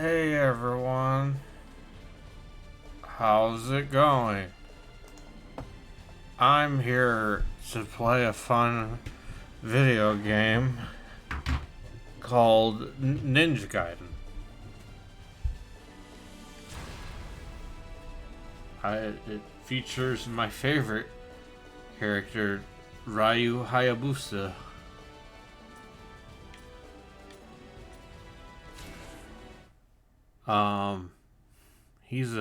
Hey everyone, how's it going? I'm here to play a fun video game called Ninja Gaiden. It features my favorite character, Ryu Hayabusa. He's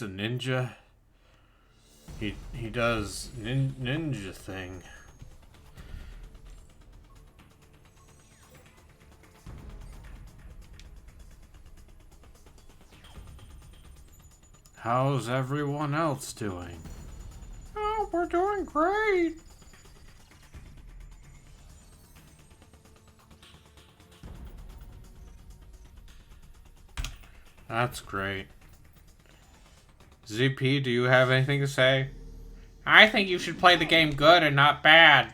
a ninja. He does ninja thing. How's everyone else doing? Oh, we're doing great. That's great. ZP, do you have anything to say? I think you should play the game good and not bad.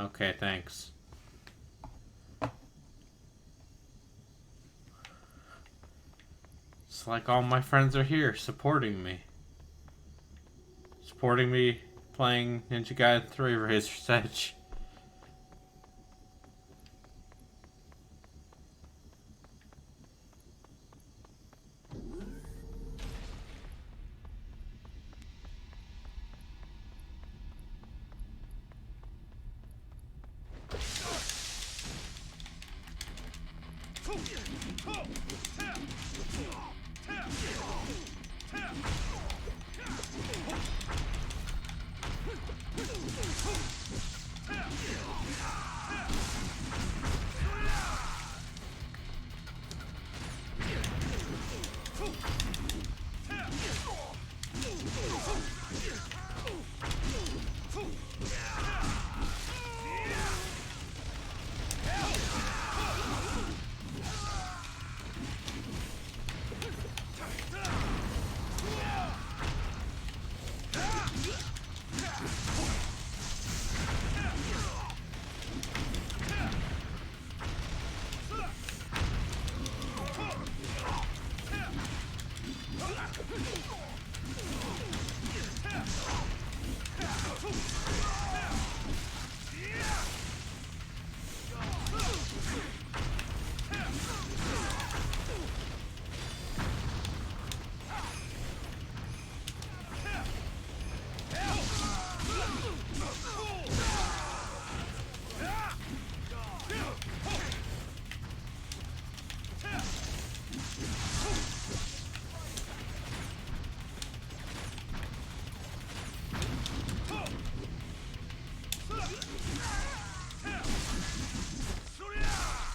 Okay, thanks. It's like all my friends are here supporting me. Supporting me playing Ninja Gaiden 3 Razor's Edge.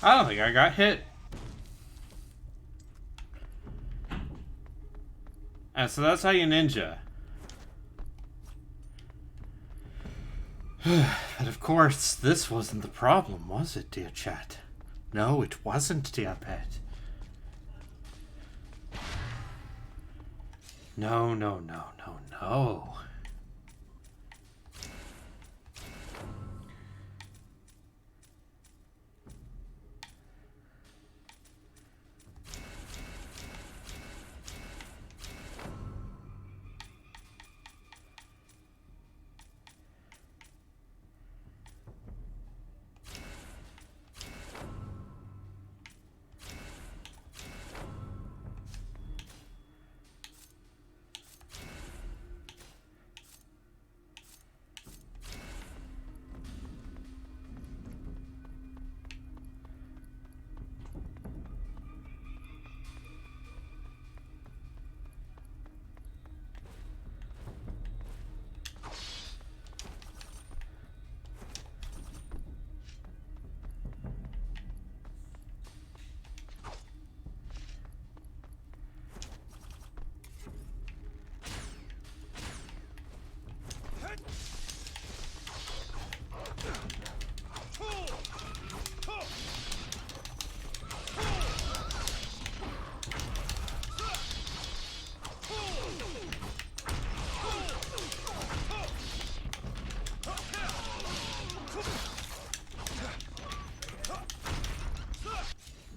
I don't think I got hit. And so that's how you ninja. But of course, this wasn't the problem, was it, dear chat? No, it wasn't, dear pet. No, no, no, no, no.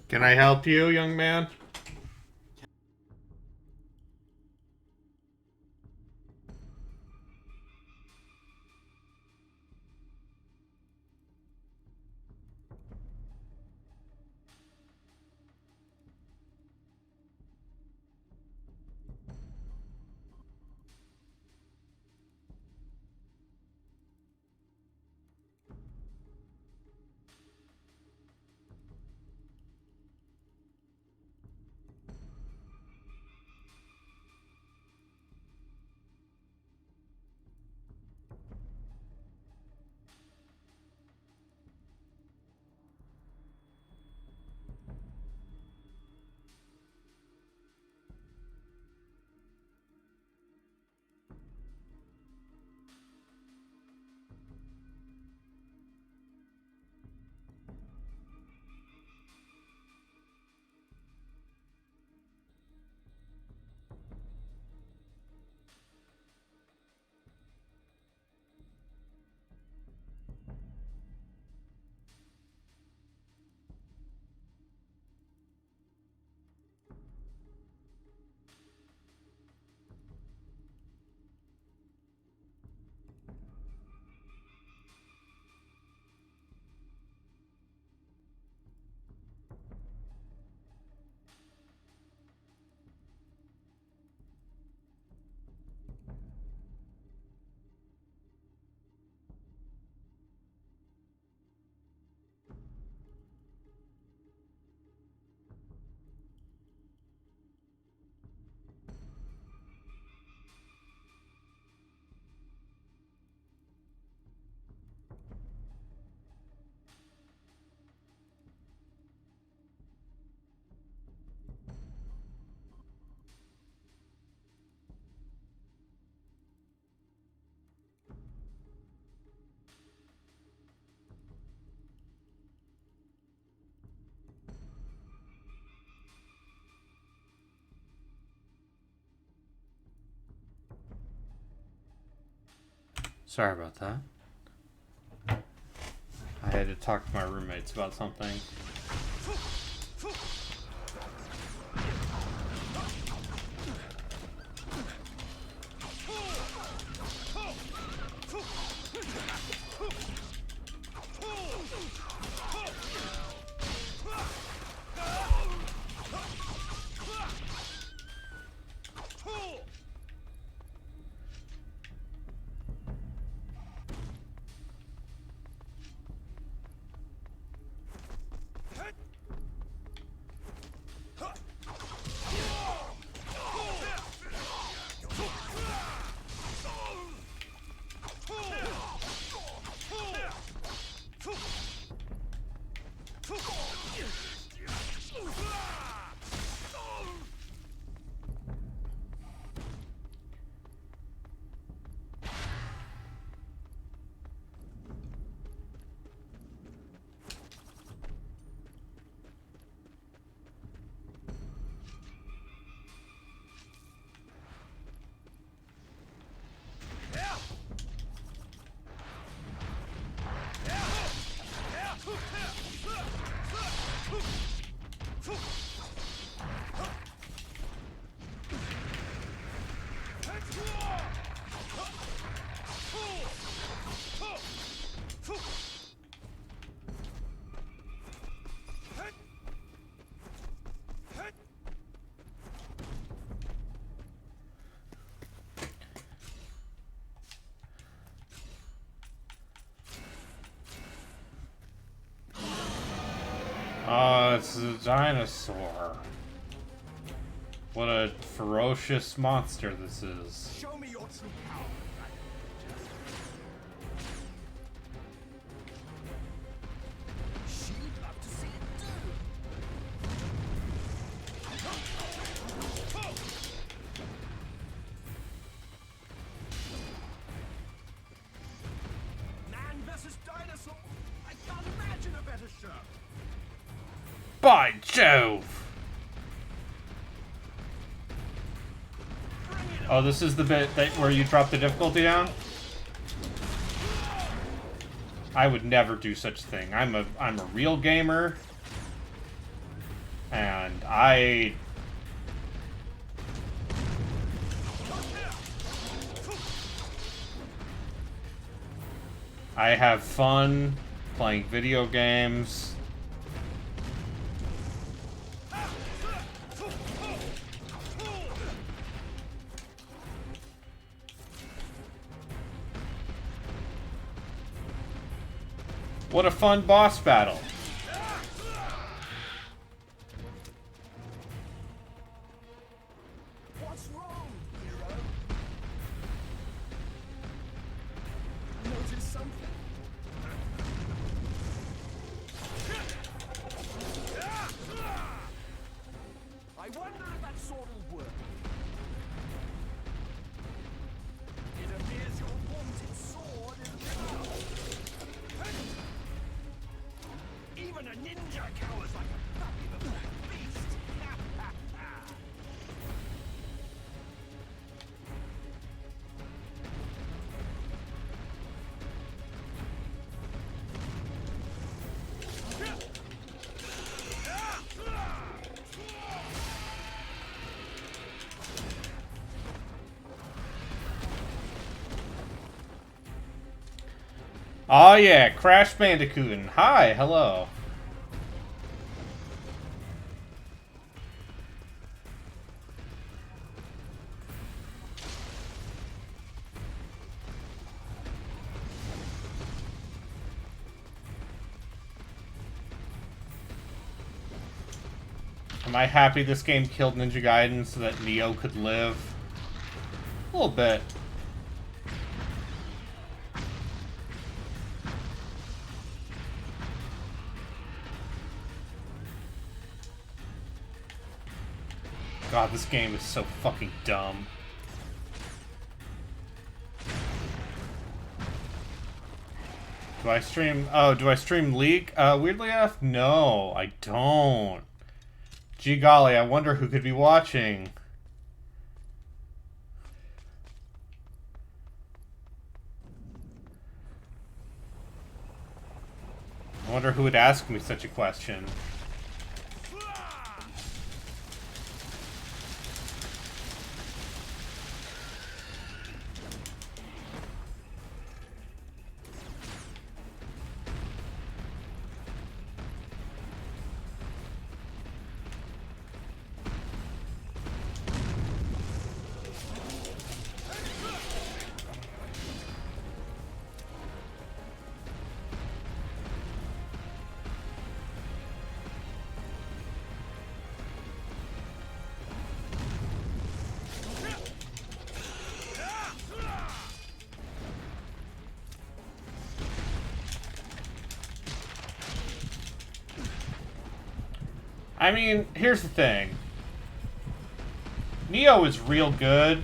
Can I help you, young man? Sorry about that. I had to talk to my roommates about something. Oh, it's a dinosaur. What a ferocious monster this is. Show me your true power. She'd love to see it too. Man versus dinosaur. I can't imagine a better show. By Jove! Oh, this is the bit that where you drop the difficulty down? I would never do such a thing. I'm a real gamer. And I have fun playing video games. What a fun boss battle. What's wrong, hero? Notice something? I wonder if that sword will work. It appears your wanted sword is now. Even a ninja cowers like a puppy before a beast. Oh yeah, Crash Bandicoot. Hi, hello. Am I happy this game killed Ninja Gaiden so that Neo could live? A little bit. God, this game is so fucking dumb. Do I stream... Oh, do I stream League? Weirdly enough, no, I don't. Gee golly, I wonder who could be watching. I wonder who would ask me such a question. I mean, here's the thing. Neo is real good.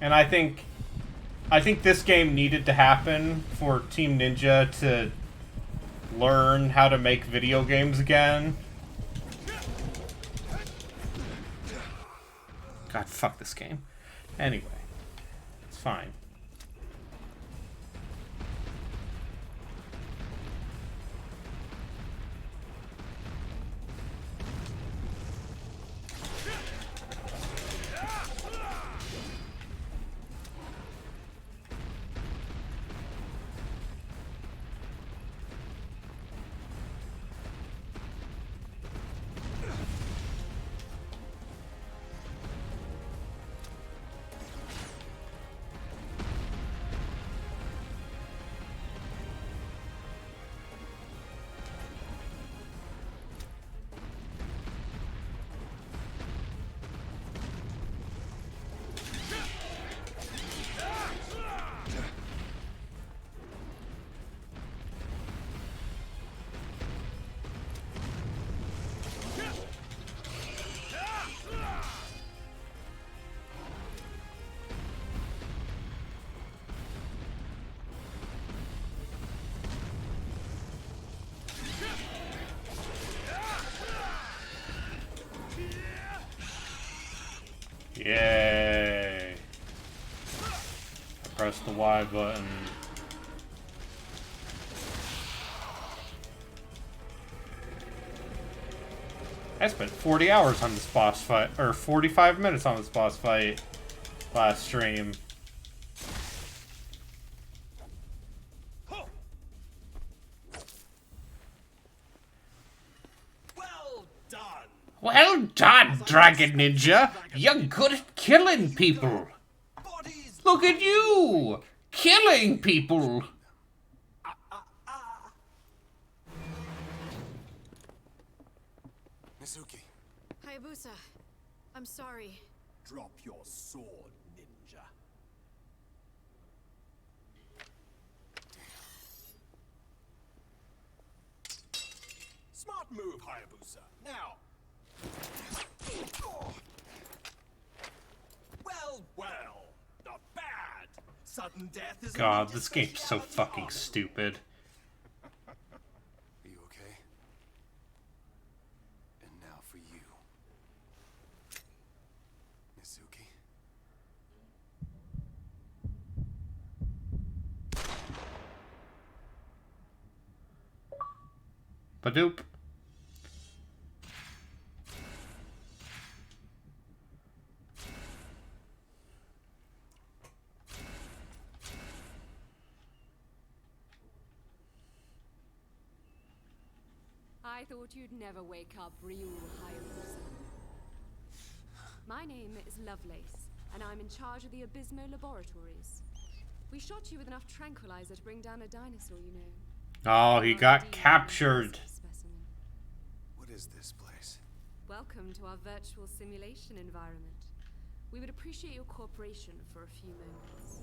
And I think this game needed to happen for Team Ninja to learn how to make video games again. God, fuck this game. Anyway, it's fine. Yay. Press the Y button. I spent 40 hours on this boss fight, or 45 minutes on this boss fight last stream. Well done, Dragon Ninja! You're good at killing people! Look at you! Killing people! Mizuki. Hayabusa, I'm sorry. Drop your sword, ninja. Smart move, Hayabusa. Now. Well, not bad. Sudden death is God, this game's so fucking stupid. Are you okay? And now for you. Mizuki. Badoop. I thought you'd never wake up, Ryu Hayabusa. My name is Lovelace, and I'm in charge of the Abysmo Laboratories. We shot you with enough tranquilizer to bring down a dinosaur, you know. Oh, he got R&D captured. specimen. What is this place? Welcome to our virtual simulation environment. We would appreciate your cooperation for a few moments.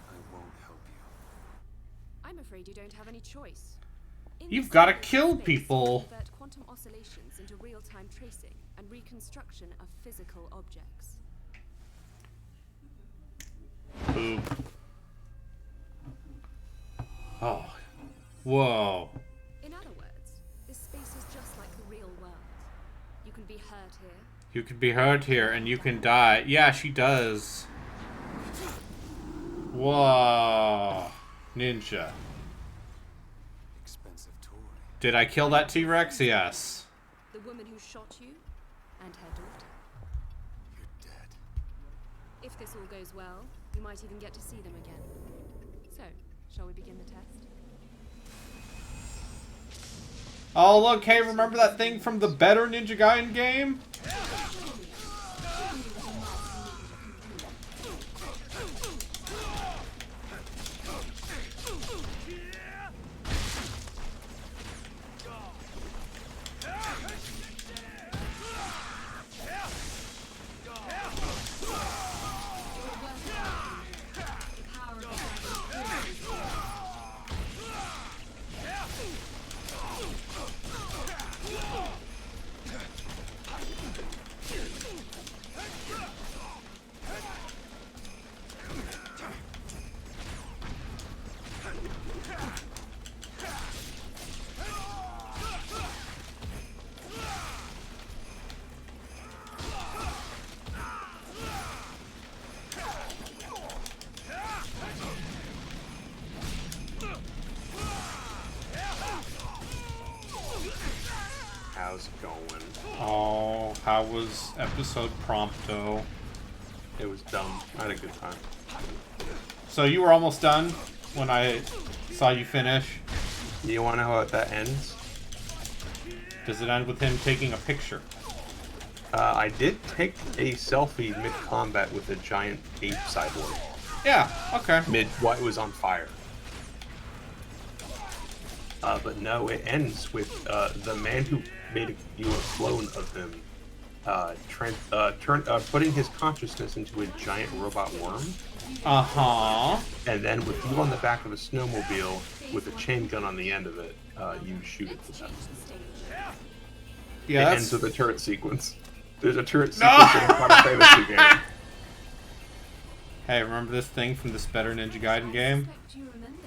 I won't help you. I'm afraid you don't have any choice. In You've this gotta simulated kill space, people. we convert quantum oscillations into real-time tracing and reconstruction of physical objects. Boop. Oh. Whoa. In other words, this space is just like the real world. You You can be hurt here. You could be hurt here and you can die. Yeah, she does. Whoa. Ninja. Expensive toy. Did I kill that T-Rex? Yes. The woman who shot you and her daughter. You're dead. If this all goes well, you might even get to see them again. So, shall we begin the test? Oh, look, hey, remember that thing from the better Ninja Gaiden game? How's it going? Oh, how was episode Prompto? It was dumb. I had a good time. So you were almost done when I saw you finish. You want to know how that ends? Does it end with him taking a picture? I did take a selfie mid-combat with a giant ape cyborg. Yeah, okay. While it was on fire. But no, it ends with the man who made you a clone of him putting his consciousness into a giant robot worm, Uh-huh. and then with you on the back of a snowmobile with a chain gun on the end of it, you shoot it to death. Yeah, It that's... ends with a turret sequence. There's a turret sequence in a Final Fantasy game. Hey, remember this thing from this better Ninja Gaiden game? Do you remember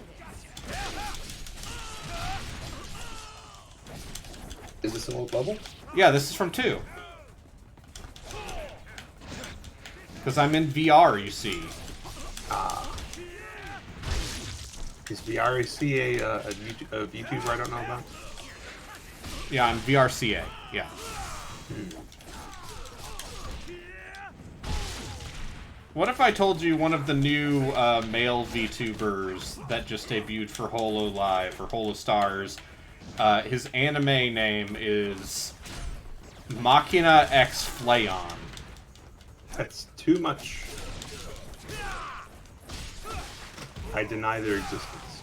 this? Is this an old level? Yeah, this is from 2. Because I'm in VR, you see. Is VRAC a YouTuber I don't know about? Yeah, I'm VRCA. Yeah. What if I told you one of the new male VTubers that just debuted for Holo Live or Holo Stars, his anime name is Machina X Flayon. That's too much. I deny their existence.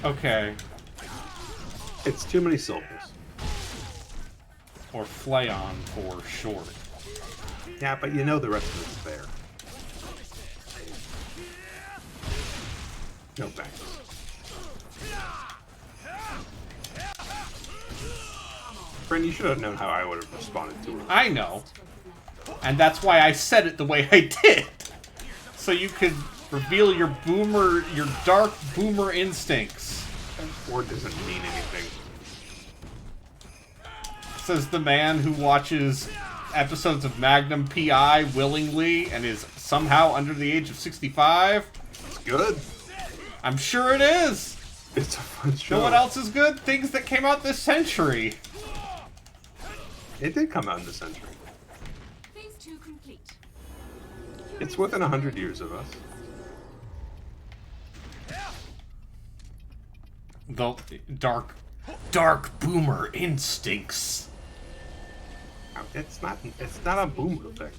Okay. It's too many syllables. Or Flayon for short. Yeah, but you know the rest of it's there. No thanks. Friend, you should have known how I would have responded to it. I know. And that's why I said it the way I did. So you could reveal your dark boomer instincts. Word doesn't mean anything. Says the man who watches episodes of Magnum P.I. willingly and is somehow under the age of 65. It's good. I'm sure it is. It's a fun You show. know what else is good? Things that came out this century. It did come out in this century. Phase 2 complete. It's within 100 years of us. The dark boomer instincts. It's not a boomer thing.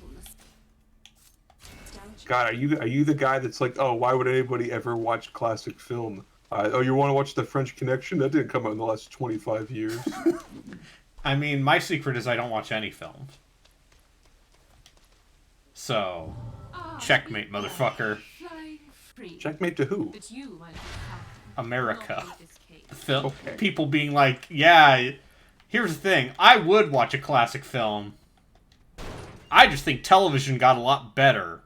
God, are you the guy that's like, oh, why would anybody ever watch classic film? Oh, you want to watch The French Connection? That didn't come out in the last 25 years. I mean, my secret is I don't watch any films. So, checkmate, motherfucker. Flying free. Checkmate to who? But you, my little captain, America. not with this case. Film. Okay. People being like, yeah, here's the thing. I would watch a classic film. I just think television got a lot better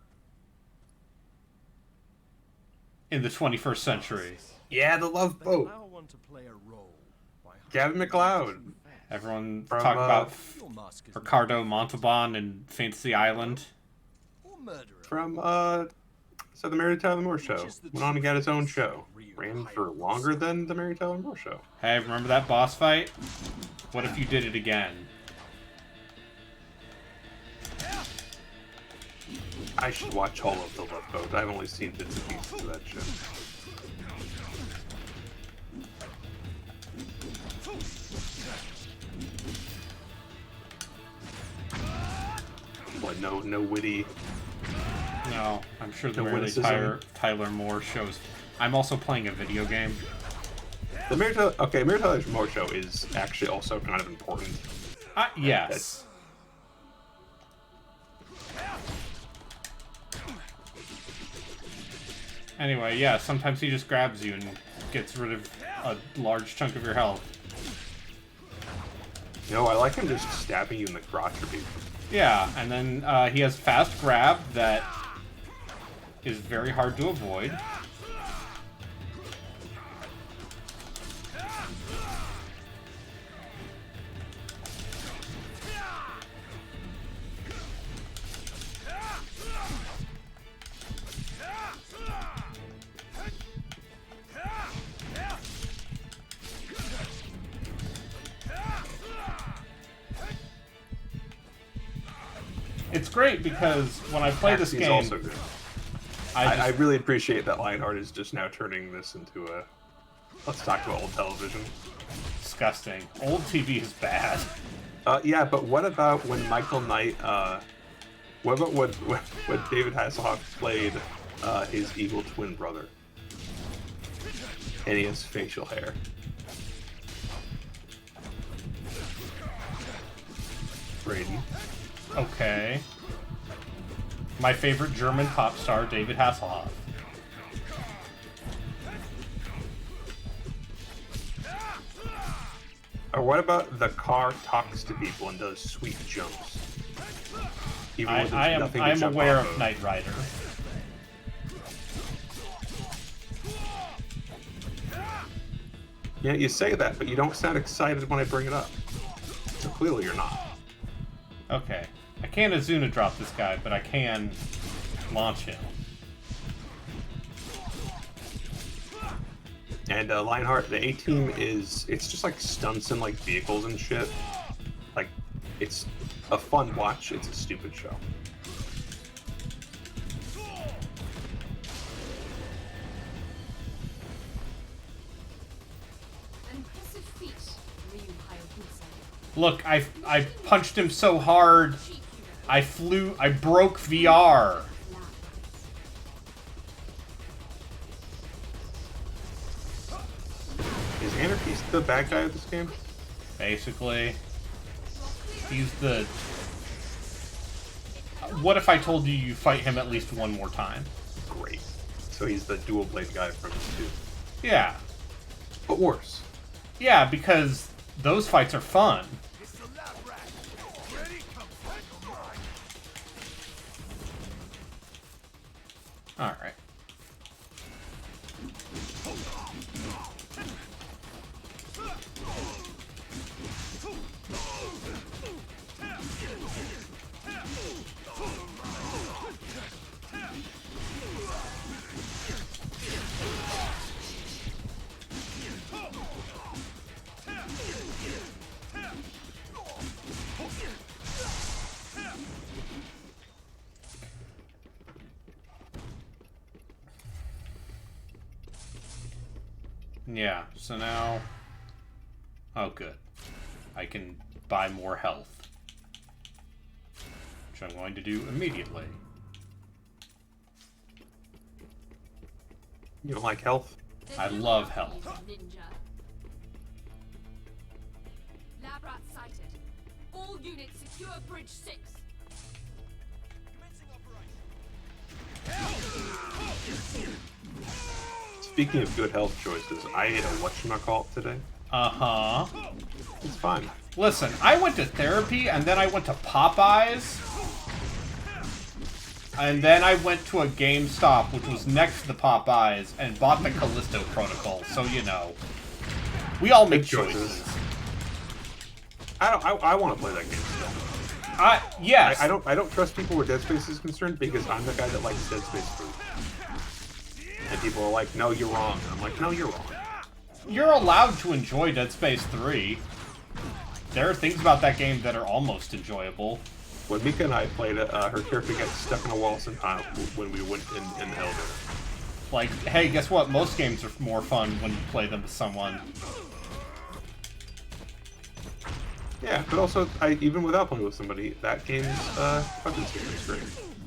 in the 21st century. Yeah, the Love They Boat. allow one to play a role Gavin McLeod Everyone From, talk about Your mask is Ricardo Montalban and Fantasy Island. or murderer. from so the Mary Tyler Moore Show. Which is the Went on and got his own show. real Ran high for of longer than the Mary Tyler Moore Show. Hey, remember that boss fight? What if you did it again? I should watch all of The Love Boat. I've only seen bits and pieces of that show. What? No witty. No, I'm sure the No Mary witticism. Tyler Moore shows. I'm also playing a video game. The Mary Tyler Moore Show is actually also kind of important. Yes. Anyway, yeah, sometimes he just grabs you and gets rid of a large chunk of your health. No, I like him just stabbing you in the crotch or beat. Yeah, and then he has fast grab that is very hard to avoid. It's great because when I play this Taxi's game, also good. I I just, really appreciate that Lionheart is just now turning this into a. Let's talk about old television. disgusting. Old TV is bad. Yeah, but what about when Michael Knight? What about when David Hasselhoff played his evil twin brother, and he has facial hair? Braden. Okay. My favorite German pop star, David Hasselhoff. Or what about the car talks to people and does sweet jumps? Even when there's nothing to I'm jump aware off of Knight Rider. Yeah, you say that, but you don't sound excited when I bring it up. So clearly you're not. Okay. I can't Azuna drop this guy, but I can launch him. And Lionheart, the A-Team it's just like stunts and like vehicles and shit. Like, it's a fun watch, it's a stupid show. Impressive feat, Ryu Hayabusa. Look, I punched him so hard, I broke VR. Is Anarchy the bad guy of this game? Basically. He's the... What if I told you you fight him at least one more time? Great. So he's the dual blade guy from 2. Yeah. But worse. Yeah, because those fights are fun. It's the lab rat. Ready? Come find your mind. Alright. Yeah, so now... Oh, good. I can buy more health. Which I'm going to do immediately. You don't like health? I love health. Ninja. Lab rat sighted. All units secure Bridge 6. Speaking of good health choices, I ate a whatchamacallit today. Uh-huh. It's fine. Listen, I went to therapy, and then I went to Popeyes. And then I went to a GameStop, which was next to the Popeyes, and bought the Callisto Protocol, so you know. We all make Good choices. choices. I want to play that game still. Yes. I don't trust people where Dead Space is concerned because I'm the guy that likes Dead Space 3. And people are like, no, you're wrong. And I'm like, no, you're wrong. You're allowed to enjoy Dead Space 3. There are things about that game that are almost enjoyable. When Mika and I played it, her character got stuck in a wall somehow when we went in the elevator. Like, hey, guess what? Most games are more fun when you play them with someone. Yeah, but also, even without playing with somebody, that game's weapons game is great.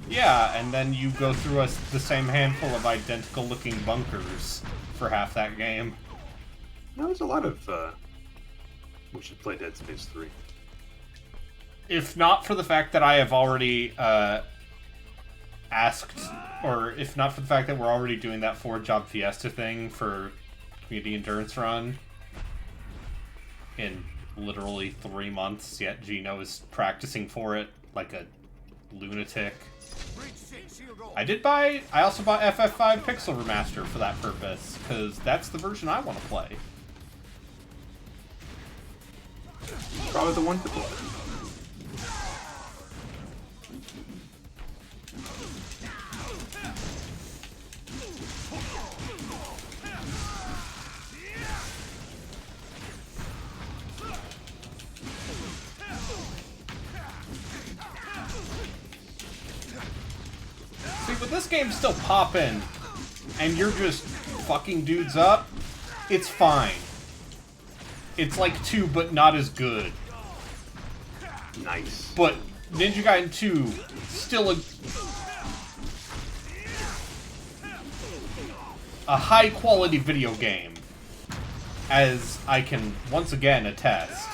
Yeah, and then you go through the same handful of identical-looking bunkers for half that game. No, there's a lot of, we should play Dead Space 3. If not for the fact that I have already asked, or if not for the fact that we're already doing that 4-job Fiesta thing for Community Endurance Run in literally 3 months, yet Gino is practicing for it like a lunatic. I also bought FF5 Pixel Remaster for that purpose, because that's the version I want to play. Probably the one to play. See, with this game still popping, and you're just fucking dudes up, it's fine. It's like 2, but not as good. Nice. But Ninja Gaiden 2, still a high-quality video game, as I can once again attest.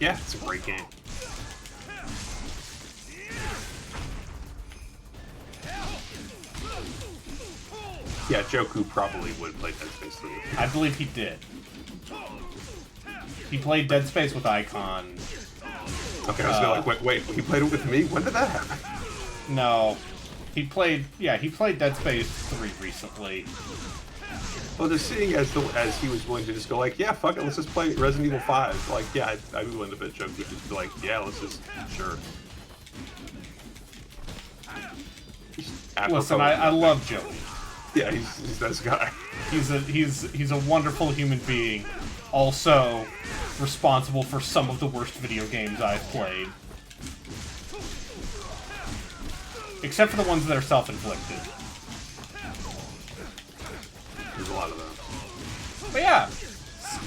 Yeah, it's a great game. Yeah, Joku probably would play Dead Space 3. I believe he did. He played Dead Space with Icon. Okay, I was gonna like, wait, he played it with me? When did that happen? No. He played Dead Space 3 recently. Well, just seeing as he was willing to just go like, yeah, fuck it, let's just play Resident Evil 5. Like, yeah, I'd be willing to bet Joku would just be like, yeah, let's just, sure. Listen, I love Joey. Yeah, he's this guy. He's a wonderful human being. Also responsible for some of the worst video games I've played. Except for the ones that are self-inflicted. There's a lot of them. But yeah,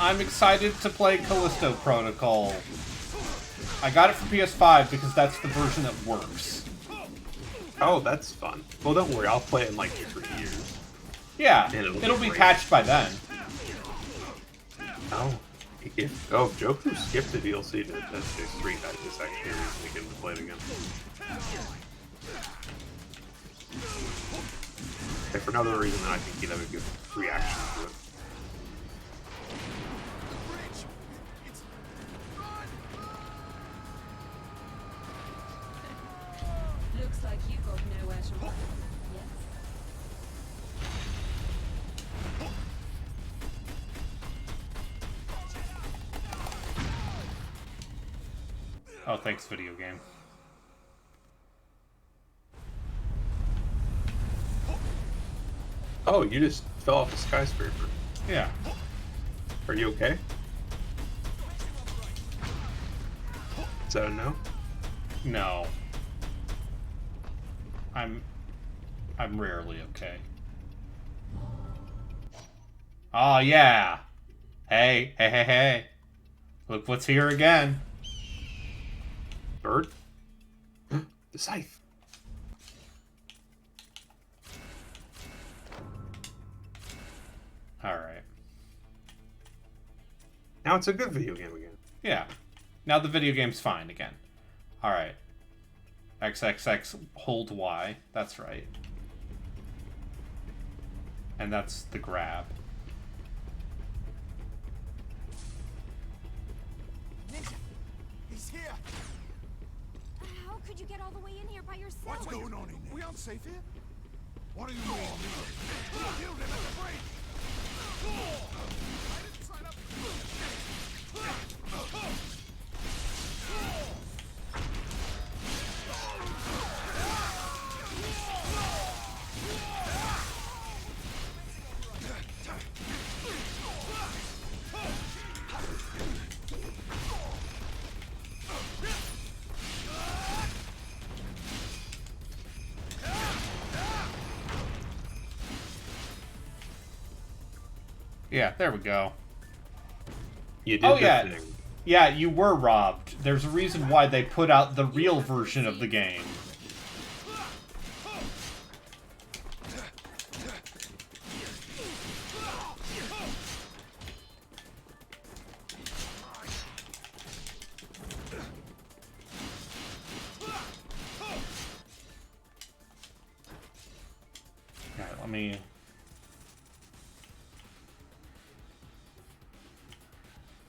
I'm excited to play Callisto Protocol. I got it for PS5 because that's the version that works. Oh, that's fun. Well, don't worry, I'll play it in like 3 years. Yeah, And it'll be great. patched by then. Oh, if Joku skipped the DLC to Dead Space 3, that is actually a reason to get him to play it again. If for no other reason, then I think he'd have a good reaction to it. Looks like you got nowhere to run. Yes. Oh, thanks, video game. Oh, you just fell off a skyscraper. Yeah. Are you okay? Is that a no? No. I'm rarely okay. Oh yeah. Hey. Look what's here again. Bird? The scythe. Alright. Now it's a good video game again. Yeah. Now the video game's fine again. Alright. XXX hold Y. That's right. And that's the grab. Ninja, he's here. How could you get all the way in here by yourself? What's going on in there? We aren't safe here. What do you mean? Killed him at the break. I didn't sign up for Yeah, there we go. You did Oh, the yeah. thing. Yeah, you were robbed. There's a reason why they put out the real version of the game. Alright, let me...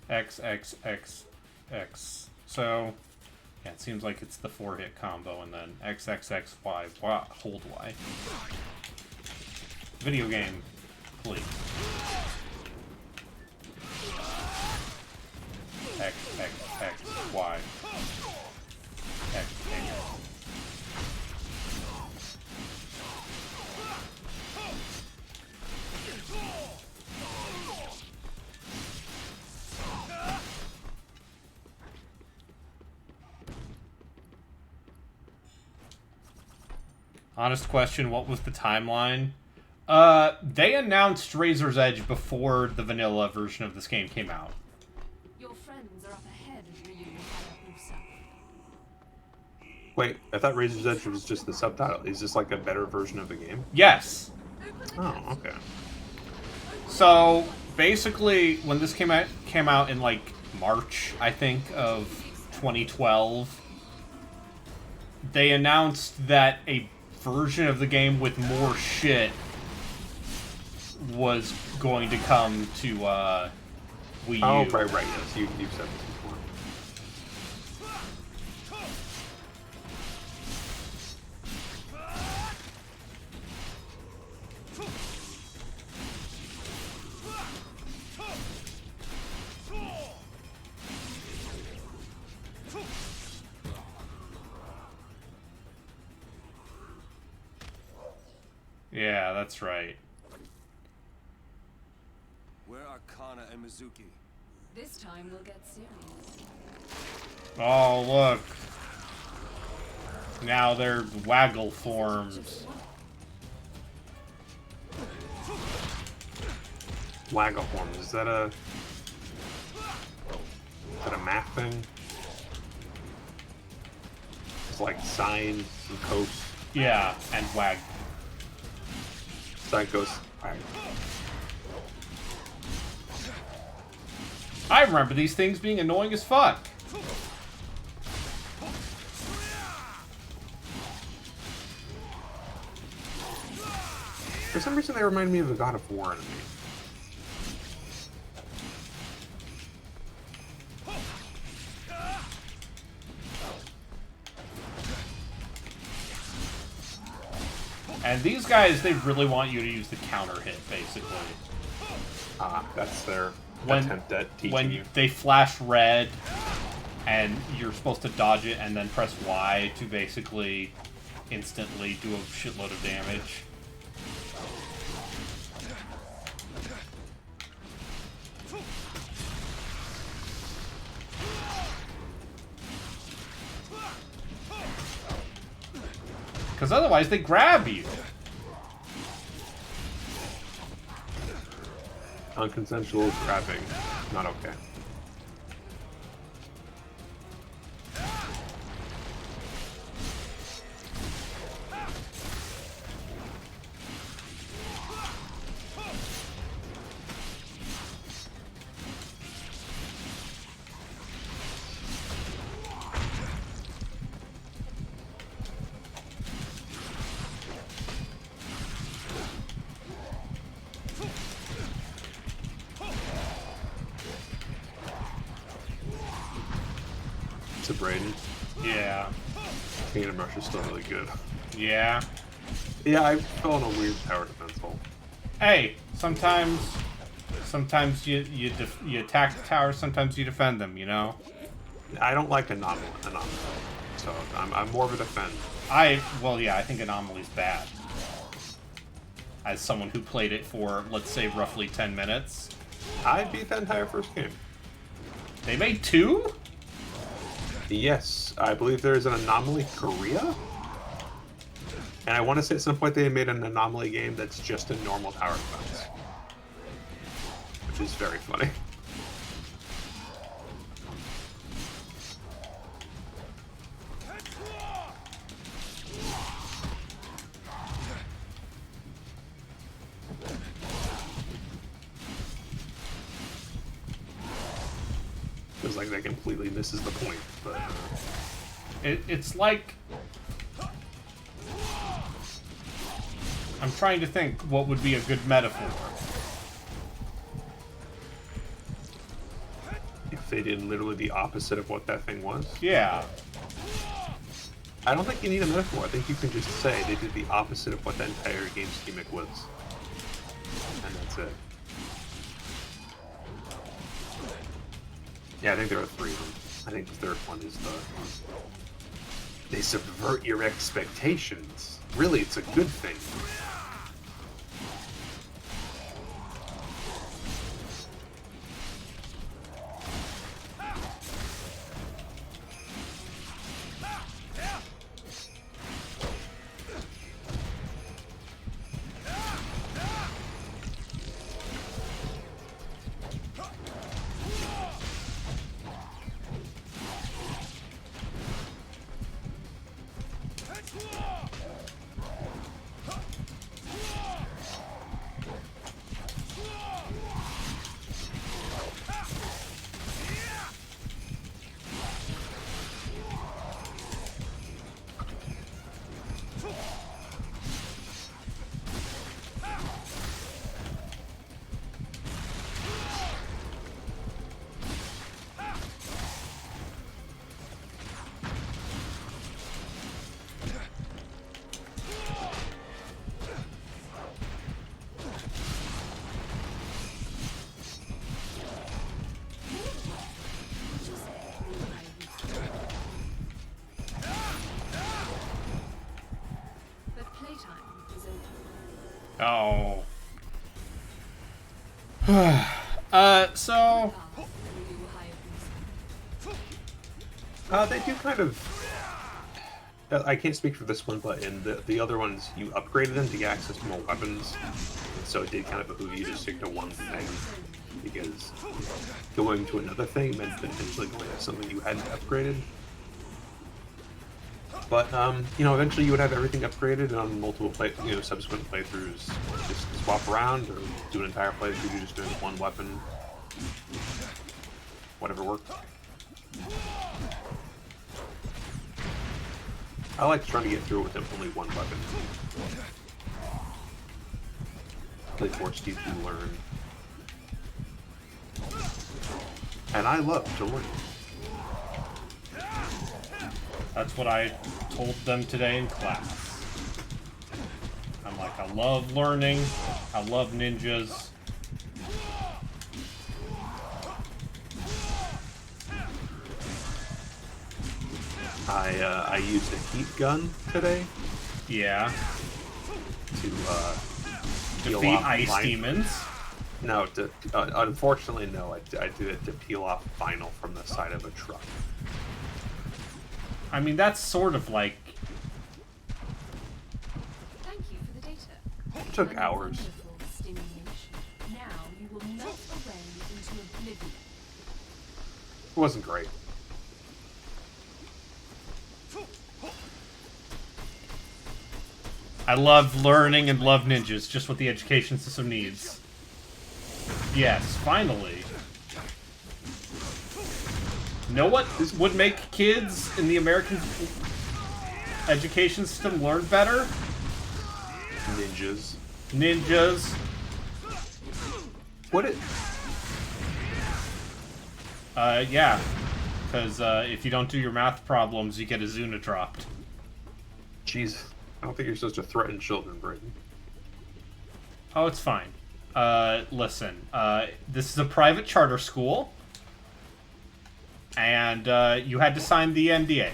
X, X, X, X. So, yeah, it seems like it's the 4-hit combo, and then X, X, X, Y, Y, hold Y. Video game, please. X, X, X, Y. X, X. Honest question, what was the timeline? They announced Razor's Edge before the vanilla version of this game came out. Your friends are up ahead, Ryu Hayabusa. Wait, I thought Razor's Edge was just the subtitle. Is this like a better version of the game? Yes. Oh, okay. So, basically, when this came out in, like, March, I think, of 2012, they announced that a version of the game with more shit was going to come to Wii U. Oh, right, yes. You've said this before. Yeah, that's right. Where are Kana and Mizuki? This time we'll get serious. Oh, look. Now they're waggle forms. Waggle forms. Is that a math thing? It's like sine and cos. Yeah, and wag. Sine, cos. Right. I remember these things being annoying as fuck. For some reason, they remind me of a God of War enemy. And these guys, they really want you to use the counter hit, basically. Ah, that's their When- attempt at teaching When you. they flash red, and you're supposed to dodge it and then press Y to basically instantly do a shitload of damage. Because otherwise they grab you. Unconsensual grabbing. Not okay. To Braden. Yeah. Kingdom Rush is still really good. Yeah. Yeah, I fell in a weird tower defense hole. Hey, sometimes Sometimes you attack the towers, sometimes you defend them, you know? I don't like Anomaly, so I'm more of a defend. Well, yeah, I think Anomaly's bad. As someone who played it for, let's say, roughly 10 minutes. I beat the entire first game. They made 2? Yes, I believe there is an Anomaly Korea. And I want to say at some point they made an Anomaly game that's just a normal tower defense. Which is very funny. Feels like that completely misses the point, but... It's like... I'm trying to think what would be a good metaphor. If they did literally the opposite of what that thing was. Yeah. I don't think you need a metaphor. I think you can just say they did the opposite of what that entire game's gimmick was. And that's it. Yeah, I think there are 3 of them. I think the third one is they subvert your expectations. Really, it's a good thing. But playtime is over. Oh. So... They do kind of... I can't speak for this one, but in the other ones, you upgraded them to get access to more weapons. So it did kind of behoove you to stick to one thing, because going to another thing meant potentially going to something you hadn't upgraded. But, you know, eventually you would have everything upgraded, and on multiple subsequent playthroughs, just swap around, or do an entire playthrough just doing one weapon. Whatever worked. I like trying to get through with only one weapon. They forced you to learn. And I love to learn. That's what I told them today in class. I'm like, I love learning. I love ninjas. I used a heat gun today Yeah. to peel Defeat off ice vinyl. demons. No, unfortunately, no. I did it to peel off vinyl from the side of a truck. I mean, that's sort of like... Thank you for the data. It took hours. Wonderful stimulation. Now you will melt away into oblivion. It wasn't great. I love learning and love ninjas, just what the education system needs. Yes, finally. Know what would make kids in the American education system learn better? Ninjas. Ninjas. What it? Yeah. Because if you don't do your math problems, you get a Zuna dropped. Jeez. I don't think you're supposed to threaten children, Brayden. Oh, it's fine. listen, this is a private charter school, and you had to sign the NDA.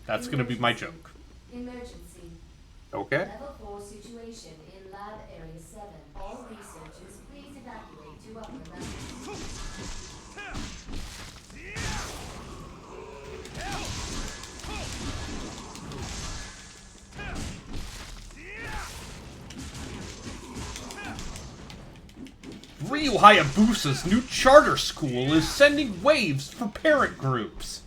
That's gonna be my joke. Emergency. Okay. Level 4 situation in Lab Area 7. All researchers, please evacuate to upper levels. Ryu Hayabusa's new charter school is sending waves for parent groups.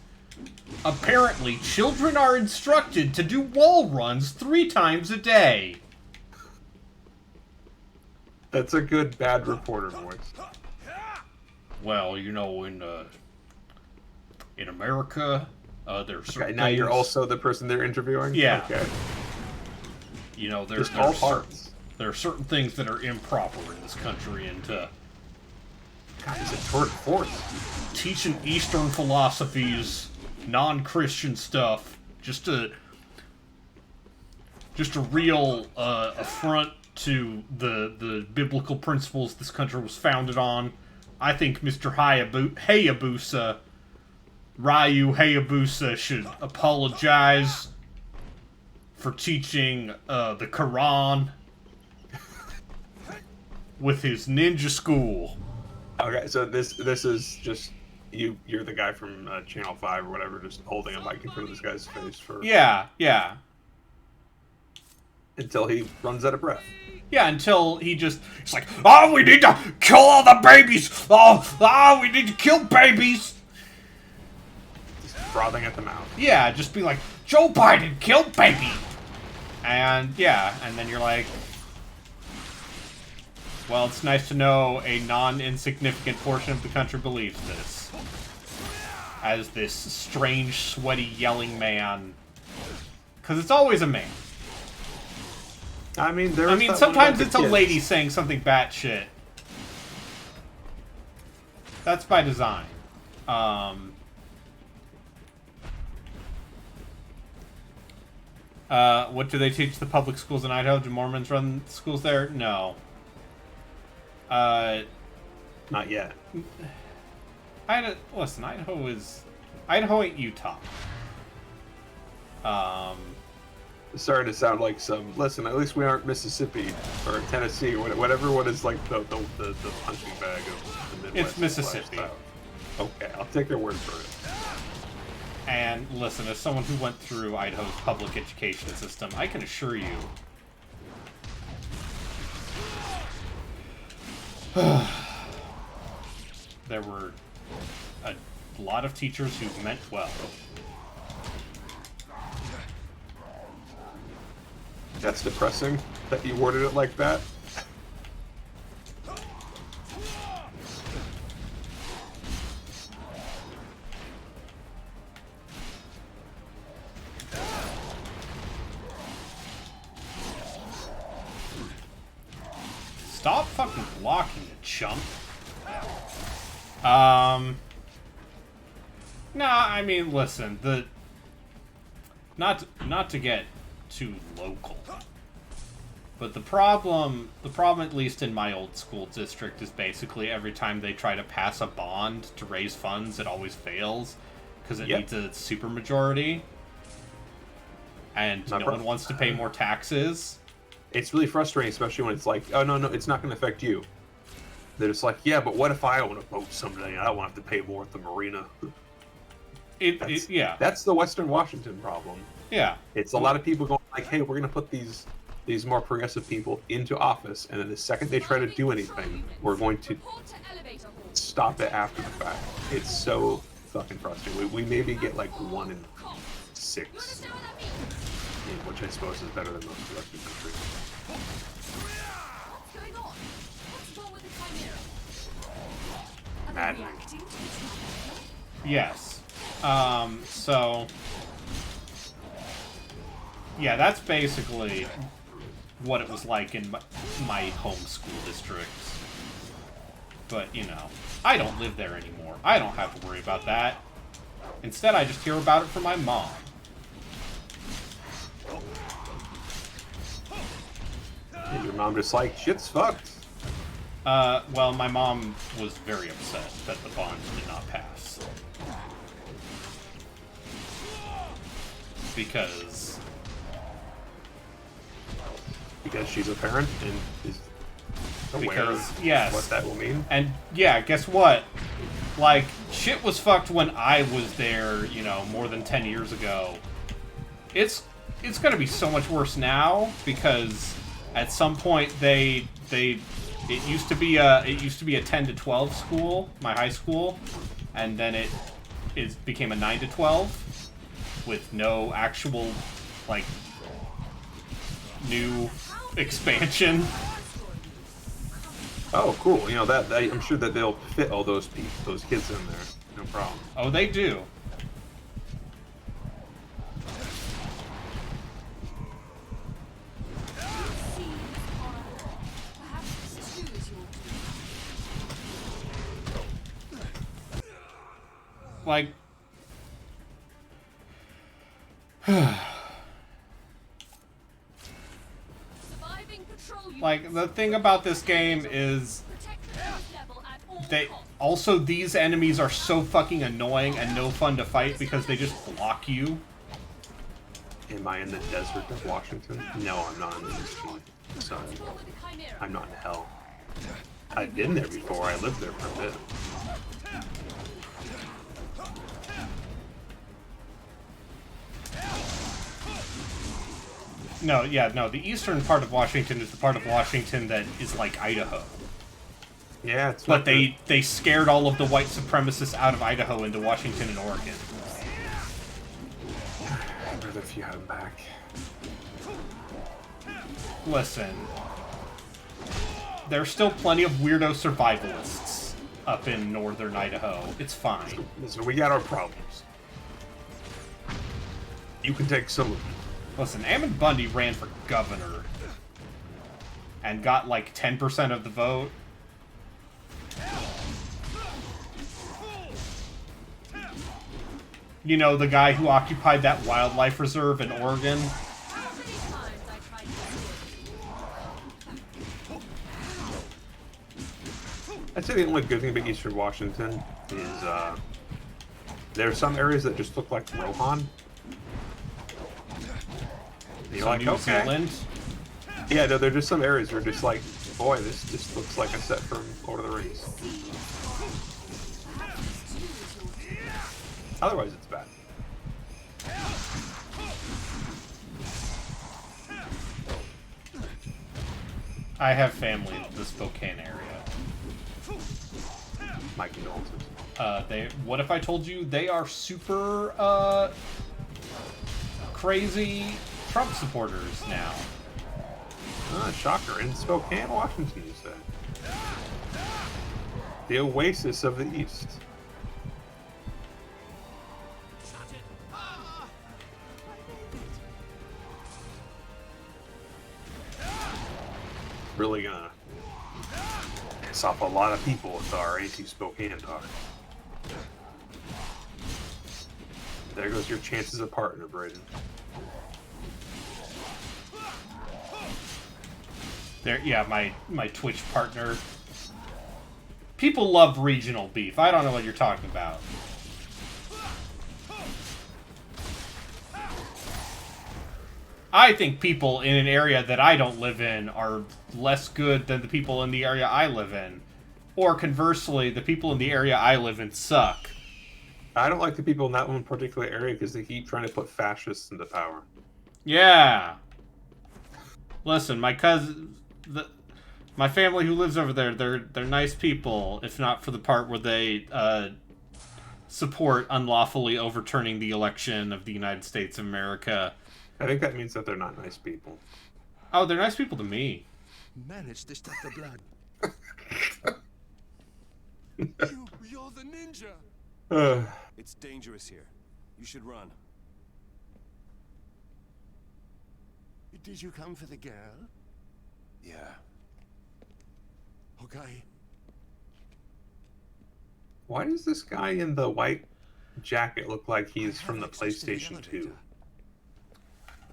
Apparently, children are instructed to do wall runs 3 times a day. That's a good bad reporter voice. Well, you know, in America, there's certain Okay, now you're things- also the person they're interviewing? Yeah. Okay. You know, there's Just all certain, parts. there are certain things that are improper in this country, and God, is it tour de force? teaching Eastern philosophies, non-Christian stuff, just a real affront to the biblical principles this country was founded on. I think Mr. Hayabusa, Ryu Hayabusa, should apologize for teaching the Quran with his ninja school. Okay, so this is just you're the guy from Channel 5 or whatever, just holding a mic in front of this guy's face for Yeah. until he runs out of breath. Yeah, until he's like, oh, we need to kill all the babies! Oh, we need to kill babies! Just frothing at the mouth. Yeah, just be like, Joe Biden killed baby! And, yeah, and then you're like, well, it's nice to know a non-insignificant portion of the country believes this. As this strange, sweaty, yelling man. Because it's always a man. I mean, Sometimes it's a lady saying something batshit. That's by design. What do they teach the public schools in Idaho? Do Mormons run schools there? No. Not yet. Listen, Idaho ain't Utah. Starting to sound like some. Listen, at least we aren't Mississippi or Tennessee or whatever. What is like the punching bag of the Midwest? It's Mississippi. lifestyle. Okay, I'll take their word for it. And listen, as someone who went through Idaho's public education system, I can assure you, there were a lot of teachers who meant well. That's depressing that you worded it like that. Stop fucking blocking, you chump. Nah, I mean, listen, not to get too local, but the problem at least in my old school district is basically every time they try to pass a bond to raise funds, it always fails because it needs a supermajority, and no one wants to pay more taxes. It's really frustrating, especially when it's like, oh no, it's not going to affect you. They're just like, yeah, but what if I want to vote someday? I don't want to have to pay more at the marina. That's the Western Washington problem. Yeah. It's a lot of people going like, hey, we're going to put these more progressive people into office, and then the second they try to do anything, we're going to stop it after the fact. It's so fucking frustrating. We maybe get like 1 in 6, which I suppose is better than most of the rest of the country. What's going on? What's wrong with the Chimera? Are Mad. they reacting to this? Yes. So yeah, that's basically what it was like in my home school district. But, you know, I don't live there anymore. I don't have to worry about that. Instead, I just hear about it from my mom. And your mom just like, shit's fucked. Well, my mom was very upset that the bond did not pass. Because she's a parent and is aware of yes. what that will mean. And yeah, guess what? Like, shit was fucked when I was there, you know, more than 10 years ago. It's gonna be so much worse now because at some point it used to be a 10 to 12 school, my high school, and then it became a 9 to 12 with no actual like new expansion. Oh, cool. You know that I'm sure that they'll fit all those kids in there. No problem. Oh, they do. Like, like the thing about this game is these enemies are so fucking annoying and no fun to fight because they just block you. Am I in the desert of Washington? No, I'm not in the desert. So I'm not in hell. I've been there before. I lived there for a bit. No, yeah, no. The eastern part of Washington is the part of Washington that is like Idaho. Yeah, it's but they scared all of the white supremacists out of Idaho into Washington and Oregon. I'd rather if you had them back. Listen, there's still plenty of weirdo survivalists up in northern Idaho. It's fine. Listen, we got our problems. You can take some of them. Listen, Ammon Bundy ran for governor and got like 10% of the vote. You know, the guy who occupied that wildlife reserve in Oregon. I'd say the only good thing about Eastern Washington is there are some areas that just look like Rohan. You're So like, New okay. Zealand. Yeah, no, there are just some areas where just like, boy, this just looks like a set from Lord of the Rings. Otherwise, it's bad. I have family in the Spokane area. My condolences. What if I told you they are super, crazy Trump supporters now? Shocker. In Spokane, Washington, you said. The oasis of the East. Really gonna piss off a lot of people with our anti-Spokane talk. There goes your chances of partner, Braden. There, yeah, my Twitch partner. People love regional beef. I don't know what you're talking about. I think people in an area that I don't live in are less good than the people in the area I live in. Or conversely, the people in the area I live in suck. I don't like the people in that one particular area because they keep trying to put fascists into power. Yeah. Listen, my cousin, my family who lives over there, they're nice people, if not for the part where they support unlawfully overturning the election of the United States of America. I think that means that they're not nice people. Oh, they're nice people to me. Managed to stop the blood. You're the ninja. It's dangerous here. You should run. Did you come for the girl? Yeah. Okay. Why does this guy in the white jacket look like he's from the PlayStation 2?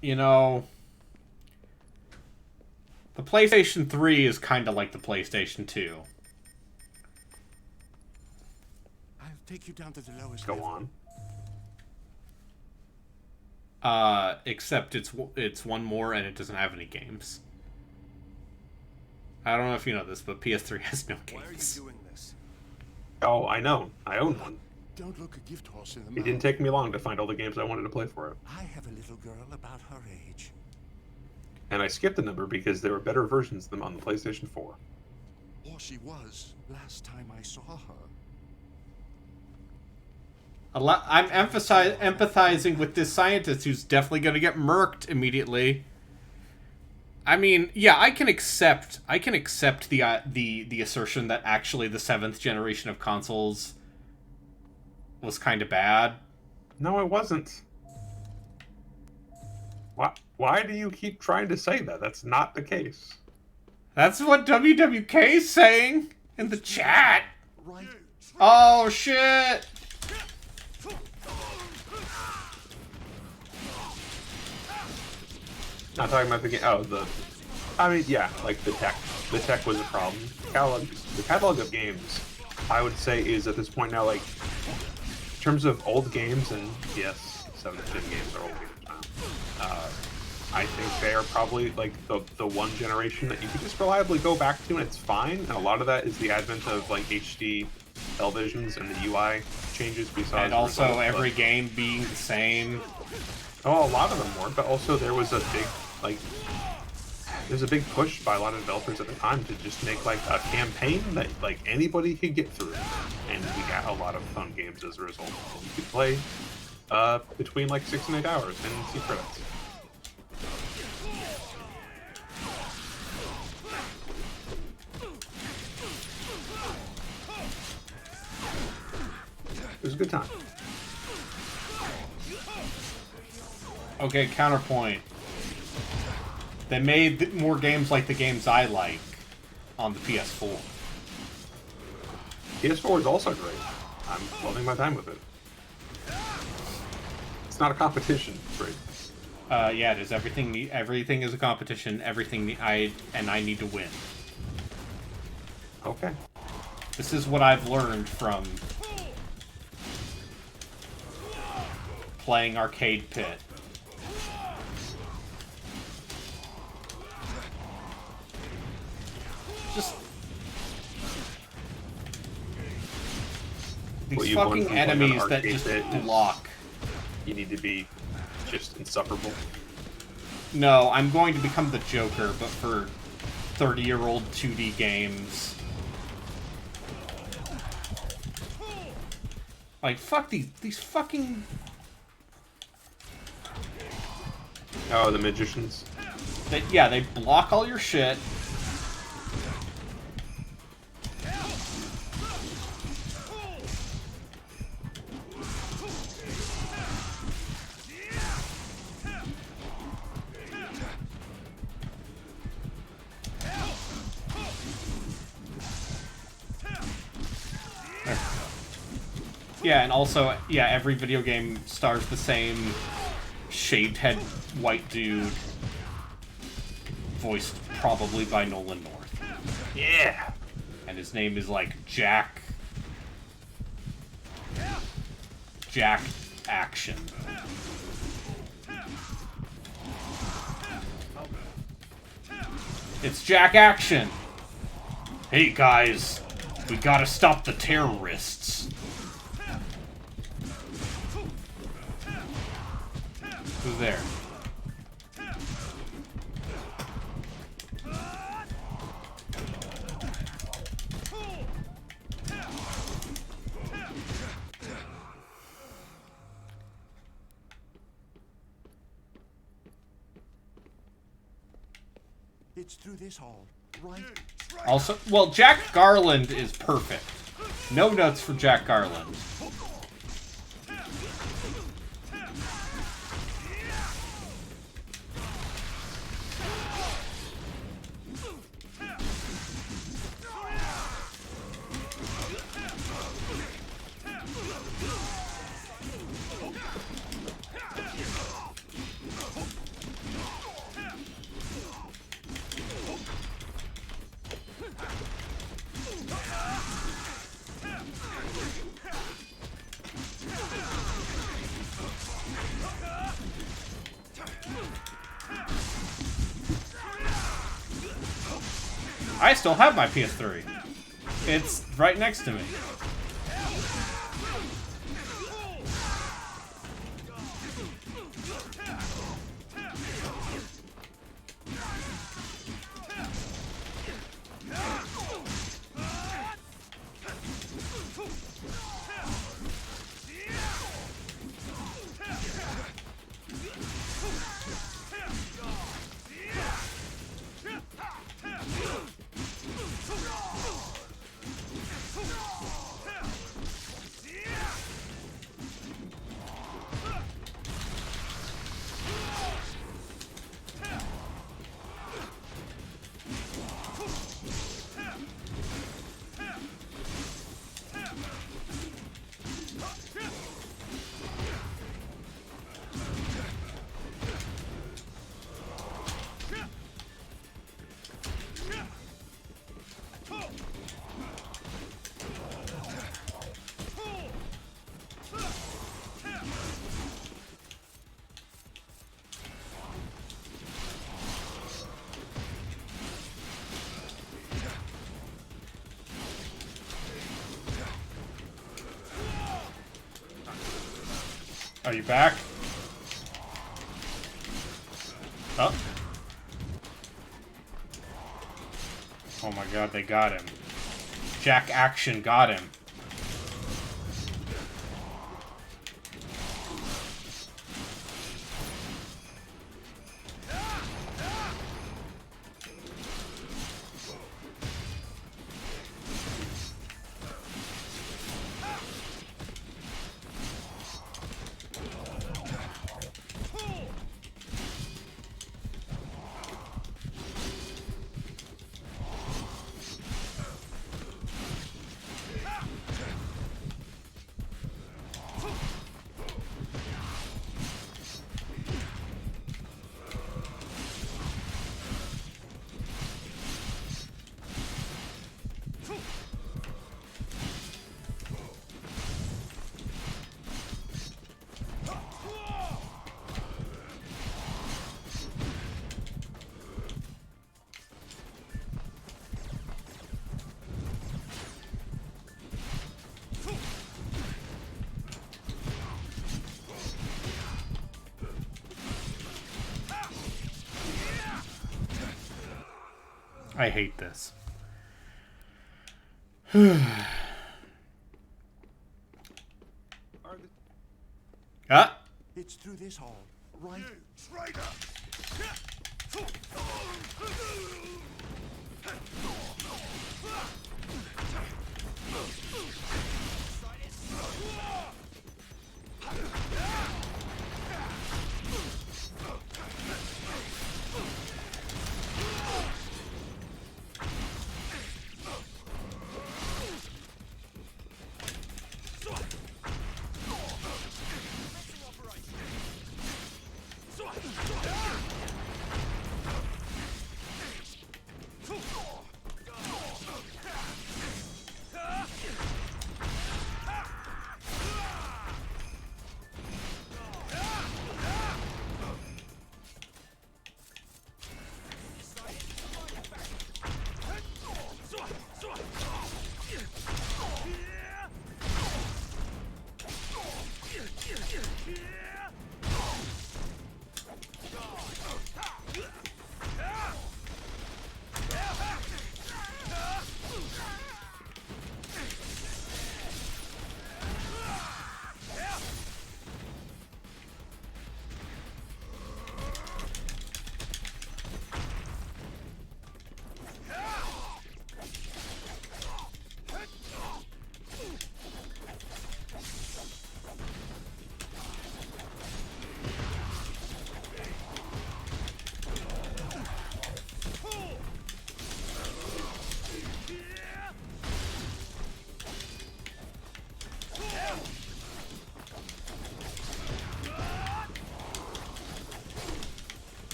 You know, The PlayStation 3 is kind of like the PlayStation 2. I'll take you down to the lowest Go level. on. Except it's one more and it doesn't have any games. I don't know if you know this, but PS3 has no Why are you games. doing this? Oh, I know. I own one. Don't look a gift horse in the It mouth. didn't take me long to find all the games I wanted to play for it. I have a little girl about her age. And I skipped a number because there were better versions of them on the PlayStation 4. Or she was last time I saw her. I'm empathizing with this scientist who's definitely going to get murked immediately. I mean, yeah, I can accept the assertion that actually the 7th generation of consoles was kind of bad. No, it wasn't. Why do you keep trying to say that? That's not the case. That's what WWK's saying in the chat. Right? Oh shit! Not talking about the game. Oh, I mean, yeah, like the tech. The tech was a problem. The catalog of games, I would say, is at this point now, like, in terms of old games, and yes, 7th gen games are old games now. I think they are probably like the one generation that you can just reliably go back to, and it's fine. And a lot of that is the advent of like HD televisions and the UI changes we saw. And also every game being the same. Oh, a lot of them were, but also there was a big there's a big push by a lot of developers at the time to just make like a campaign that like anybody could get through, and we got a lot of fun games as a result. You could play between like 6 and 8 hours and see credits. It was a good time. Okay, counterpoint. They made more games like the games I like on the PS4. PS4 is also great. I'm loving my time with it. It's not a competition, it's great. Yeah, it is. Everything is a competition. I need to win. Okay. This is what I've learned from playing Arcade Pit. Just these What, you won fucking from playing on enemies that Arcade just Pit is- block. You need to be just insufferable. No, I'm going to become the Joker, but for 30-year-old 2D games. Like, fuck these fucking... Oh, the magicians. They block all your shit. Yeah, and also, yeah, every video game stars the same shaved head white dude, voiced probably by Nolan North. Yeah! And his name is like Jack Action. It's Jack Action! Hey guys, we gotta stop the terrorists. Who's there? It's through this hall, right? Also, well, Jack Garland is perfect. No notes for Jack Garland. I still have my PS3. It's right next to me. Are you back? Oh. Oh my god, they got him. Jack Action got him. I hate this. Ah! It's through this hall, right? You traitor!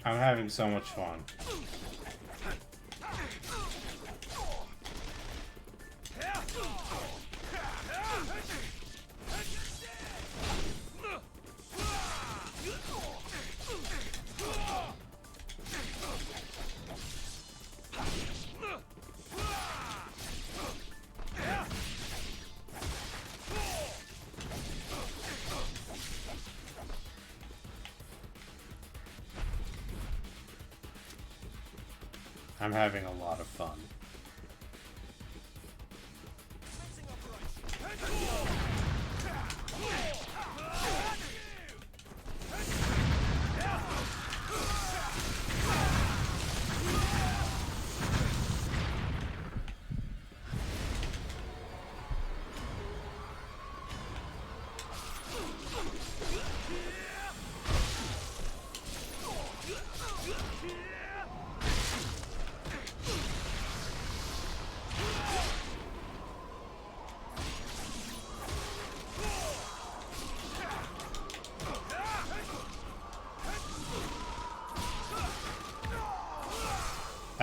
I'm having so much fun. I'm having a lot of fun.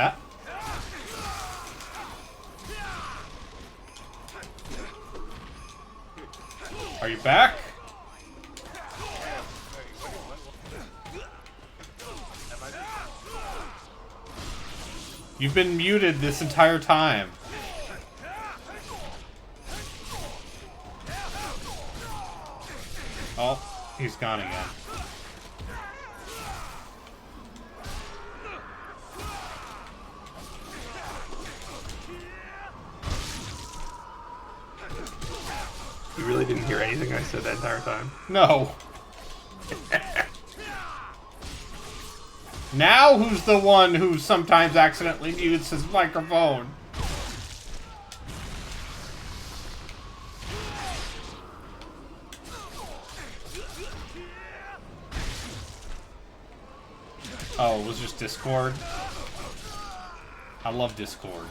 Ah. Are you back? You've been muted this entire time. Oh, he's gone again. You really didn't hear anything I said that entire time? No. Now who's the one who sometimes accidentally mutes his microphone? Oh, it was just Discord? I love Discord.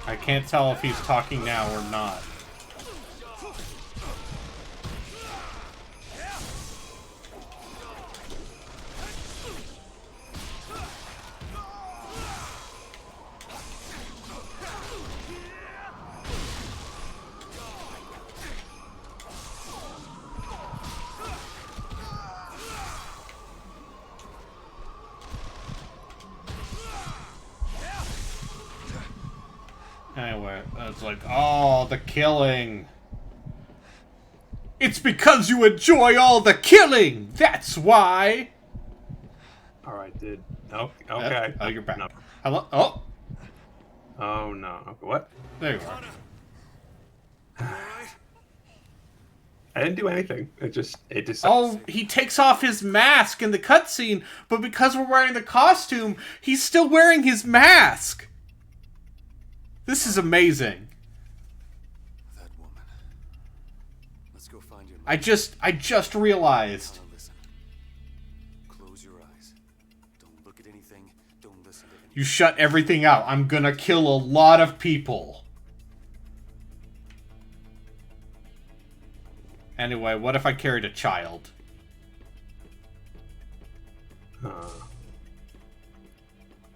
I can't tell if he's talking now or not. Anyway, it's like, oh, the killing. It's because you enjoy all the killing! That's why! Alright, dude. Oh, okay. Oh, you're back. No. Hello? Oh! Oh, no. Okay, what? There you are. I didn't do anything. It just... Oh, he takes off his mask in the cutscene, but because we're wearing the costume, he's still wearing his mask! This is amazing. That woman. Let's go find your I just realized. Now listen. Close your eyes. Don't look at anything. Don't listen to anything. You shut everything out. I'm gonna kill a lot of people. Anyway, what if I carried a child?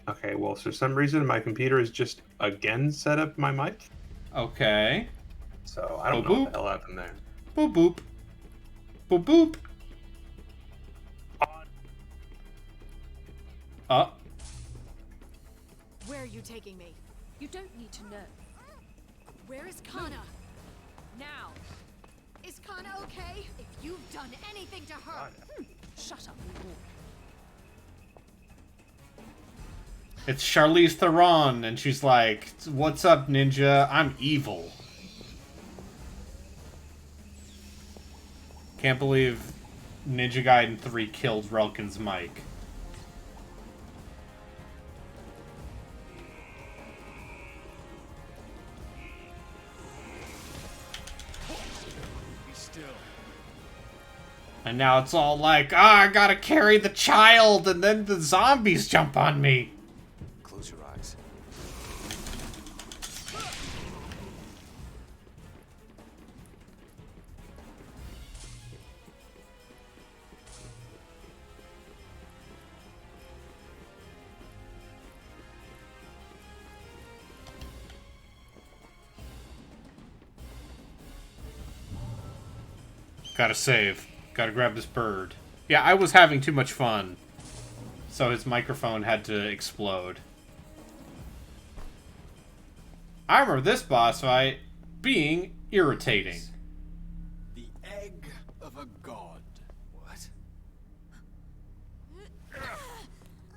Okay, well, for some reason, my computer is just again set up my mic. Okay. So, I don't Boop, know boop. what the hell happened there. Boop boop. Boop boop. Where are you taking me? You don't need to know. Where is Kana? Now. Is Kana okay? If you've done anything to her. Shut up and walk. It's Charlize Theron, and she's like, "What's up, ninja? I'm evil." Can't believe Ninja Gaiden 3 killed Relkin's mic. And now it's all like, I gotta carry the child, and then the zombies jump on me. Close your eyes. Gotta save. Gotta grab this bird. Yeah, I was having too much fun. So his microphone had to explode. I remember this boss fight being irritating. The egg of a god. What?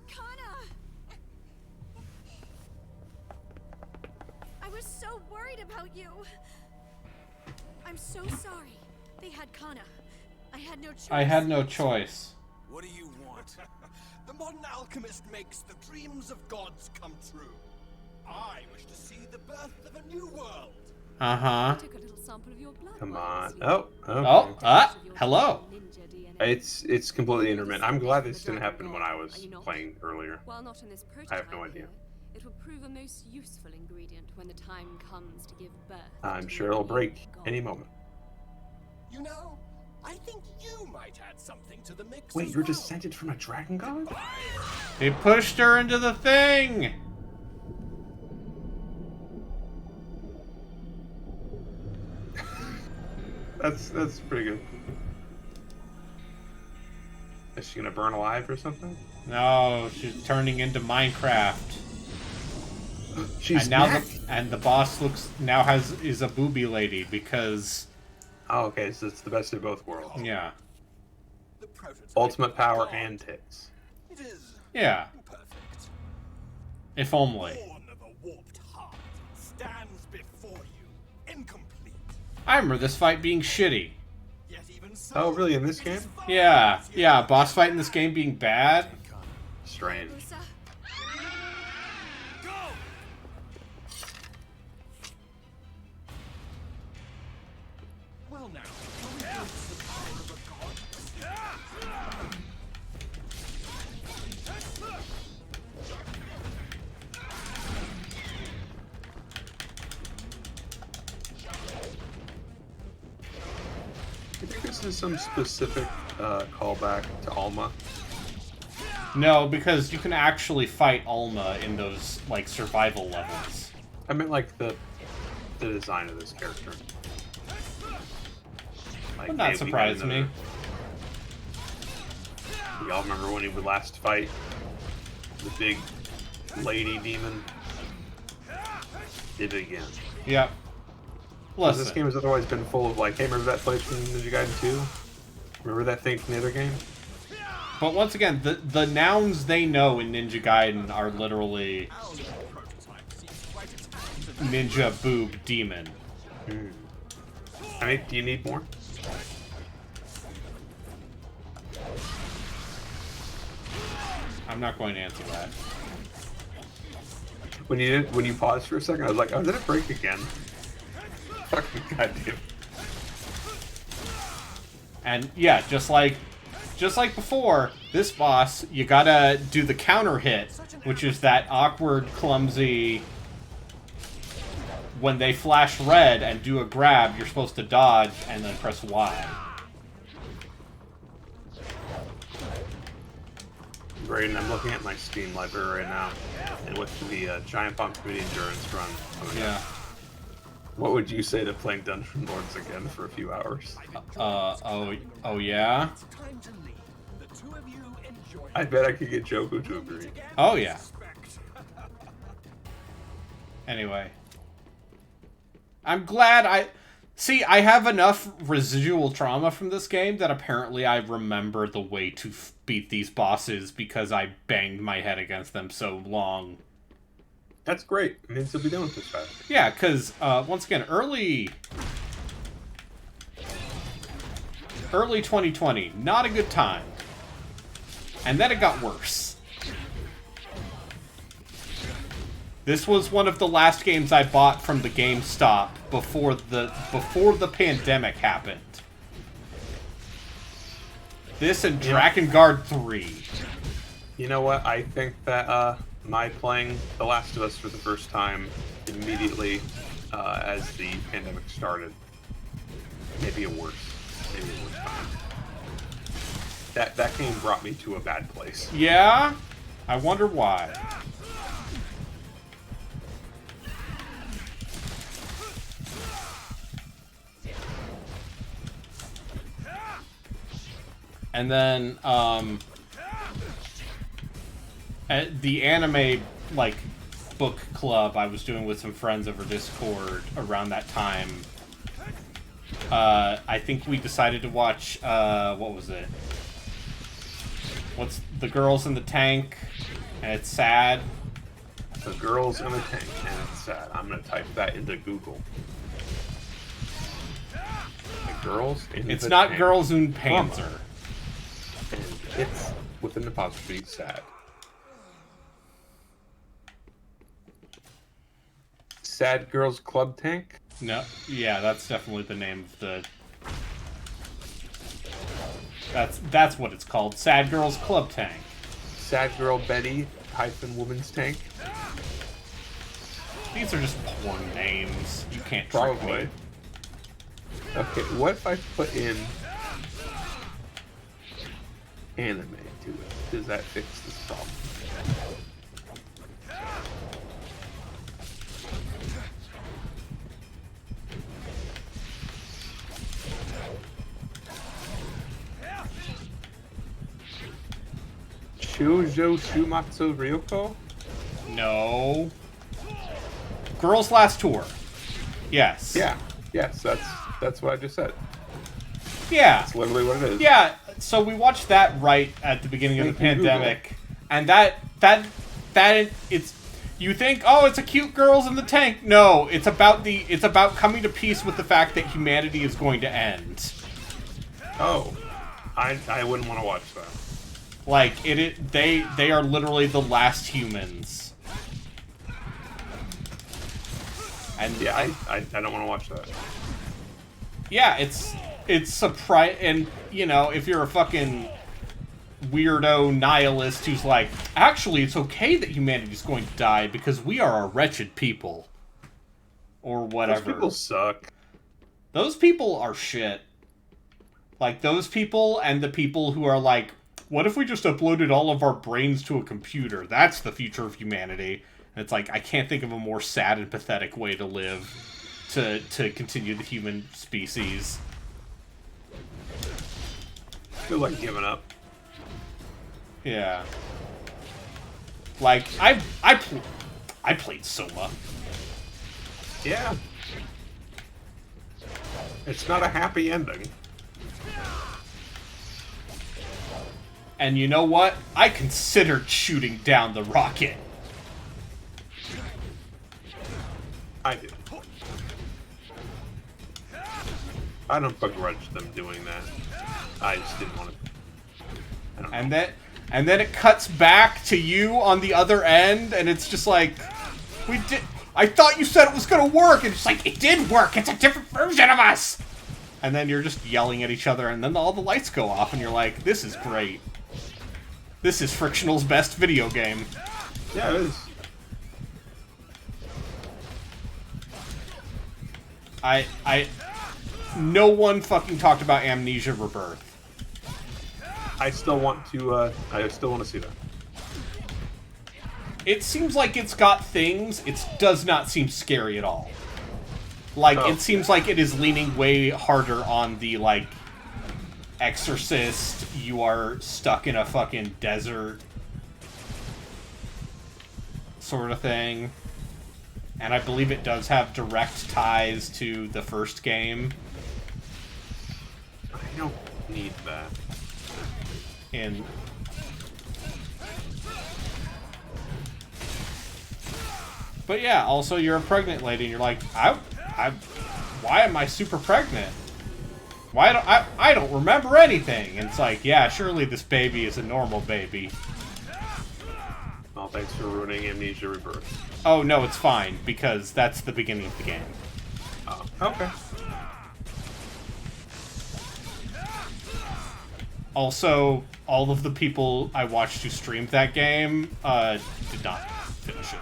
Kana! I was so worried about you. I'm so sorry. They had Kana. I had no choice. I had no choice. What do you want? The modern alchemist makes the dreams of gods come true. I wish to see the birth of a new world. Uh-huh. Took a little sample of your blood Come while you were on. sleeping. Oh, okay. Oh, hello. Ninja DNA. It's completely intermittent. I'm glad this didn't happen when I was playing earlier. While not in this I have no prototype idea. here, it will prove a most useful ingredient when the time comes to give birth. I'm to sure a it'll new break god. any moment. You know, I think you might add something to the mix. Wait, as you're well. descended from a dragon god? They pushed her into the thing. That's pretty good. Is she gonna burn alive or something? No, she's turning into Minecraft. She's And now back? the boss is a booby lady because Oh, okay, so it's the best of both worlds. yeah. The prototype Ultimate of power god. and tits. It is Yeah. perfect. If only. Born of a warped heart stands before you, incomplete. I remember this fight being shitty. Yet even so, Oh, really, in this it is game? far Yeah, easier yeah, to boss fight in this game being bad. Strange. Musa, go. Well now, shall we go to the power of a god? You think this is some specific callback to Alma? No, because you can actually fight Alma in those like survival levels. I meant like the design of this character. Like, Would not hey, we got surprise me. another- Y'all remember when he would last fight the big lady demon? Did it again. Yep. 'Cause this Listen, game has otherwise been full of like, hey, remember that place from Ninja Gaiden 2? Remember that thing from the other game? but once again, the nouns they know in Ninja Gaiden are literally Our little prototype seems quite attached to the Ninja Boob Demon. I mean, do you need more? I'm not going to answer that. When you paused for a second, I was like, oh, did it break again? Fucking goddamn. And yeah, just like before, this boss, you gotta do the counter hit, which is that awkward, clumsy. When they flash red and do a grab, you're supposed to dodge and then press Y. Braden, I'm looking at my Steam library right now, and with the Giant Bomb Committee Endurance run coming Yeah. up, what would you say to playing Dungeon Lords again for a few hours? Oh yeah? It's time to leave. The two of you enjoy. I bet I could get Joku to agree. Oh yeah. Respect. Anyway. I'm glad I have enough residual trauma from this game that apparently I remember the way to beat these bosses because I banged my head against them so long. That's great. It means you'll be done with this fast. Yeah, because, once again, early 2020, not a good time. And then it got worse. This was one of the last games I bought from the GameStop before the pandemic happened. This and Drakengard 3. You know what? I think that my playing The Last of Us for the first time immediately as the pandemic started, maybe a worse time. That game brought me to a bad place. Yeah? I wonder why. And then, at the anime, like, book club I was doing with some friends over Discord around that time, I think we decided to watch, what was it? What's The Girls in the Tank, and it's sad. The Girls in the Tank, and it's sad. I'm gonna type that into Google. The Girls in It's the not Tank. Girls in Panzer. And it's, with an apostrophe, sad. Sad Girls Club Tank? No, yeah, that's definitely the name of the... That's what it's called. Sad Girls Club Tank. Sad Girl Betty - Woman's Tank? These are just porn names. You can't trick Probably. me. Okay, what if I put in anime to it? Does that fix this problem? Shoujo Shumatsu Ryoko? No. Girls Last Tour. Yes. Yeah. Yes, that's what I just said. Yeah. That's literally what it is. Yeah. So we watched that right at the beginning of the Thank you, pandemic, and that it's. You think, oh, it's a cute Girls in the Tank. No, it's about coming to peace with the fact that humanity is going to end. Oh. I wouldn't want to watch that. Like they are literally the last humans. And Yeah, I don't want to watch that. yeah, it's surprise, and you know, if you're a fucking weirdo nihilist who's like, actually, it's okay that humanity's going to die because we are a wretched people, or whatever. Those people suck. Those people are shit. Like those people and the people who are like, what if we just uploaded all of our brains to a computer? That's the future of humanity. And it's like, I can't think of a more sad and pathetic way to live, to continue the human species. I feel like giving up. Yeah. Like, I played Soma. Yeah. It's not a happy ending. And you know what? I considered shooting down the rocket. I did. I don't begrudge them doing that. I just didn't want to. I don't know. And then it cuts back to you on the other end, and it's just like, I thought you said it was gonna work, and it's like, it did work, it's a different version of us! And then you're just yelling at each other, and then all the lights go off, and you're like, this is great. This is Frictional's best video game. Yeah, it is. No one fucking talked about Amnesia Rebirth. I still want to see that. It seems like it's got things, it does not seem scary at all. Like, Oh. it seems like it is leaning way harder on the, like, Exorcist, you are stuck in a fucking desert sort of thing. And I believe it does have direct ties to the first game. I don't need that. But yeah, also you're a pregnant lady and you're like, why am I super pregnant? I don't remember anything. And it's like, yeah, surely this baby is a normal baby. Well, thanks for ruining Amnesia Rebirth. Oh no, it's fine, because that's the beginning of the game. Oh, okay. Also, all of the people I watched who streamed that game did not finish it.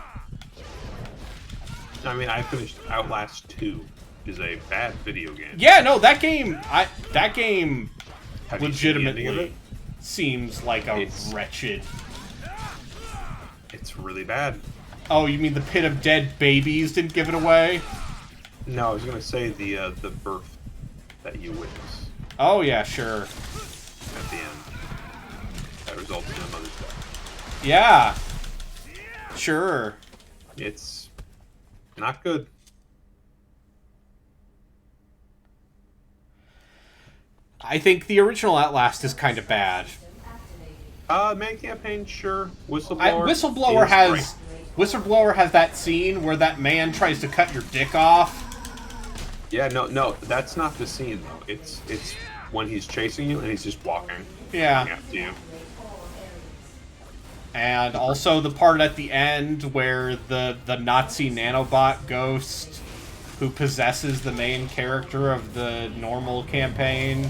I mean, I finished Outlast 2. Is a bad video game. Yeah, no, that game Have you seen the ending of legitimately it? seems like a It's- wretched... It's really bad. Oh, you mean the pit of dead babies didn't give it away? No, I was gonna say the birth that you witness Oh, yeah, sure. at the end. That results in a mother's death. Yeah. Sure. It's not good. I think the original Outlast is kind of bad. Main campaign, sure. Whistleblower. Whistleblower is has... great. Whistleblower has that scene where that man tries to cut your dick off. Yeah, no, that's not the scene though. It's when he's chasing you and he's just walking. Yeah. After you. And also the part at the end where the Nazi nanobot ghost who possesses the main character of the normal campaign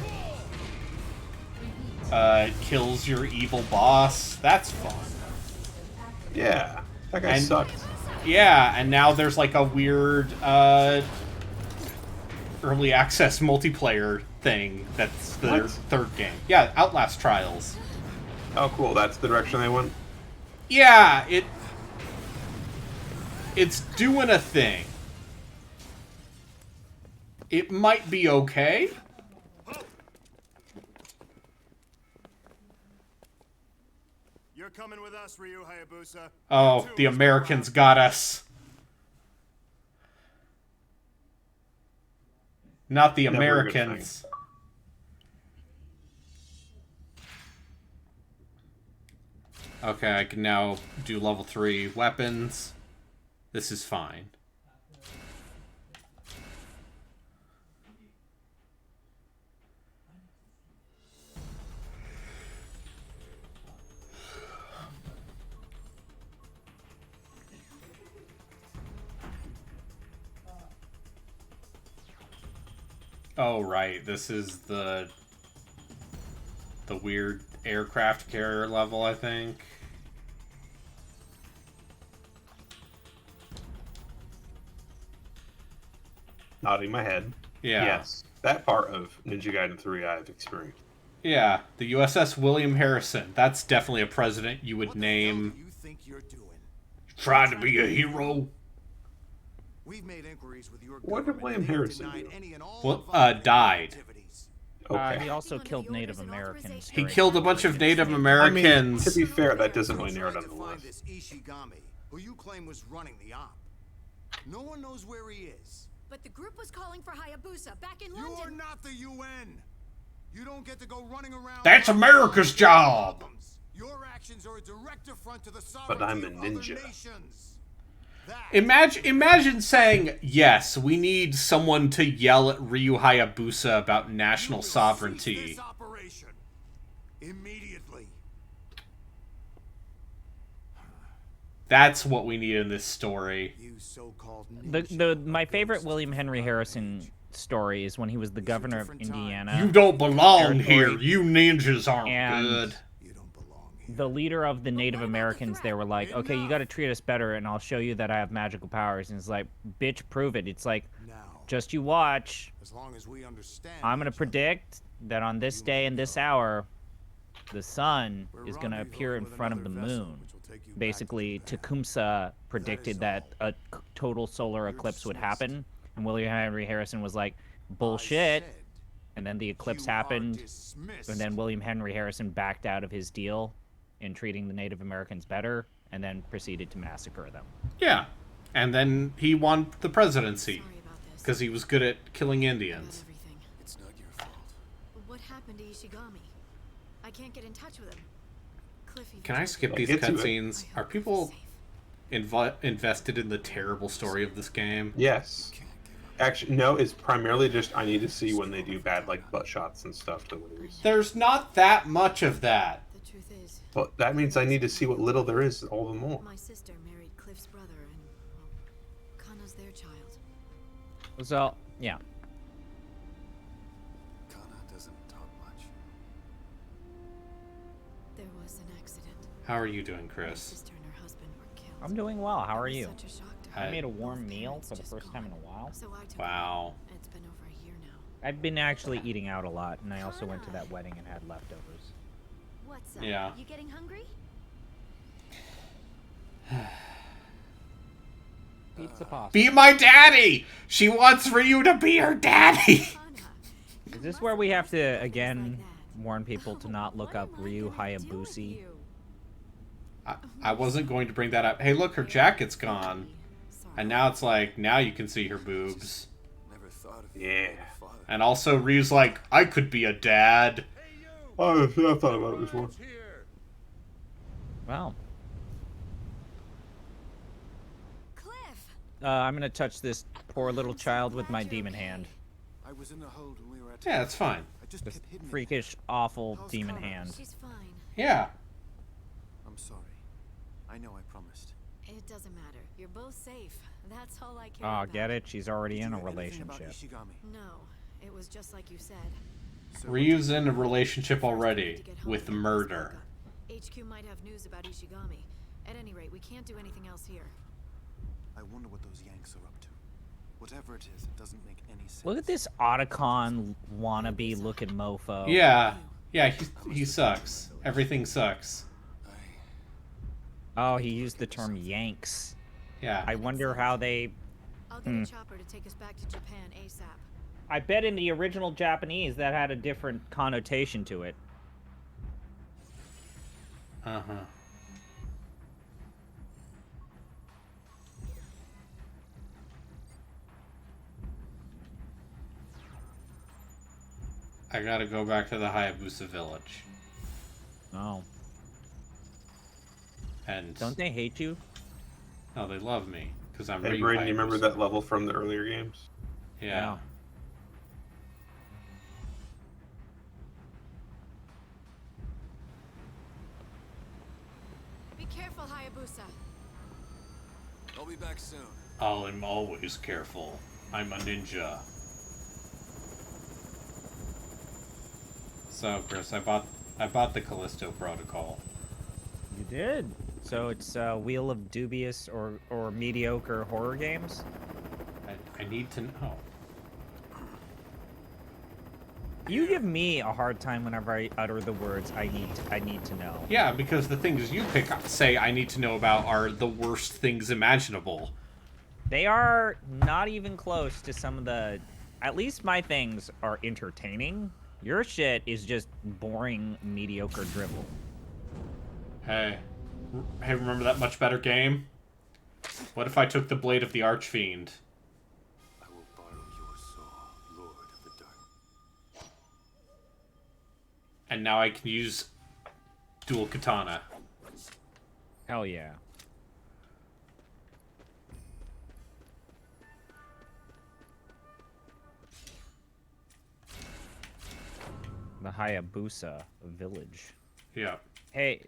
kills your evil boss. That's fun. Yeah, that guy And- sucked. Yeah, and now there's like a weird early access multiplayer thing that's their What? third game. Yeah, Outlast Trials. Oh, cool. That's the direction they went. Yeah, it's doing a thing. It might be okay. You're coming with us, Ryu Hayabusa. Oh, the Americans got us. Not the Never a good Americans. Okay, I can now do level 3 weapons. This is fine. Oh, right. This is the weird aircraft carrier level, I think. Nodding my head. Yeah. Yes, that part of Ninja Gaiden 3 I've experienced. Yeah, the USS William Harrison. That's definitely a president you would What the hell do name. you think you're doing? Trying to be a hero. We've made inquiries with your What did government, William and they have Harrison denied do? any and all Well, involvement in our died. activities. Okay. He also Under killed the Native orders and Americans. authorization. He during killed a bunch of Native I mean, Americans. to be fair, that doesn't We're really narrow trying down to the find list. this Ishigami, who you claim was running the op. No one knows where he is. But the group was calling for Hayabusa back in You are London. not the UN. You don't get to go running around. That's America's job. Your actions are a direct affront to the But I'm sovereignty a of other ninja. nations. That Imagine saying, yes, we need someone to yell at Ryu Hayabusa about national you will cease sovereignty. this operation immediately. That's what we need in this story. You so-called My favorite William Henry Harrison story is when he was the governor of Indiana. You don't belong Territory. here. You ninjas aren't And- good. You don't belong here. The leader of the Native what about the Americans, they threat? were like, okay, you got to treat us better, and I'll show you that I have magical powers. And it's like, bitch, prove it. It's like, Now, just you watch. as long as we understand, I'm gonna each other, predict that on this day and this hour, the sun we're is gonna rendezvousing appear in with front of the another vessel, moon. which will take you back Basically, to Japan. Tecumseh predicted that a total solar eclipse would happen, and William Henry Harrison was like, bullshit. I said And then the eclipse you are happened, dismissed. and then William Henry Harrison backed out of his deal in treating the Native Americans better, and then proceeded to massacre them. Yeah. And then he won the presidency Sorry about this. because he was good at killing About Indians. everything. It's not your fault. What happened to Ishigami? I can't get in touch with him. Cliffy. Can I skip I'll these get to it. cutscenes? I Are hope people he's safe. invested in the terrible story of this game? Yes. Actually, no, it's primarily just I need to see when they do bad, like, butt shots and stuff to lose. There's not that much of that. The truth is, But that means I need to see what little there is all the more. my sister married Cliff's brother, and well, Kana's their child. So, yeah. Kana doesn't talk much. How are you doing, Chris? Sister and her husband were killed. I'm doing well. How are It was you? Such a shock to I her. made a warm Both meal parents for the just first time in a gone. while. So I took Wow. over, and it's been over a year now. I've been actually eating out a lot, and I also went to that wedding and had leftovers. What's up? Yeah. You getting hungry? Pizza pasta. Be my daddy! She wants Ryu to be her daddy! Kana, Is this where we have to, again, warn people to not look up Ryu Hayabusa? I wasn't going to bring that up. Hey, look, her jacket's gone. And now it's like, now you can see her boobs. Never thought of Yeah. father. And also, Ryu's like, I could be a dad. Oh, yeah, I thought about it before. Well, Cliff! I'm gonna touch this poor little child with my demon hand. I was in the hold when we were at. Yeah, that's fine. I just This kept hitting it. freakish, awful How's demon Connor? hand. She's fine. Yeah. I'm sorry. I know I promised. It doesn't matter. You're both safe. That's all I care Oh, about. get it? She's already Did in you a hear anything about relationship. Ishigami? No, it was just like you said. So Ryu's in a relationship First, we need already to get home with and murder. HQ might have news about Ishigami. At any rate, we can't do anything else here. I wonder what those Yanks are up to. Whatever it is, it doesn't make any sense. Look at this Otacon wannabe looking mofo. Yeah. Yeah, he sucks. Everything sucks. Oh, he used the term Yanks. Yeah. I wonder how they... I'll get a chopper to take us back to Japan ASAP. I bet in the original Japanese that had a different connotation to it. Uh-huh. I gotta go back to the Hayabusa village. Oh. And Don't they hate you? no, they love me because I'm Hey, Ryu Braden, you remember Hayabusa. that level from the earlier games? Yeah. Be careful, Hayabusa. I'll be back soon. I'm always careful. I'm a ninja. So, Chris, I bought the Callisto Protocol. You did. So it's a wheel of dubious or mediocre horror games? I need to know. You give me a hard time whenever I utter the words I need to know. Yeah, because the things you say I need to know about are the worst things imaginable. They are not even close to some of the... At least my things are entertaining. Your shit is just boring, mediocre drivel. Hey, remember that Much Better game? What if I took the blade of the Archfiend? I will borrow your soul, Lord of the Dark. And now I can use dual katana. Hell yeah. The Hayabusa village. Yeah. Hey,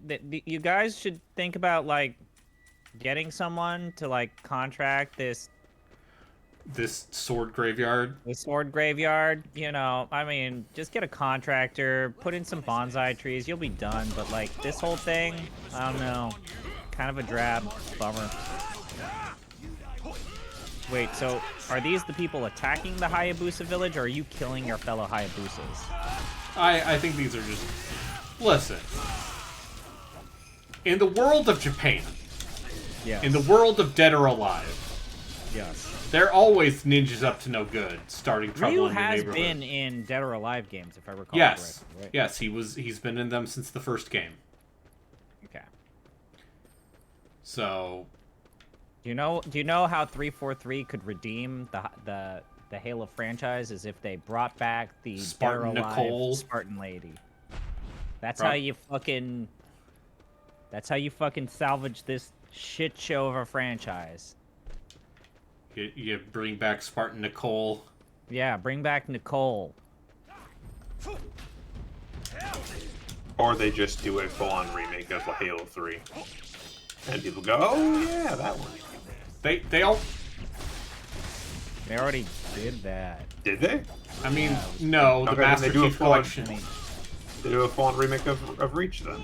you guys should think about, like, getting someone to, like, contract this sword graveyard. the sword graveyard. You know, I mean, just get a contractor, put in some bonsai trees, you'll be done. But, like, this whole thing, I don't know, kind of a drab bummer. Wait, so are these the people attacking the Hayabusa village, or are you killing your fellow Hayabusas? I think these are just... Listen. In the world of Japan, Yes. in the world of Dead or Alive, Yes. they're always ninjas up to no good, starting trouble Ryu in your has neighborhood. been in Dead or Alive games, if I recall Yes. correctly, right? Yes, he's been in them since the first game. Okay. So, Do you know how 343 could redeem the Halo franchise is if they brought back the Spartan Dead or Alive Nicole. Spartan lady. That's Bro. how you fucking salvage this shit show of a franchise. you bring back Spartan Nicole. Yeah, bring back Nicole. Or they just do a full-on remake of Halo 3. And people go, oh yeah, that one. They all... They already did that. Did they? I mean, no, the Okay, Master they do a Chief full-on- Collection. They do a full-on remake of Reach then.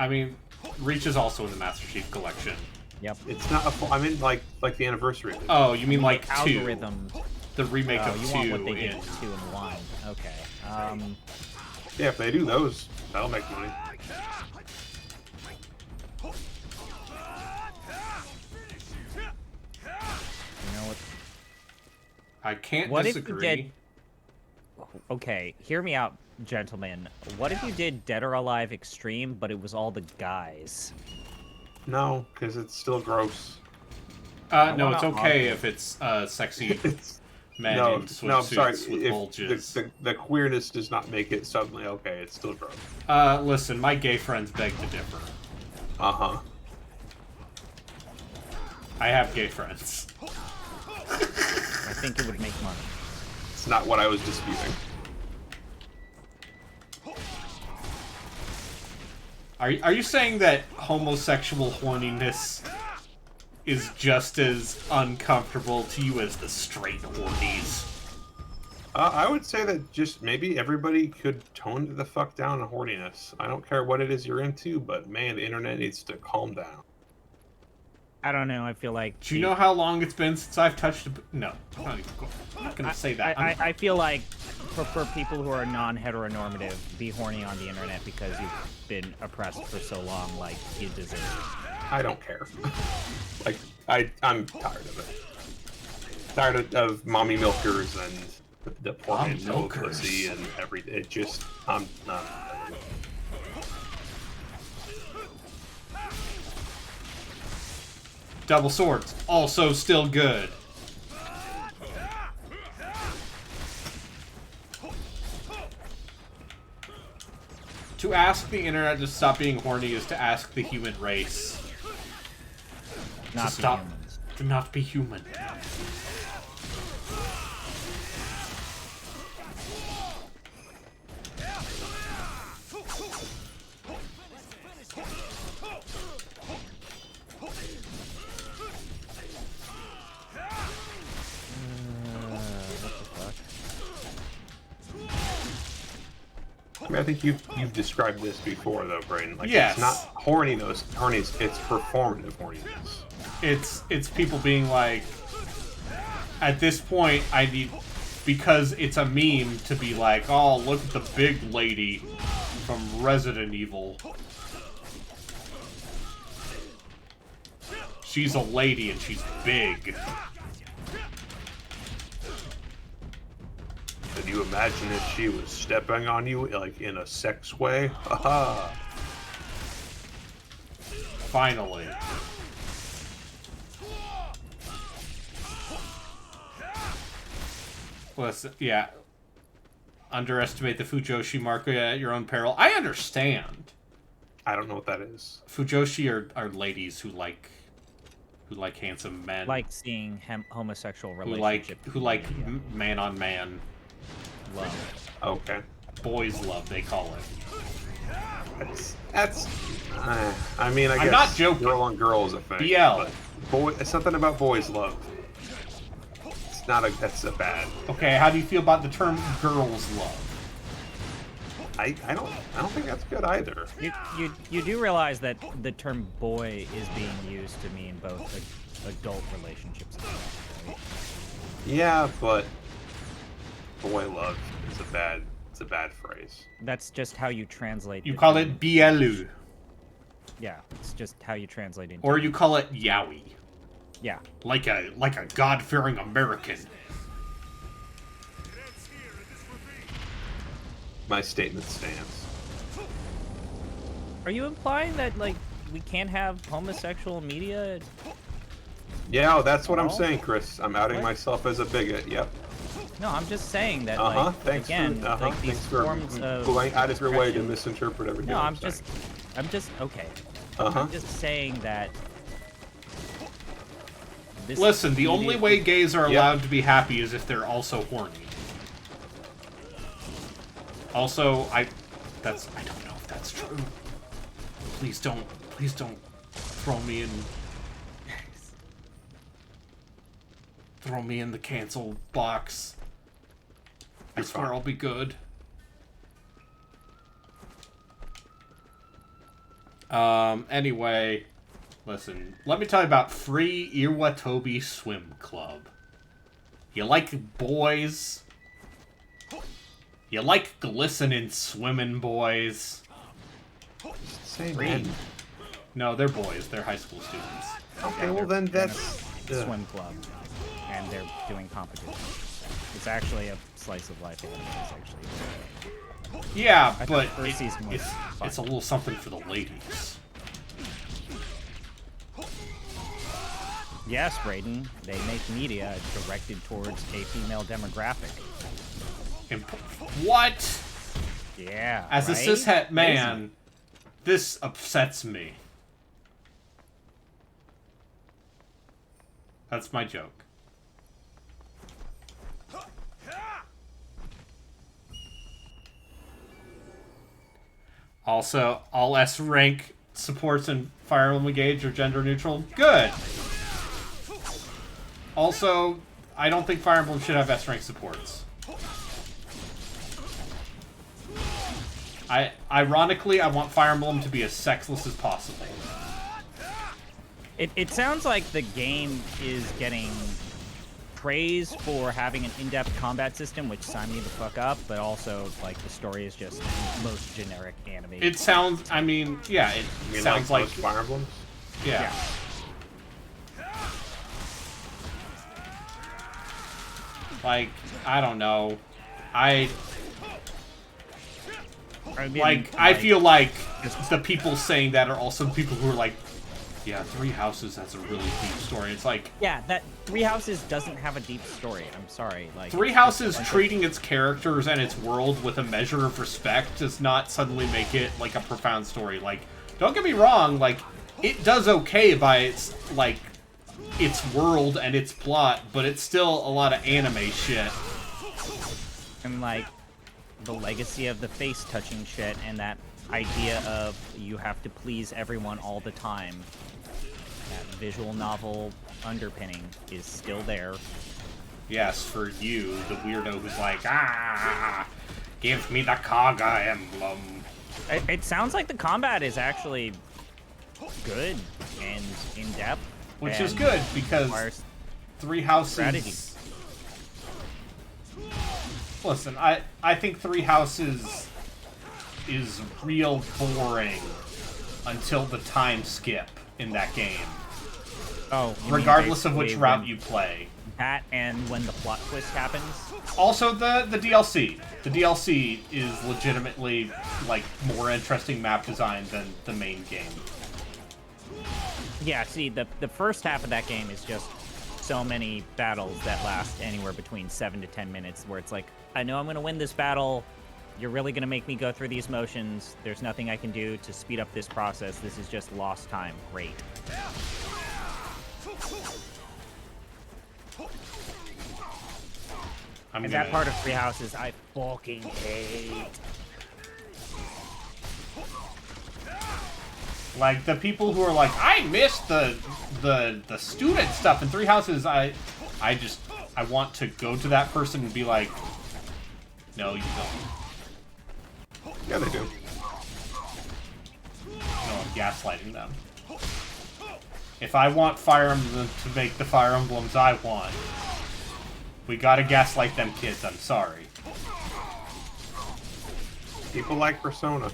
I mean, Reach is also in the Master Chief Collection. Yep. It's not a full. I mean, like the anniversary. Edition. Oh, you mean like 2? Algorithm. The remake Oh, of you 2 want what they in... did 2 and 1. Okay. Yeah, if they do those, that'll make money. You know what? I can't What if you disagree. did- Okay, hear me out, gentlemen. What if you did Dead or Alive Extreme, but it was all the guys? No, because it's still gross. No, wanna it's okay argue. if it's sexy It's men no, in no. I'm sorry. swimsuits with If bulges. the queerness does not make it suddenly okay, it's still gross. Listen, my gay friends beg to differ. Uh huh. I have gay friends. I think it would make money. It's not what I was disputing. Are you saying that homosexual horniness is just as uncomfortable to you as the straight hornies? I would say that just maybe everybody could tone the fuck down on horniness. I don't care what it is you're into, but man, the internet needs to calm down. I don't know, I feel like... Do you know how long it's been since I've touched a... No, I'm not gonna say that. I feel like for people who are non-heteronormative, be horny on the internet because you've been oppressed for so long, like, you deserve it. I don't care. Like, I'm tired of it. Tired of mommy milkers and the poor Mommy man's milkers. pussy and everything. It just, I'm not. Double swords, also still good. To ask the internet to stop being horny is to ask the human race Not to the stop, humans. to not be human. I mean, I think you've described this before, though, Brain. Like, Yes. it's not horniness. It's performative horniness. It's people being like, at this point, I need, because it's a meme to be like, oh, look at the big lady from Resident Evil. She's a lady and she's big. Could you imagine if she was stepping on you, like, in a sex way? Haha. Finally. Listen, yeah. Underestimate the Fujoshi market at your own peril. I understand. I don't know what that is. Fujoshi are ladies who like handsome men. Like seeing homosexual who like relationships. who like man on man love. Okay. boys love, they call it. That's I mean, I guess I'm not joking. girl on girl is a thing. BL. But it's something about boys love. It's not that's a bad. Okay, how do you feel about the term girls love? I don't think that's good either. You do realize that the term boy is being used to mean both adult relationships as well, right? Yeah, but boy love is a bad phrase. That's just how you translate. You the call term. it BLU. Yeah, it's just how you translate it. Or you call it yaoi. Yeah. Like a God-fearing American. My statement stands. Are you implying that like we can't have homosexual media? Yeah, that's what I'm Oh. saying, Chris. I'm outing What? myself as a bigot. Yep. No, I'm just saying that Uh-huh. like again, like these Thanks for forms of going out of your way to expression- misinterpret everything. No, I'm I'm just okay. Uh-huh. I'm just saying that. This Listen, the only way gays are Yep. allowed to be happy is if they're also horny. Also, I don't know if that's true. Please don't throw me in the cancel box. I You're swear fine. I'll be good. Anyway, listen. Let me tell you about Free Iwatobi Swim Club. You like boys? You like glistening swimming boys? Same Free. man. No, they're boys. They're high school students. Okay, well then that's... Swim club, and they're doing competition. It's actually a slice of life anime. It's actually Yeah, thought but the first season was fun. it's a little something for the ladies. yes, Brayden. They make media directed towards a female demographic. What? Yeah. As a right? cishet man, Crazy. this upsets me. That's my joke. Also, all S rank supports in Fire Emblem Engage are gender neutral. Good. Also, I don't think Fire Emblem should have S rank supports. Ironically, I want Fire Emblem to be as sexless as possible. It sounds like the game is getting praise for having an in-depth combat system, which signed me the fuck up, but also, like, the story is just most generic anime. It sounds, I mean, yeah, it You mean sounds like, most Fire Emblems? yeah. Like, I don't know. I mean, I feel like the people saying that are also the people who are like, yeah, Three Houses has a really deep story. It's like, yeah, that Three Houses doesn't have a deep story. I'm sorry. Like Three Houses treating its characters and its world with a measure of respect does not suddenly make it like a profound story. Like, don't get me wrong, like, it does okay by its, like, its world and its plot, but it's still a lot of anime shit. And like the legacy of the face touching shit and that idea of you have to please everyone all the time. That visual novel underpinning is still there. Yes, for you, the weirdo who's like, give me the Kaga emblem. It sounds like the combat is actually good and in depth, Which and is good, because requires Three Houses... strategy. Listen, I think Three Houses is real boring until the time skip in that game. Oh, you mean Regardless of which basically route when you play. that and when the plot twist happens. Also, the DLC. The DLC is legitimately, like, more interesting map design than the main game. Yeah, see, the first half of that game is just so many battles that last anywhere between 7 to 10 minutes, where it's like, I know I'm going to win this battle. You're really going to make me go through these motions. There's nothing I can do to speed up this process. This is just lost time. Great. And that part of Three Houses, I fucking hate. Like, the people who are like, I missed the student stuff in Three Houses, I want to go to that person and be like, no, you don't. Yeah, they do. No, I'm gaslighting them. If I want Fire Emblem to make the Fire Emblems I want, we gotta gaslight them kids, I'm sorry. People like Persona.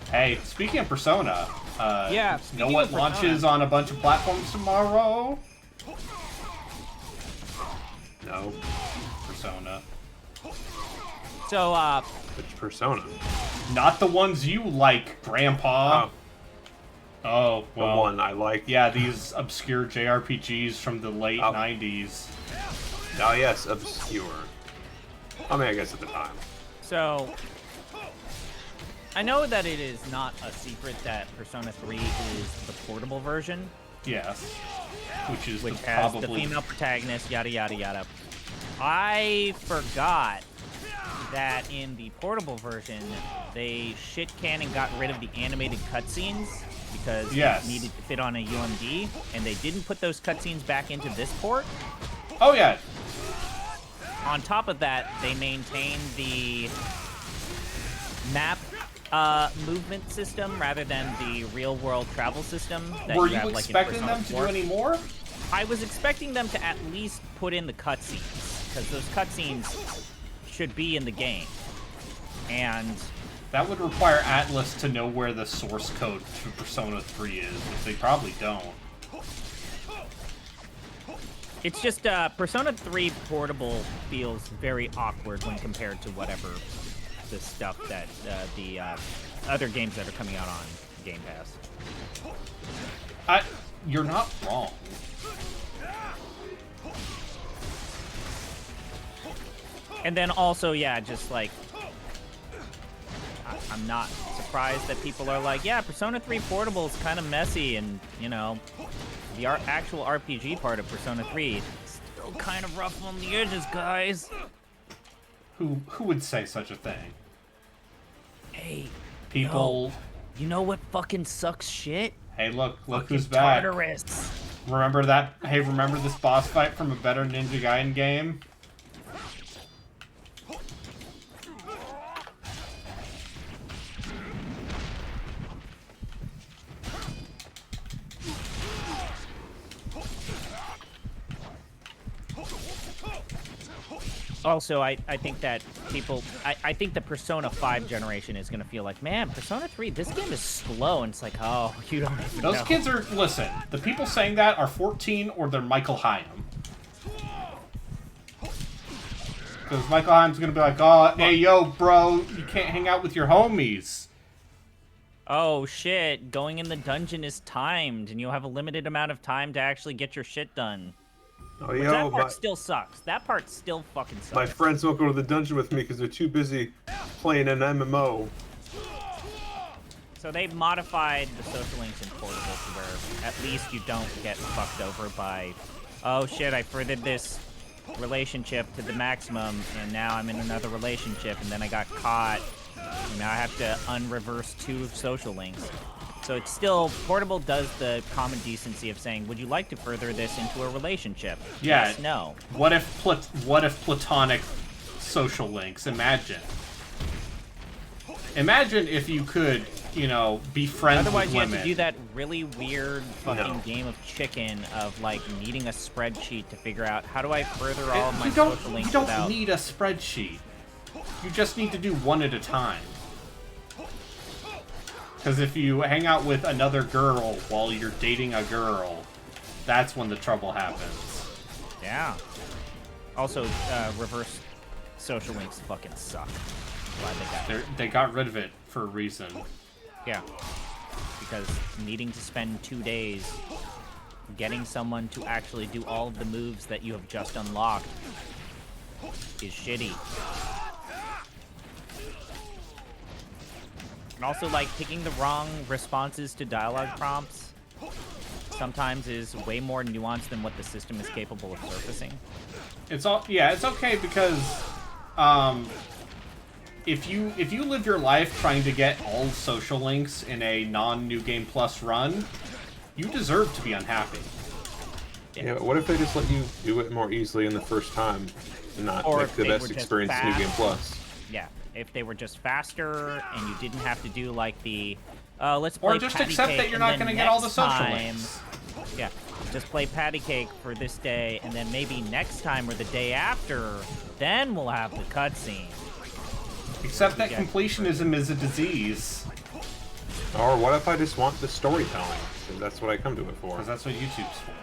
Hey, speaking of Persona, Yeah, know speaking what of Persona. launches on a bunch of platforms tomorrow? No. Persona. So, Which Persona? Not the ones you like, Grandpa. Oh, The well. one I like. Yeah, these obscure JRPGs from the late Oh. 90s. Oh, yes, obscure. I mean, I guess at the time. So, I know that it is not a secret that Persona 3 is the portable version, Yes. Which is which the, has probably... the female protagonist, yada yada yada. I forgot that in the portable version, they shit-canned and got rid of the animated cutscenes because Yes. it needed to fit on a UMD, and they didn't put those cutscenes back into this port. Oh, yeah. On top of that, they maintained the map movement system rather than the real-world travel system that Were you you have, like, in expecting Persona them to 4. do any more? I was expecting them to at least put in the cutscenes, because those cutscenes should be in the game. And That would require Atlas to know where the source code to Persona 3 is, which they probably don't. it's just, Persona 3 Portable feels very awkward when compared to whatever the stuff that, the other games that are coming out on Game Pass. You're not wrong. And then also, yeah, just like, I'm not surprised that people are like, yeah, Persona 3 Portable is kind of messy, and, you know, the actual RPG part of Persona 3 is still kind of rough on the edges, guys. Who would say such a thing? Hey, People. you know what fucking sucks shit? Hey, look Fucking who's back. Tartarus. Remember that? Hey, remember this boss fight from a better Ninja Gaiden game? Also, I think that people, I think the Persona 5 generation is gonna feel like, man, Persona 3, this game is slow, and it's like, oh, you don't even Those know. kids are, listen, the people saying that are 14 or they're Michael Hyam. Because Michael Hyam's gonna be like, oh, hey, yo, bro, you can't hang out with your homies. Oh shit, going in the dungeon is timed, and you'll have a limited amount of time to actually get your shit done. Oh, Which yo, that part still sucks. That part still fucking sucks. my friends won't go to the dungeon with me because they're too busy playing an MMO. So they've modified the social links in Portable to where at least you don't get fucked over by, oh shit, I furthered this relationship to the maximum, and now I'm in another relationship, and then I got caught, and now I have to unreverse 2 social links. So it's still, Portable does the common decency of saying, would you like to further this into a relationship? Yeah. Yes, no. What if platonic social links? Imagine if you could, you know, be friends Otherwise, with you women. have to do that really weird fucking No. game of chicken of, like, needing a spreadsheet to figure out, how do I further all of my you don't, social links you don't without... need a spreadsheet. You just need to do one at a time. Because if you hang out with another girl while you're dating a girl, that's when the trouble happens. Yeah. Also, reverse social links fucking suck. Glad they got it. They got rid of it for a reason. Yeah. Because needing to spend 2 days getting someone to actually do all of the moves that you have just unlocked is shitty. And also, like, picking the wrong responses to dialogue prompts sometimes is way more nuanced than what the system is capable of surfacing. It's okay because if you live your life trying to get all social links in a non-New Game Plus run, you deserve to be unhappy. Yeah, but what if they just let you do it more easily in the first time and not Or make if the they best were just experience in New Game fast. Plus? Yeah, if they were just faster and you didn't have to do like the let's play Or just patty accept cake that you're and not then going to get all the next social time- links. Yeah, just play patty cake for this day, and then maybe next time or the day after, then we'll have the cutscene. Except that Yeah. completionism is a disease. Or what if I just want the storytelling? Because that's what I come to it for. Because that's what YouTube's for.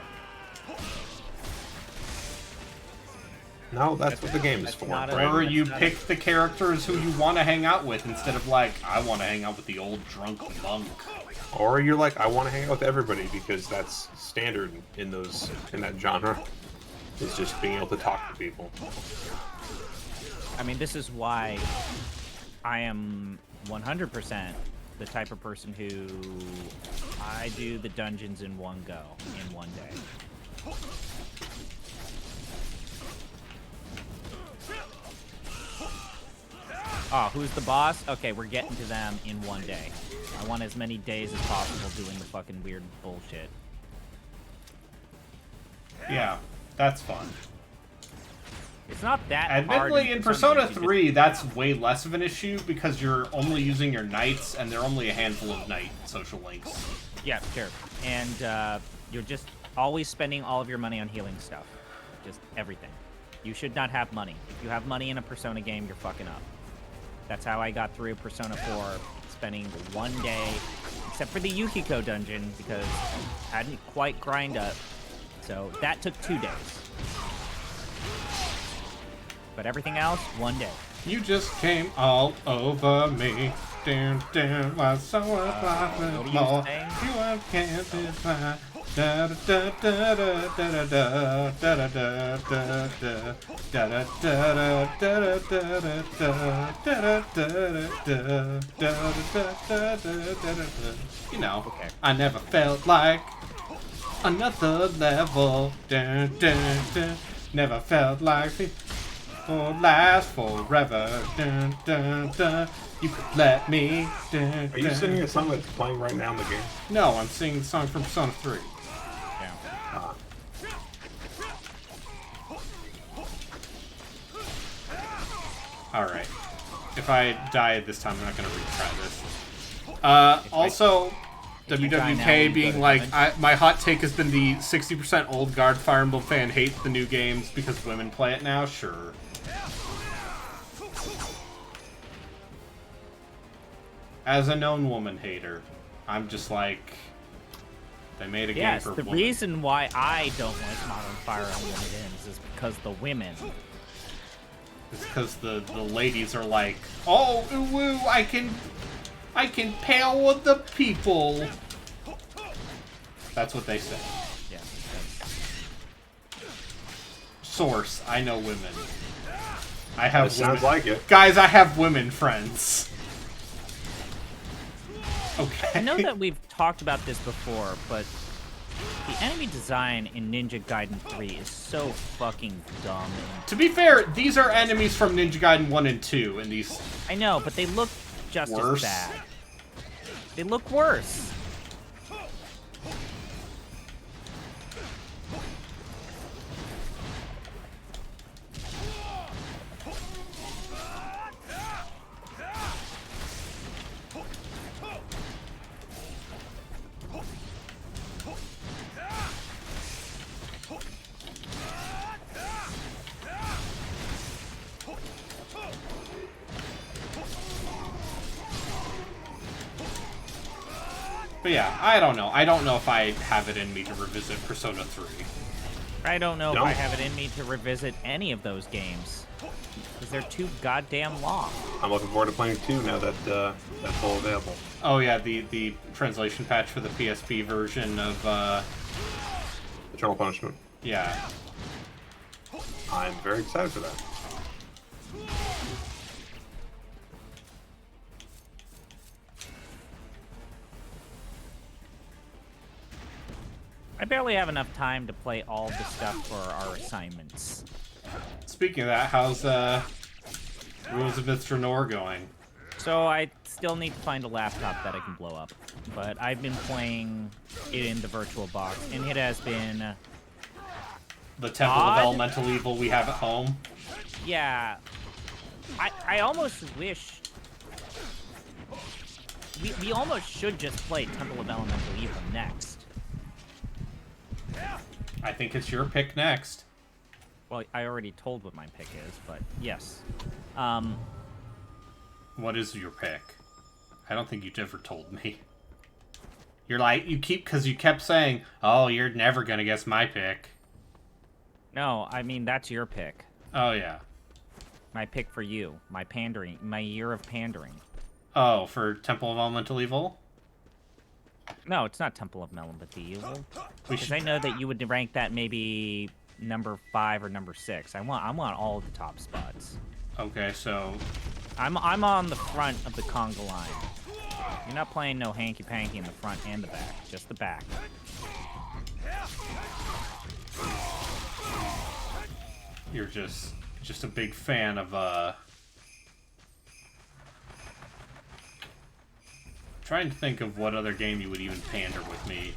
No, that's what the game is for. not a- Brandon. Or you pick the characters who you want to hang out with instead of like, I want to hang out with the old drunk monk. Or you're like, I want to hang out with everybody because that's standard in that genre. Is just being able to talk to people. I mean, this is why I am 100% the type of person who I do the dungeons in one go, in one day. Oh, who's the boss? Okay, we're getting to them in one day. I want as many days as possible doing the fucking weird bullshit. Yeah, that's fun. It's not that hard. Admittedly, in Persona games, you 3, that's way less of an issue because you're only using your knights, and there are only a handful of knight social links. Yeah, sure. And you're just always spending all of your money on healing stuff. Just everything. You should not have money. If you have money in a Persona game, you're fucking up. That's how I got through Persona 4, spending 1 day, except for the Yukiko dungeon, because I hadn't quite grind up. So that took 2 days. But everything else, 1 day. You just came all over me. Down, down, was so what are you more. saying? You can't define. Da da da da da da da da da da da da. You know, Okay. I never felt like another level. Dun, dun, dun. Never felt like it will last forever. Dun, dun, dun. You could let me. Dun, Are you dun. singing a song that's playing right now in the game? No, I'm singing the song from Persona 3. Yeah. Ah. Alright. If I die this time, I'm not gonna retry this. Also, if you die now, WWK you go being to like, heaven. my hot take has been the 60% old guard Fire Emblem fan hates the new games because women play it now. Sure. As a known woman hater, I'm just like, they made a game Yes, for the women. reason why I don't like Modern Fire Emblem games is because the women. It's because the ladies are like, oh, ooh, woo, I can power the people. That's what they say. Yeah. Source, I know women. I have It sounds women. like it. Guys, I have women friends. Okay. I know that we've talked about this before, but the enemy design in Ninja Gaiden 3 is so fucking dumb. To be fair, these are enemies from Ninja Gaiden 1 and 2, and these... I know, but they look just Worse? as bad. They look worse. But yeah, I don't know. I don't know if I have it in me to revisit Persona 3. I don't know if Don't. I have it in me to revisit any of those games. Because they're too goddamn long. I'm looking forward to playing 2 now that that's full available. Oh yeah, the translation patch for the PSP version of, Eternal Punishment. yeah. I'm very excited for that. I barely have enough time to play all the stuff for our assignments. Speaking of that, how's, Ruins of Mithranor going? So I still need to find a laptop that I can blow up. But I've been playing it in the virtual box, and it has been... The Temple Odd? of Elemental Evil we have at home? Yeah. I almost wish... We almost should just play Temple of Elemental Evil next. I think it's your pick next. Well, I already told what my pick is, but yes. What is your pick? I don't think you ever told me. You're like, because you kept saying, oh, you're never gonna guess my pick. No, I mean, that's your pick. Oh, yeah. My pick for you. My pandering. My year of pandering. Oh, for Temple of Elemental Evil? No, it's not Temple of Elemental Evil. We Because I know that you would rank that maybe number 5 or number 6. I want all the top spots. Okay, so... I'm on the front of the conga line. You're not playing no hanky-panky in the front and the back. Just the back. You're just a big fan of, Trying to think of what other game you would even pander with me.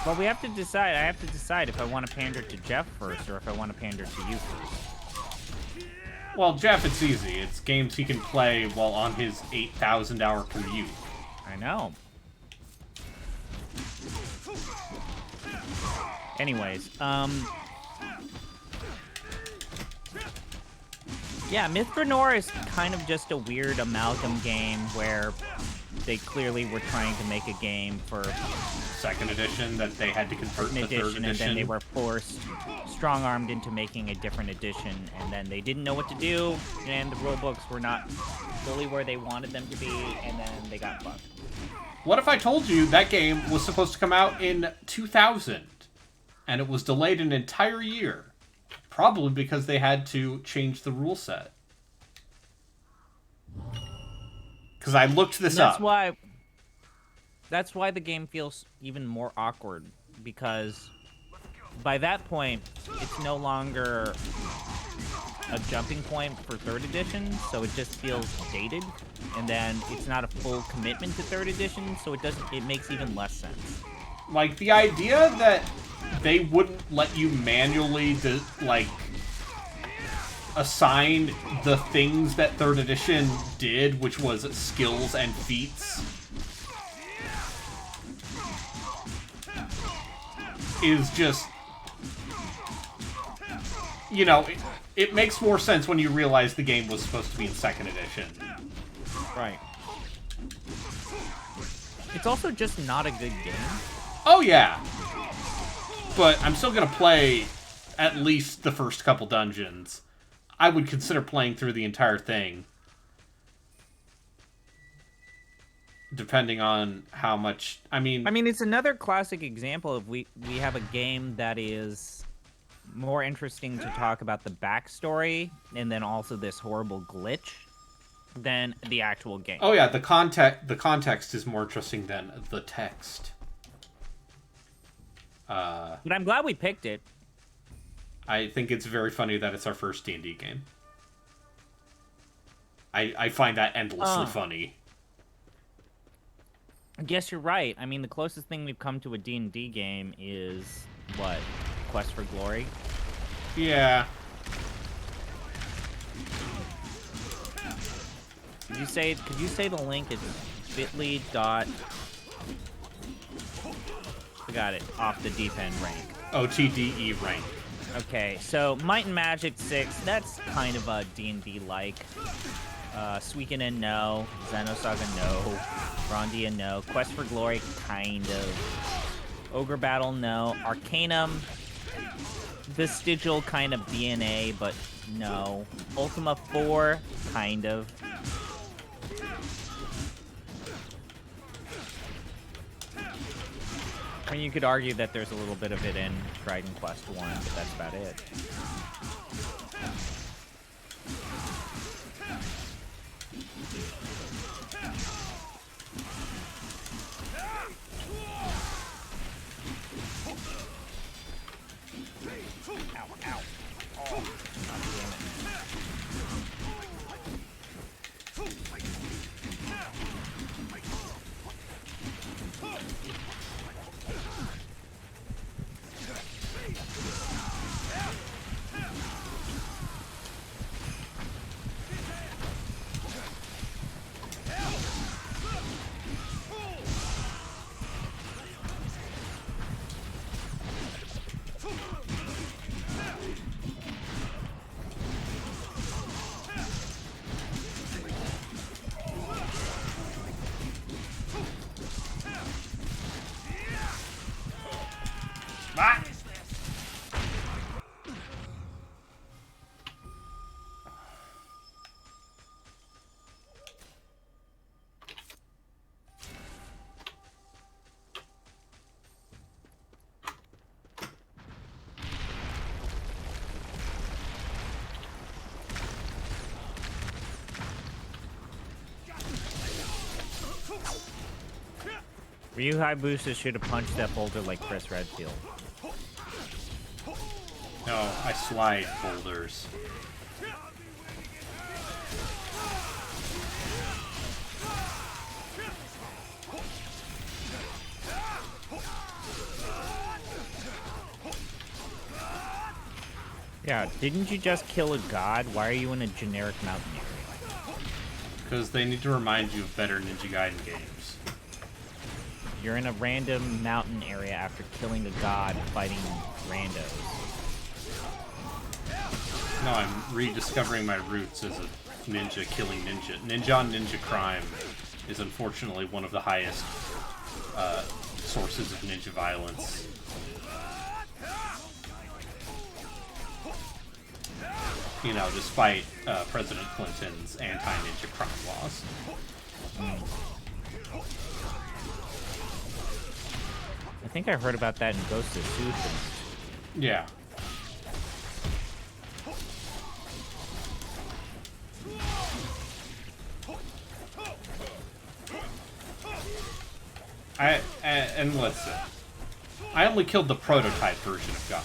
Well, we have to decide. I have to decide if I want to pander to Jeff first or if I want to pander to you first. Well, Jeff, it's easy. It's games he can play while on his 8,000-hour commute. I know. Anyways, yeah, Myth Granor is kind of just a weird amalgam game where they clearly were trying to make a game for Second edition that they had to convert an to third edition, edition. and then they were forced, strong-armed into making a different edition, and then they didn't know what to do, and the rulebooks were not fully where they wanted them to be, and then they got fucked. What if I told you that game was supposed to come out in 2000, and it was delayed an entire year? Probably because they had to change the rule set. Because I looked this up. That's why the game feels even more awkward, because by that point, it's no longer a jumping point for third edition, so it just feels dated, and then it's not a full commitment to third edition, so it makes even less sense. Like, the idea that they wouldn't let you manually, assign the things that third edition did, which was skills and feats, is just, you know, it makes more sense when you realize the game was supposed to be in second edition. Right. It's also just not a good game. Oh, yeah. But I'm still gonna play at least the first couple dungeons. I would consider playing through the entire thing. Depending on how much... I mean, it's another classic example of we have a game that is more interesting to talk about the backstory and then also this horrible glitch than the actual game. Oh yeah, the context is more interesting than the text. But I'm glad we picked it. I think it's very funny that it's our first D&D game. I find that endlessly funny. I guess you're right. I mean, the closest thing we've come to a D&D game is, what? Quest for Glory? Yeah. Could you say the link is bit.ly. I got it. Off the deep end rank. OTDE rank. Okay, so Might and Magic 6, that's kind of a D&D-like. Suikoden, no. Xenosaga, no. Grandia, no. Quest for Glory, kind of. Ogre Battle, no. Arcanum, vestigial kind of DNA, but no. Ultima 4, kind of. I mean, you could argue that there's a little bit of it in Dragon Quest 1, but that's about it. Ow, ow. Oh, God damn it. Ryu Hayabusa should have punched that boulder like Chris Redfield. No, I slide boulders. Yeah, didn't you just kill a god? Why are you in a generic mountain area? Because they need to remind you of better Ninja Gaiden games. You're in a random mountain area after killing a god fighting randos. No, I'm rediscovering my roots as a ninja killing ninja. Ninja on ninja crime is unfortunately one of the highest sources of ninja violence. You know, despite President Clinton's anti-ninja crime laws. I think I heard about that in Ghost of Tsushima. Yeah. And listen, I only killed the prototype version of God.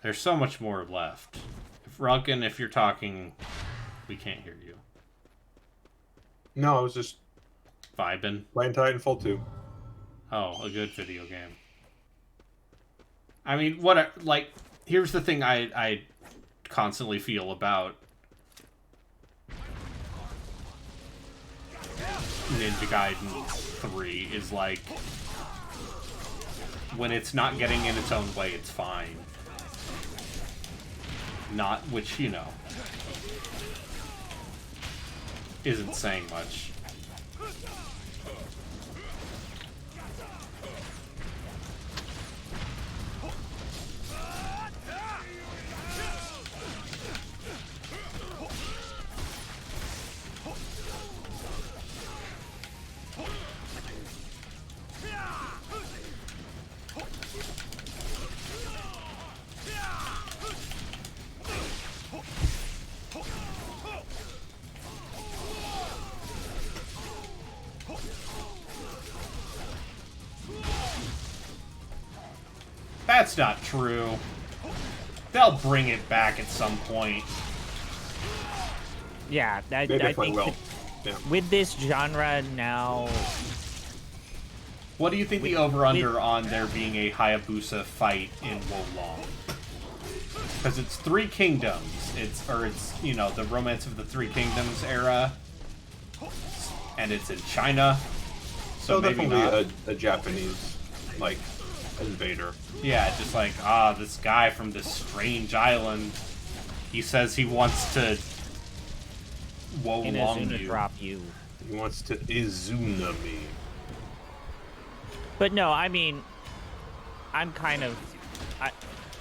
There's so much more left. If Runkin, if you're talking, we can't hear you. No, I was just Vibin'. playing Titanfall 2. Oh, a good video game. I mean, here's the thing I constantly feel about Ninja Gaiden 3 is like, when it's not getting in its own way, it's fine. Not, which, you know, isn't saying much. That's not true. They'll bring it back at some point. Yeah, They I definitely think will. Yeah. with this genre now, What do you think the over-under on there being a Hayabusa fight in Wolong? Because it's Three Kingdoms. It's, you know, the Romance of the Three Kingdoms era. And it's in China. So maybe definitely not. a Japanese, like, invader. Yeah, just like, this guy from this strange island, he says he wants to Wolong Inazuna you. drop you. He wants to Izuna me. But no, I mean, I'm kind of...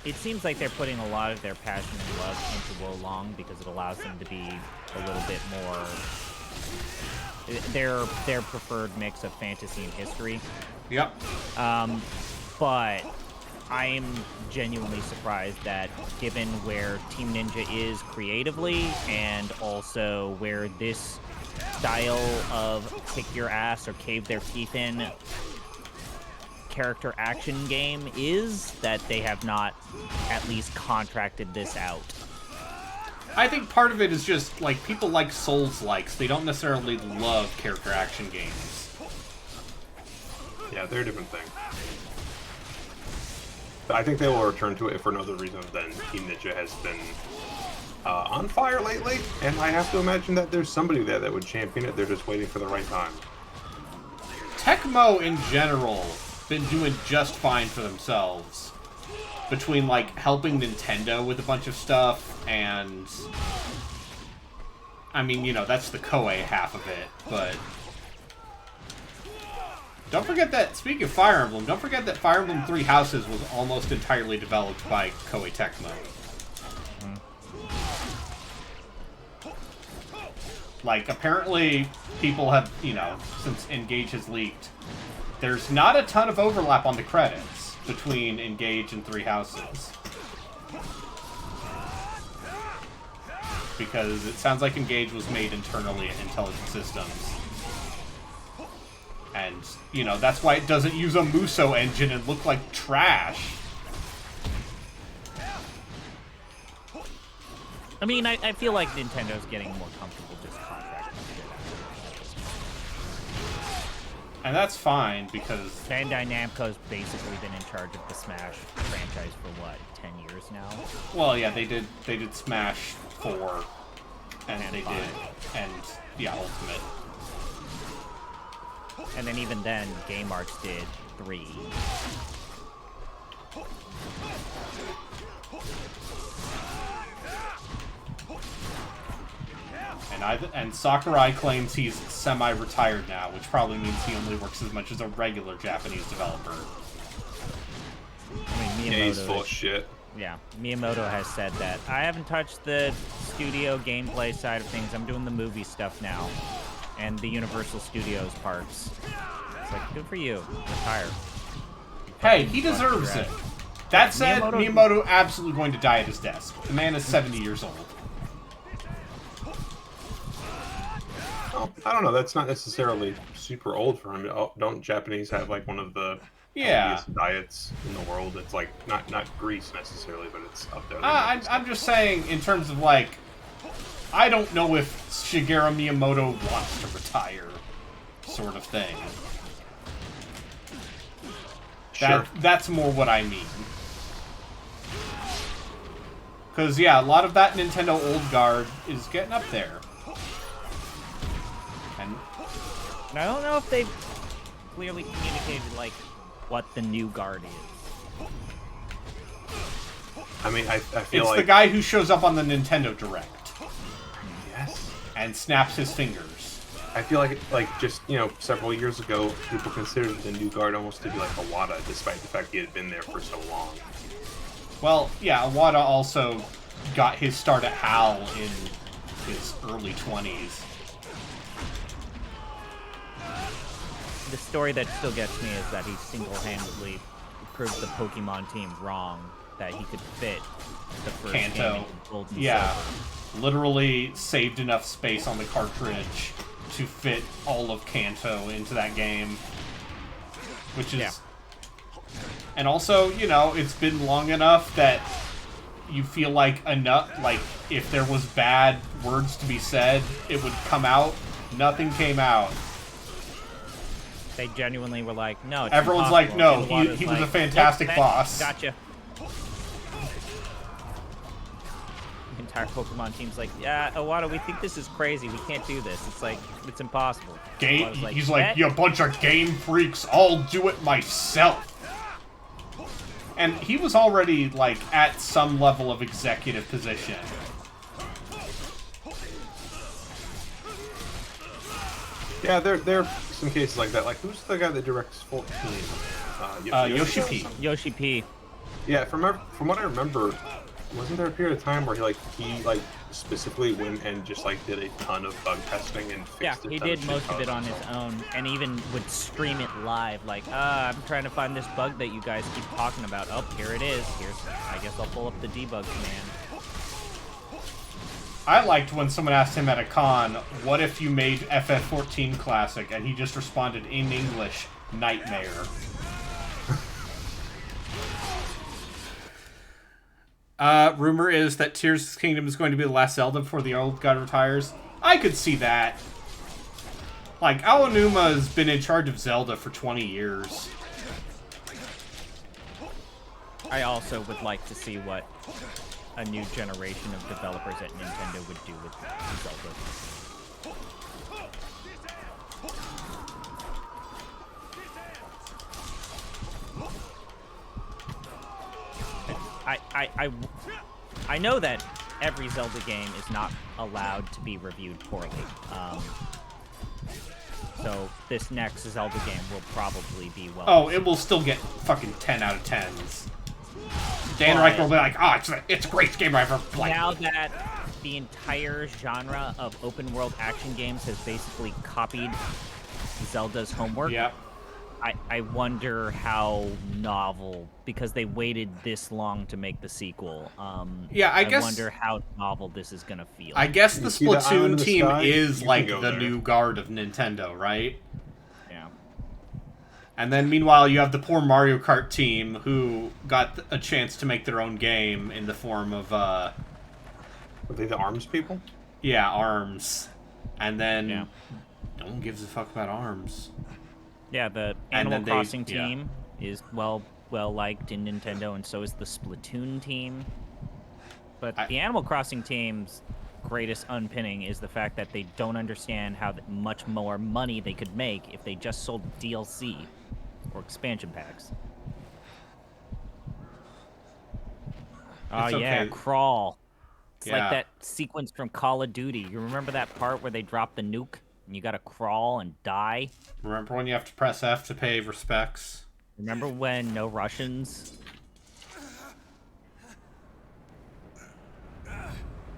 it seems like they're putting a lot of their passion and love into Wolong because it allows them to be a little bit more... their preferred mix of fantasy and history. Yep. But I am genuinely surprised that given where Team Ninja is creatively and also where this style of kick your ass or cave their teeth in character action game is, that they have not at least contracted this out. I think part of it is just, like, people like Souls-likes. They don't necessarily love character action games. Yeah, they're a different thing. But I think they will return to it for no other reason than Team Ninja has been on fire lately, and I have to imagine that there's somebody there that would champion it. They're just waiting for the right time. Tecmo, in general, been doing just fine for themselves. Between, like, helping Nintendo with a bunch of stuff, and... I mean, you know, that's the Koei half of it, but... Don't forget that, speaking of Fire Emblem, don't forget that Fire Emblem Three Houses was almost entirely developed by Koei Tecmo. Like, apparently, people have, you know, since Engage has leaked, there's not a ton of overlap on the credits between Engage and Three Houses. Because it sounds like Engage was made internally at Intelligent Systems. And, you know, that's why it doesn't use a Muso engine and look like trash. I mean, I feel like Nintendo's getting more comfortable just contracting shit And that's fine, because... Bandai Namco's basically been in charge of the Smash franchise for, what, 10 years now? Well, yeah, they did Smash 4, and they 5. did, and, yeah, Ultimate. And then even then, Game Arts did 3. And Sakurai claims he's semi-retired now, which probably means he only works as much as a regular Japanese developer. I mean, Yeah, he's Miyamoto full of shit. Yeah, Miyamoto has said that I haven't touched the studio gameplay side of things. I'm doing the movie stuff now, and the Universal Studios parks. It's like, good for you. Retire. Hey, he deserves it. That said, Miyamoto absolutely going to die at his desk. The man is 70 years old. Well, I don't know. That's not necessarily super old for him. Don't Japanese have like one of the healthiest diets in the world? It's like not Greece necessarily, but it's up there. I'm just saying, in terms of like, I don't know if Shigeru Miyamoto wants to retire, sort of thing. Sure. That's more what I mean. Because, yeah, a lot of that Nintendo old guard is getting up there. And I don't know if they've clearly communicated, like, what the new guard is. I mean, I feel it's like... the guy who shows up on the Nintendo Direct. Yes. And snaps his fingers. I feel like just, several years ago, people considered the new guard almost to be like Iwata, despite the fact he had been there for so long. Well, yeah, Iwata also got his start at HAL in his early 20s. The story that still gets me is that he single-handedly proved the Pokemon team wrong, that he could fit the first Kanto. game in Gold and Yeah. Silver. Literally saved enough space on the cartridge to fit all of Kanto into that game. Which is... Yeah. And also, it's been long enough that you feel like if there was bad words to be said, it would come out. Nothing came out. They genuinely were like, no, it's Everyone's impossible. like, no, And he Iwata's was a like, fantastic "Nope, boss." Gotcha. The entire Pokemon team's like, yeah, Iwata, we think this is crazy. We can't do this. It's like, it's impossible. Iwata's He's like, "Bet." you bunch of game freaks, I'll do it myself. And he was already, like, at some level of executive position. Yeah, there are some cases like that. Like, who's the guy that directs 14? Yoshi P. Yoshi P. Yeah, from what I remember, wasn't there a period of time where he specifically went and just did a ton of bug testing and fixed Yeah, a he ton did shit most of it on himself? his own, and even would stream it live, like, I'm trying to find this bug that you guys keep talking about. Oh, here it is. I guess I'll pull up the debug command. I liked when someone asked him at a con, what if you made FF14 Classic? And he just responded in English, nightmare. Rumor is that Tears of the Kingdom is going to be the last Zelda before the old god retires. I could see that. Like, Aonuma has been in charge of Zelda for 20 years. I also would like to see what a new generation of developers at Nintendo would do with Zelda. I know that every Zelda game is not allowed to be reviewed poorly. So this next Zelda game will probably be well. Oh, it will still get fucking 10 out of 10s. Dan Riker will be like, it's a great game I've ever played. Now that the entire genre of open world action games has basically copied Zelda's homework, Yep. I wonder how novel, because they waited this long to make the sequel. Yeah, I guess- wonder how novel this is gonna feel. I guess the You see the island in Splatoon the team sky? is You like can go the there. new guard of Nintendo, right? Yeah. And then meanwhile, you have the poor Mario Kart team who got a chance to make their own game in the form of, Were they the ARMS people? ARMS. And then Yeah. no one gives a fuck about ARMS. Yeah, the And Animal then they- Crossing yeah. team is well liked in Nintendo, and so is the Splatoon team. But the Animal Crossing team's greatest unpinning is the fact that they don't understand how much more money they could make if they just sold DLC or expansion packs. Oh It's yeah, okay. crawl. It's Yeah. like that sequence from Call of Duty. You remember that part where they drop the nuke and you gotta crawl and die? Remember when you have to press F to pay respects? Remember when no Russians?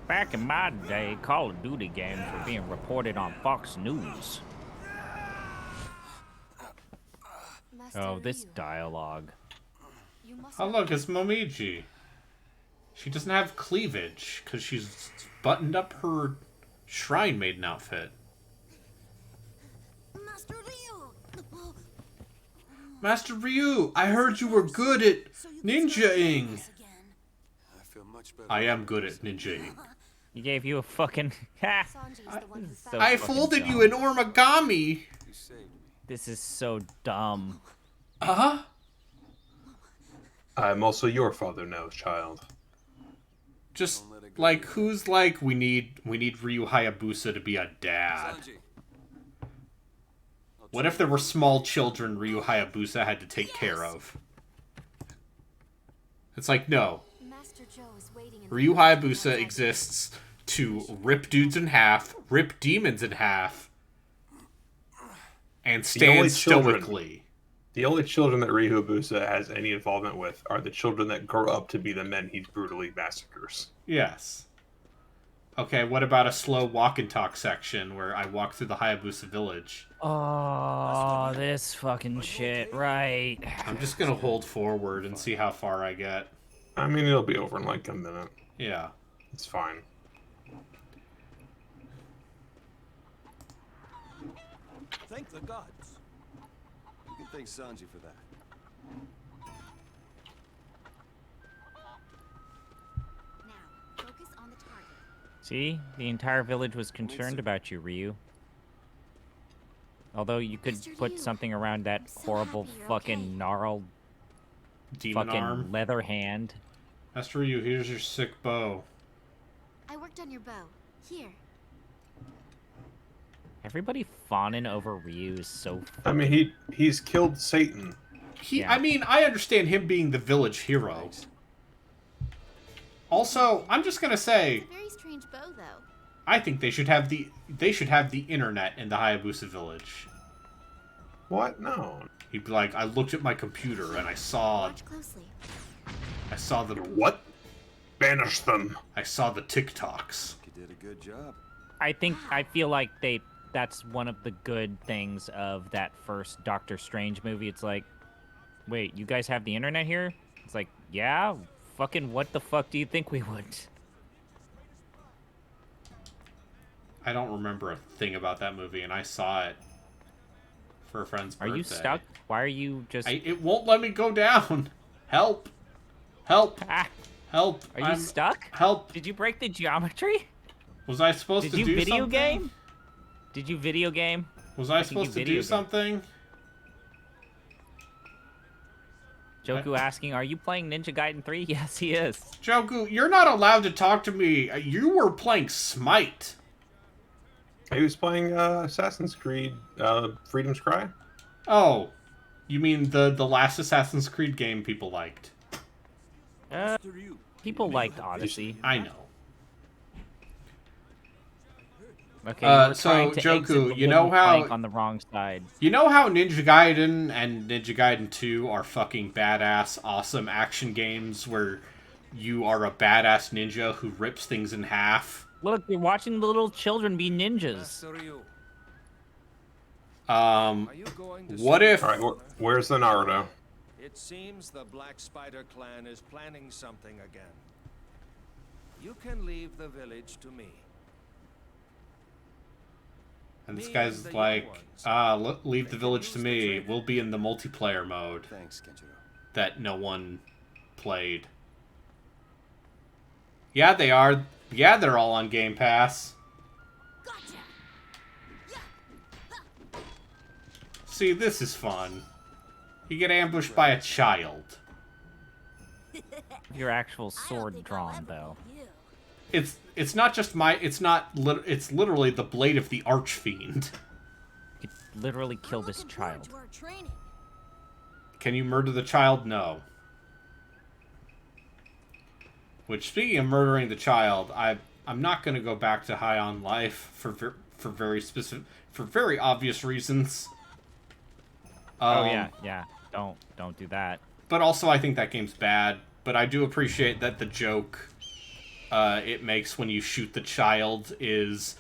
Back in my day, Call of Duty games were being reported on Fox News. Master Oh, this Ryu, dialogue. you must Oh not- look, it's Momiji. She doesn't have cleavage because she's buttoned up her shrine maiden outfit. Master Ryu! Master Ryu, I heard you were good at ninja-ing. I feel much better. I am good at ninja-ing. He gave you a fucking... Ha! Sanji is the one who So found I fucking folded dumb. you in origami. You saved me. This is so dumb. Uh-huh. I'm also your father now, child. Just like who's like we need Ryu Hayabusa to be a dad. Sanji. What if there were small children Ryu Hayabusa had to take care of? It's like no. Master Joe is waiting in the Ryu corridor Hayabusa outside. exists to rip dudes in half, rip demons in half, and only stand children- stoically. The only children that Ryu Hayabusa has any involvement with are the children that grow up to be the men he brutally massacres. Yes. Okay, what about a slow walk and talk section where I walk through the Hayabusa village? Oh, this fucking shit, right. I'm just gonna hold forward and see how far I get. I mean, it'll be over in like a minute. Yeah. It's fine. Thank the gods. You can thank Sanji for that. Now, focus on the target. See? The entire village was concerned about you, Ryu. Although you could Mr. put Ryu, something around that I'm so horrible happy you're fucking okay. gnarled Demon fucking arm. leather hand. Master Ryu, here's your sick bow. I worked on your bow. Here. Everybody fawning over Ryu is so I mean, he's killed Satan. Yeah. I mean, I understand him being the village hero. Also, I'm just gonna say, It's a very strange bow, though. I think they should have the internet in the Hayabusa village. What? No. He'd be like, I looked at my computer and I saw Watch closely. the What? Banish them. I saw the TikToks. You did a good job. I feel like that's one of the good things of that first Doctor Strange movie. It's like, wait, you guys have the internet here? It's like, yeah, fucking what the fuck do you think we would? I don't remember a thing about that movie, and I saw it for a friend's Are birthday. you stuck? Why are you just... It won't let me go down. Help! Help! Ah, Help! are you I'm- stuck? Help! Did you break the geometry? Was I supposed Did to you do video something? game? Did you video game? Was I think you supposed to video do game. something? Joku asking, are you playing Ninja Gaiden 3? Yes, he is. Joku, you're not allowed to talk to me. You were playing Smite. He was playing Assassin's Creed Freedom's Cry. Oh, you mean the last Assassin's Creed game people liked? Master Ryu. People liked Odyssey. I know. Okay, you were so, trying to Joku, exit the you know wooden how- plank on the wrong side. You know how Ninja Gaiden and Ninja Gaiden 2 are fucking badass, awesome action games where you are a badass ninja who rips things in half? Look, you're watching the little children be ninjas. Master Ryu. Are Are you going to what see- if... All right, where's the Naruto? It seems the Black Spider clan is planning something again. You can leave the village to me. And this Me guy's and the like, young ones. leave the village to me. We'll be in the multiplayer mode Thanks, Kenjiro. that no one played. Yeah, they are. Yeah, they're all on Game Pass. Gotcha. See, this is fun. You get ambushed by a child. Your actual sword drawn, though. It's not just it's literally the blade of the Archfiend. You could literally kill this child. Can you murder the child? No. Which, speaking of murdering the child, I'm not going to go back to High on Life for very obvious reasons. Oh yeah. Don't do that. But also, I think that game's bad. But I do appreciate that the joke it makes when you shoot the child is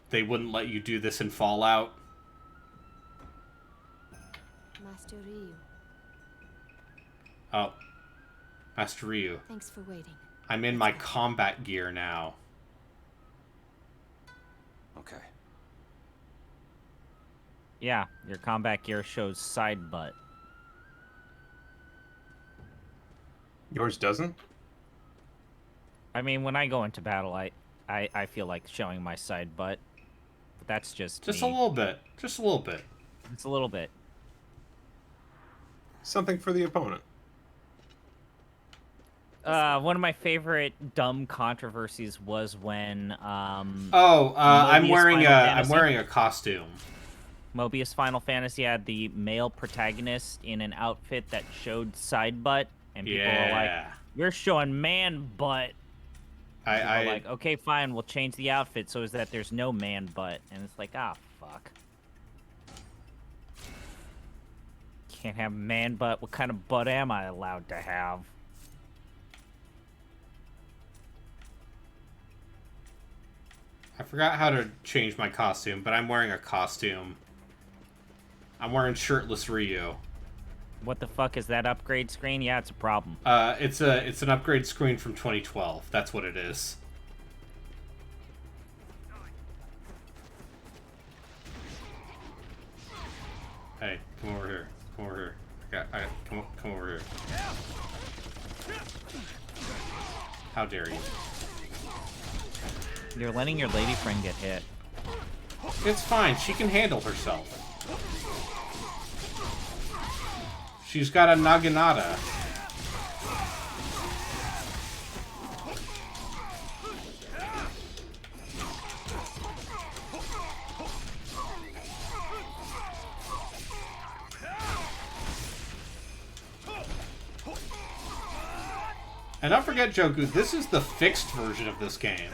they wouldn't let you do this in Fallout. Master Ryu, Oh. Master Ryu. thanks for waiting. I'm in my combat gear now. Okay. Yeah, your combat gear shows side butt. Yours doesn't? I mean, when I go into battle, I feel like showing my side butt. But that's just Just me. a little bit. Just a little bit. It's a little bit. Something for the opponent. One of my favorite dumb controversies was when I'm Mobius wearing Final I'm Fantasy. wearing a costume. Mobius Final Fantasy had the male protagonist in an outfit that showed side butt, and people were like, Yeah. "You're showing man butt." People I were like, "Okay, fine, we'll change the outfit so is that there's no man butt," and it's like, ah, fuck. Can't have man butt. What kind of butt am I allowed to have? I forgot how to change my costume, but I'm wearing a costume. I'm wearing shirtless Ryu. What the fuck is that upgrade screen? Yeah, it's a problem. It's an upgrade screen from 2012. That's what it is. Hey, come over here. Come over here. Come over here. How dare you? You're letting your lady friend get hit. It's fine. She can handle herself. She's got a naginata. And don't forget, Joku, this is the fixed version of this game.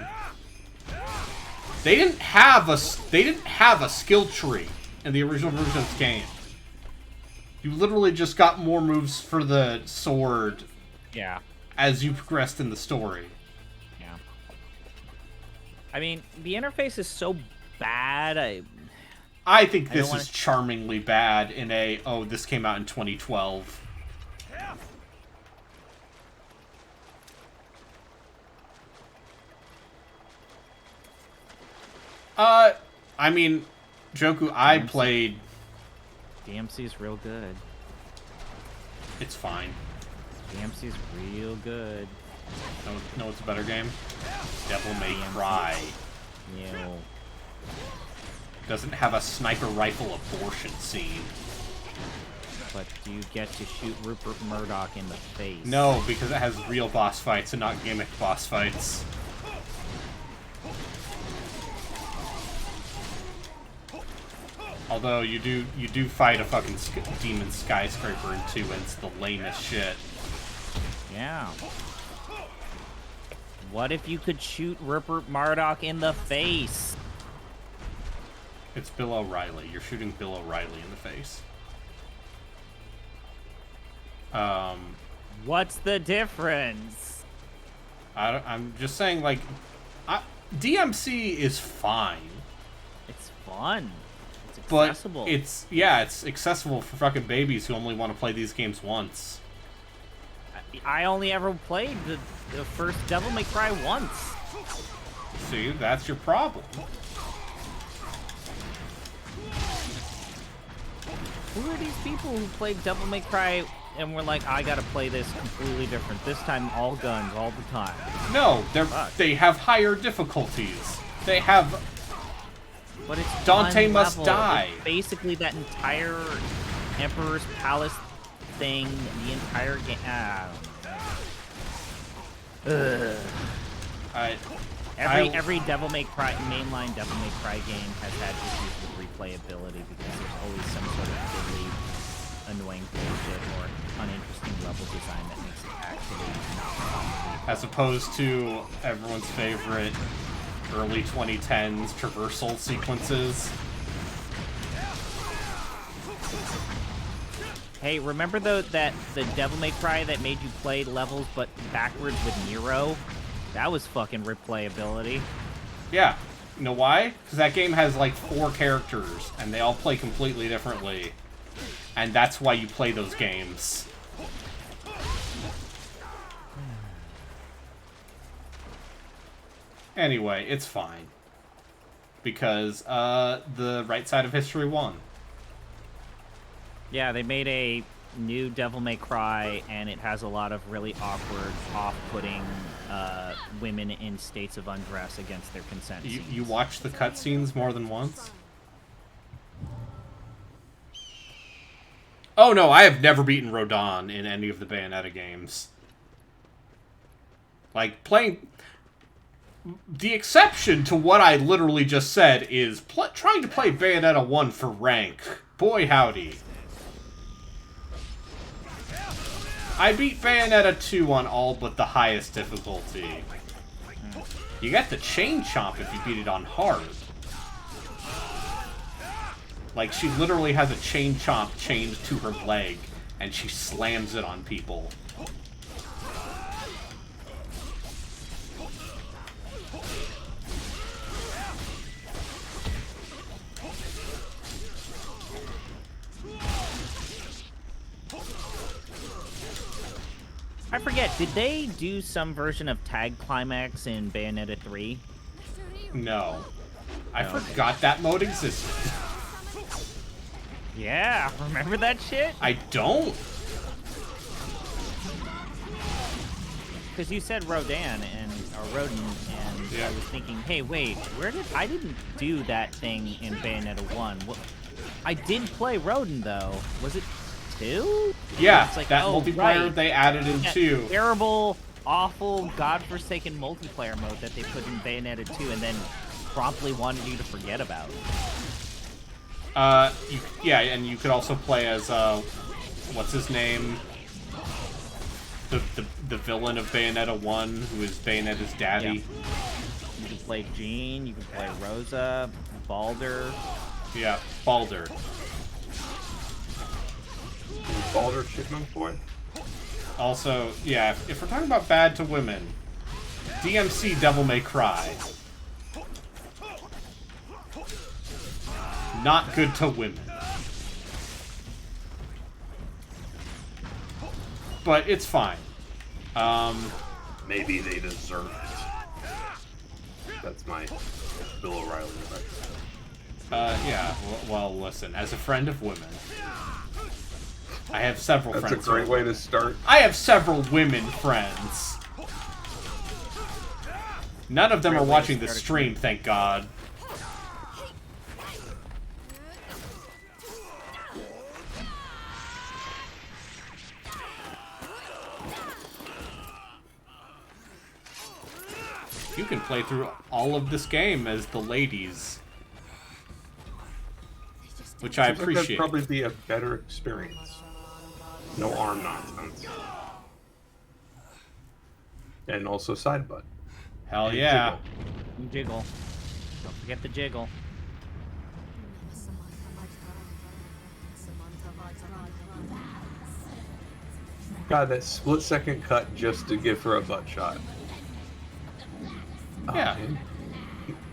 They didn't have a skill tree in the original version of the game. You literally just got more moves for the sword Yeah. as you progressed in the story. Yeah. I mean, the interface is so bad. I think I don't this wanna- is charmingly bad in a, oh, this came out in 2012. I mean, Joku, I DMC. played... DMC's real good. It's fine. DMC's real good. No, it's a better game? Devil May DMC. Cry. You know, Doesn't have a sniper rifle abortion scene. but do you get to shoot Rupert Murdoch in the face? No, because it has real boss fights and not gimmicked boss fights. Although you do fight a fucking demon skyscraper in 2, and it's the lamest shit. Yeah. What if you could shoot Rupert Murdoch in the face? It's Bill O'Reilly. You're shooting Bill O'Reilly in the face. What's the difference? I'm just saying, like, DMC is fine, It's fun. It's but accessible. it's accessible for fucking babies who only want to play these games once. I only ever played the first Devil May Cry once. See, that's your problem. Who are these people who played Devil May Cry and were like, I gotta play this completely different. This time all guns all the time. No, Fuck. they have higher difficulties. They have But it's Dante one must level. die. It's basically that entire Emperor's Palace thing, the entire game. Every Devil May Cry mainline Devil May Cry game has had issues with replayability because there's always some sort of fiddly, annoying bullshit or uninteresting level design that makes it actually not fun. As opposed to everyone's favorite early 2010s traversal sequences. Hey, remember though that the Devil May Cry that made you play levels but backwards with Nero? That was fucking replayability. Yeah. You know why? Because that game has like 4 characters, and they all play completely differently. And that's why you play those games. Anyway, it's fine. Because, the right side of history won. Yeah, they made a new Devil May Cry, and it has a lot of really awkward, off-putting women in states of undress against their consent. You watch the cutscenes more than once? Oh no, I have never beaten Rodin in any of the Bayonetta games. Like, playing... The exception to what I literally just said is trying to play Bayonetta 1 for rank. Boy howdy. I beat Bayonetta 2 on all but the highest difficulty. You get the chain chomp if you beat it on hard. Like, she literally has a chain chomp chained to her leg, and she slams it on people. I forget, did they do some version of Tag Climax in Bayonetta 3? No. I forgot that mode existed. Yeah, remember that shit? I don't. Because you said Rodin or Rodin, and Yeah. I was thinking, hey, wait, I didn't do that thing in Bayonetta 1. I did play Rodin though. Was it 2? Yeah, It's like, that oh, multiplayer right. they added in That 2. terrible, awful, godforsaken multiplayer mode that they put in Bayonetta 2 and then promptly wanted you to forget about. Yeah, and you could also play as, what's his name? The villain of Bayonetta 1, who is Bayonetta's daddy. Yeah. You can play Jean, you can play Rosa, Baldur. Yeah, Baldur. Baldur Chipmunk Boy? Also, yeah, if we're talking about bad to women, DMC Devil May Cry. Not good to women. But it's fine. Maybe they deserve it. That's my Bill O'Reilly impression. Yeah, well, listen, as a friend of women, I have several That's friends. a great way to start. I have several women friends. None of them are watching the stream, thank God. You can play through all of this game as the ladies. Which I Seems like that'd appreciate. probably be a better experience. No arm nonsense. And also side butt. Hell And yeah. And jiggle. Don't forget the jiggle. God, that split-second cut just to give her a butt shot. Yeah. man.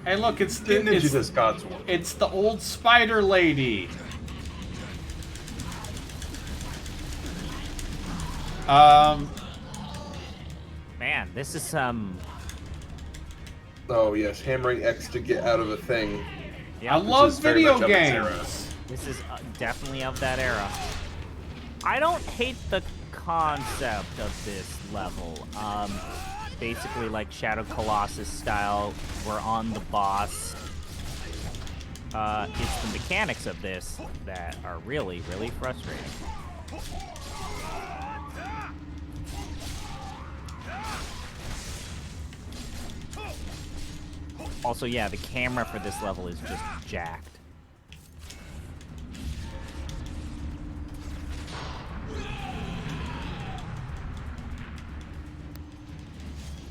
Hey, look, it's Ninja it's, does God's work. it's the old spider lady. Man, this is Oh yes, hammering X to get out of a thing. yeah, I love is very video much of its era. games. this is definitely of that era. I don't hate the concept of this level. Basically like Shadow Colossus style, we're on the boss. It's the mechanics of this that are really, really frustrating. Also, yeah, the camera for this level is just jacked.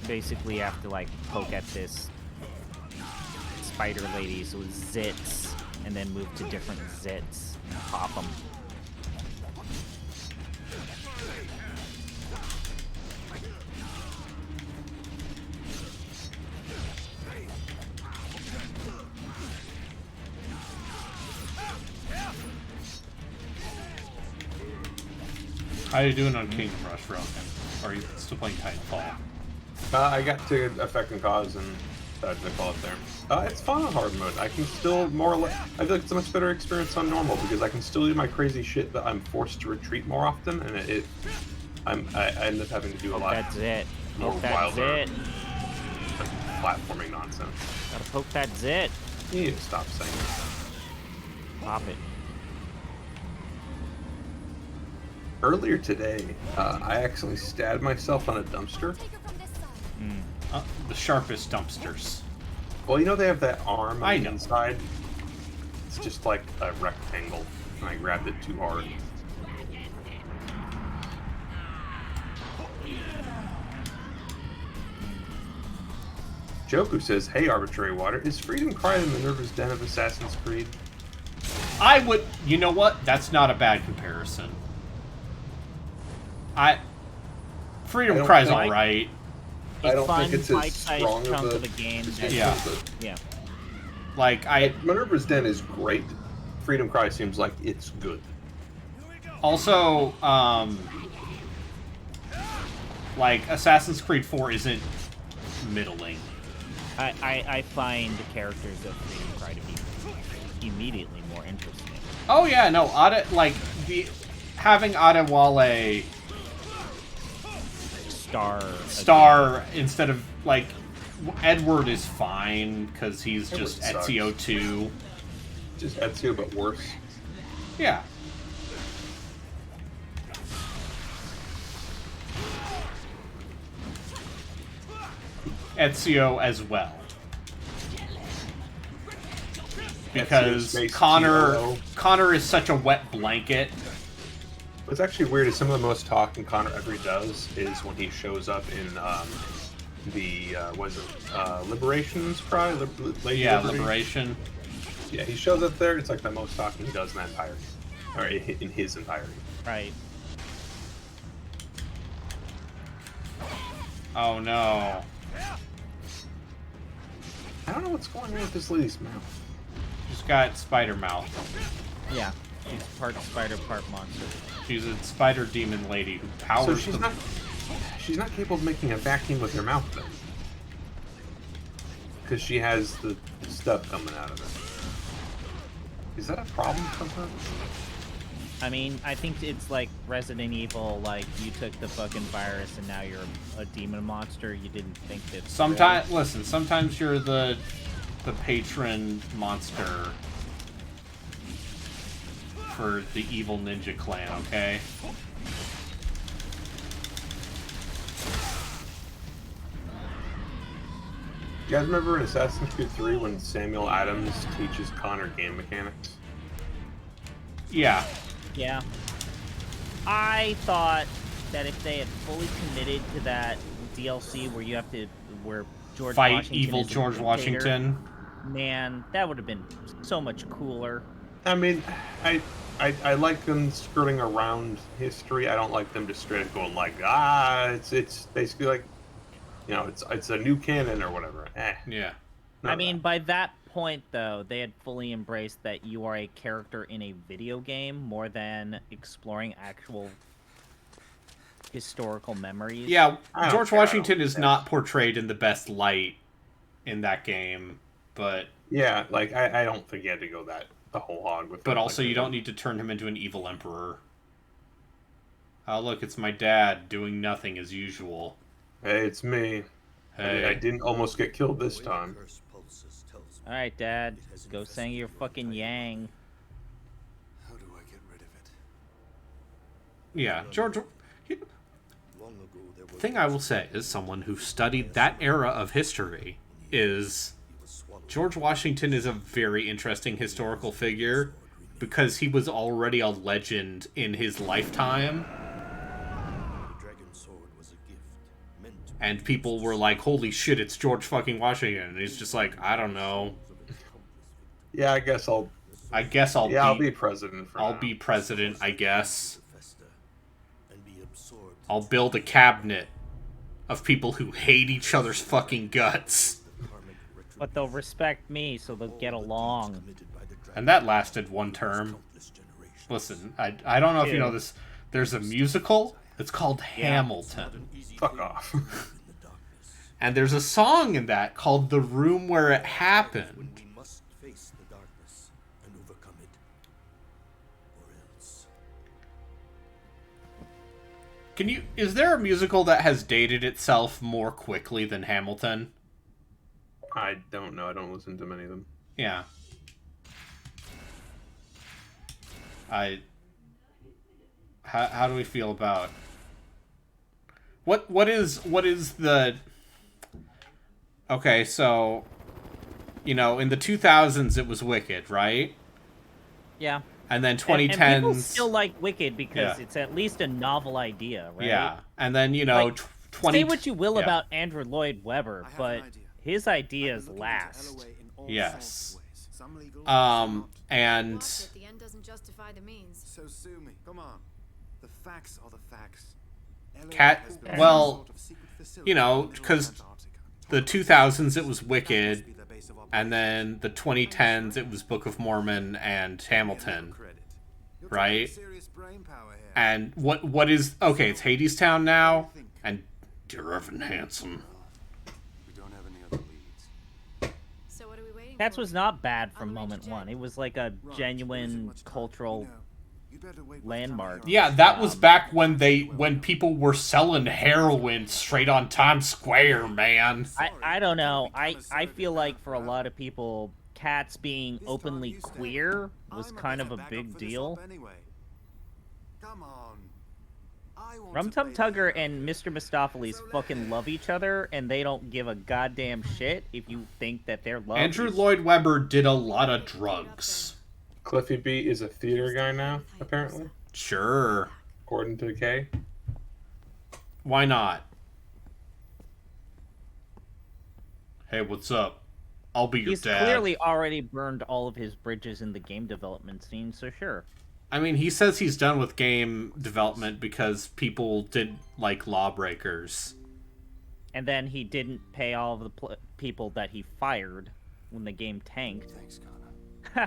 Basically, you have to, like, poke at this spider ladies with zits, and then move to different zits and pop them. How are you doing on Kingdom Rush, Rogan? Or are you still playing Titanfall? I got to Effect and Cause and decided to call it there. It's fun on hard mode. I can still more or less. I feel like it's a much better experience on normal because I can still do my crazy shit, but I'm forced to retreat more often, and I end up having to do a lot. That's it. More Poke that wilder zit. platforming nonsense. Gotta poke that zit. You need to stop saying that. Pop it. Earlier today, I accidentally stabbed myself on a dumpster. The sharpest dumpsters. Well, you know they have that arm I on the know. inside? It's just like a rectangle, and I grabbed it too hard. Joku says, "Hey, Arbitrary Water, is Freedom Cry the Minerva's Den of Assassin's Creed?" I would... You know what? That's not a bad comparison. Freedom don't Cry's think- alright. I don't Fun, think it's as bite-sized strong chunk of of the game. distinction, Yeah. but Yeah. Like, Minerva's Den is great. Freedom Cry seems like it's good. also, like, Assassin's Creed 4 isn't middling. I find the characters of Freedom Cry to be immediately more interesting. Oh yeah, no, having Adewale star instead of, like, Edward is fine because he's just Edward sucks. Ezio 2. Just Ezio, but worse. Yeah. Ezio as well. Because space Connor TLO. Connor is such a wet blanket. What's actually weird is some of the most talking Connor ever does is when he shows up in Liberation's Cry? Lady Yeah, Liberty? Liberation. Yeah, he shows up there. It's like the most talking he does in that entirety, or in his entirety. Right. Oh no. I don't know what's going on with this lady's mouth. She's got spider mouth. Yeah. She's part spider, part monster. She's a spider demon lady who So powers she's not capable of making a vacuum with her mouth then, because she has the stuff coming out of it. Is that a problem for her? I mean, I think it's like Resident Evil, like, you took the fucking virus and now you're a demon monster. You didn't think that... Sometimes, listen, sometimes you're the patron monster for the evil ninja clan, okay? You guys remember in Assassin's Creed 3 when Samuel Adams teaches Connor game mechanics? Yeah. Yeah. I thought that if they had fully committed to that DLC where you have to... where George Fight Washington evil is a George dictator, Washington. Man, that would have been so much cooler. I mean, I like them skirting around history. I don't like them just straight up going like, it's basically like, you know, it's a new canon or whatever. Yeah. I mean, by that point, though, they had fully embraced that you are a character in a video game more than exploring actual historical memories. Yeah, I don't George care, I Washington don't is care. not portrayed in the best light in that game, but Yeah, like I don't think you had to go the whole hog with. but it. also Like, you don't need to turn him into an evil emperor. Oh look, it's my dad doing nothing as usual. Hey, it's me. Hey. I didn't almost get killed this time. All right, Dad. Go sing your fucking yang. How do I get rid of it? Yeah, George. Thing I will say is someone who studied that era of history is George Washington is a very interesting historical figure because he was already a legend in his lifetime. And people were like, holy shit, it's George fucking Washington. And he's just like, I don't know. Yeah, I guess I'll I'll be president for I'll now. be president, I guess. I'll build a cabinet of people who hate each other's fucking guts. But they'll respect me, so they'll get along. And that lasted one term. Listen, I don't know if you know this. There's a musical. It's called Hamilton. Fuck off. And there's a song in that called The Room Where It Happened. We must face the darkness and overcome it, or else. Is there a musical that has dated itself more quickly than Hamilton? I don't know. I don't listen to many of them. Yeah. How do we feel about what is the okay, so in the 2000s it was Wicked, right? Yeah. And then And 2010s people still like Wicked because Yeah. it's at least a novel idea, right? yeah. And then Like, 20 Say what you will yeah. about Andrew Lloyd Webber, I have but an idea. his ideas I'm looking to last. Elway in all Yes. sorts of ways. Some legal, And What, at the end doesn't justify the means. So sue me. Come on. The facts are the facts. Elway Cat- has built well, some sort of secret facility in 'cause Antarctica. the 2000s it was That Wicked, must be their base of and then the 2010s it was Book of Mormon and Hamilton, right? Serious brain power here. And what is okay? It's Hadestown now, and Dear Evan Hansen. We don't have any other leads. So what are we waiting Cats for? was not bad from I'll moment arrange one. Jen. It was like a Right, genuine there isn't much time. cultural. You know, you better wait landmark. Yeah, that was back when people were selling heroin straight on Times Square, man. I don't know. I feel like for a lot of people, Cats being openly queer was kind of a big deal. Anyway. Come on. I want Rum to Tum play Tugger the- and Mr. Mistopheles fucking love each other, and they don't give a goddamn shit if you think that their love Andrew is- Lloyd Webber did a lot of drugs. Cliffy B is a theater guy now, apparently, Sure. according to Kay. Why not? Hey, what's up? I'll be your He's dad. clearly already burned all of his bridges in the game development scene, so sure. I mean, he says he's done with game development because people did like Lawbreakers. And then he didn't pay all of the people that he fired when the game tanked. Thanks, Connor. Ha!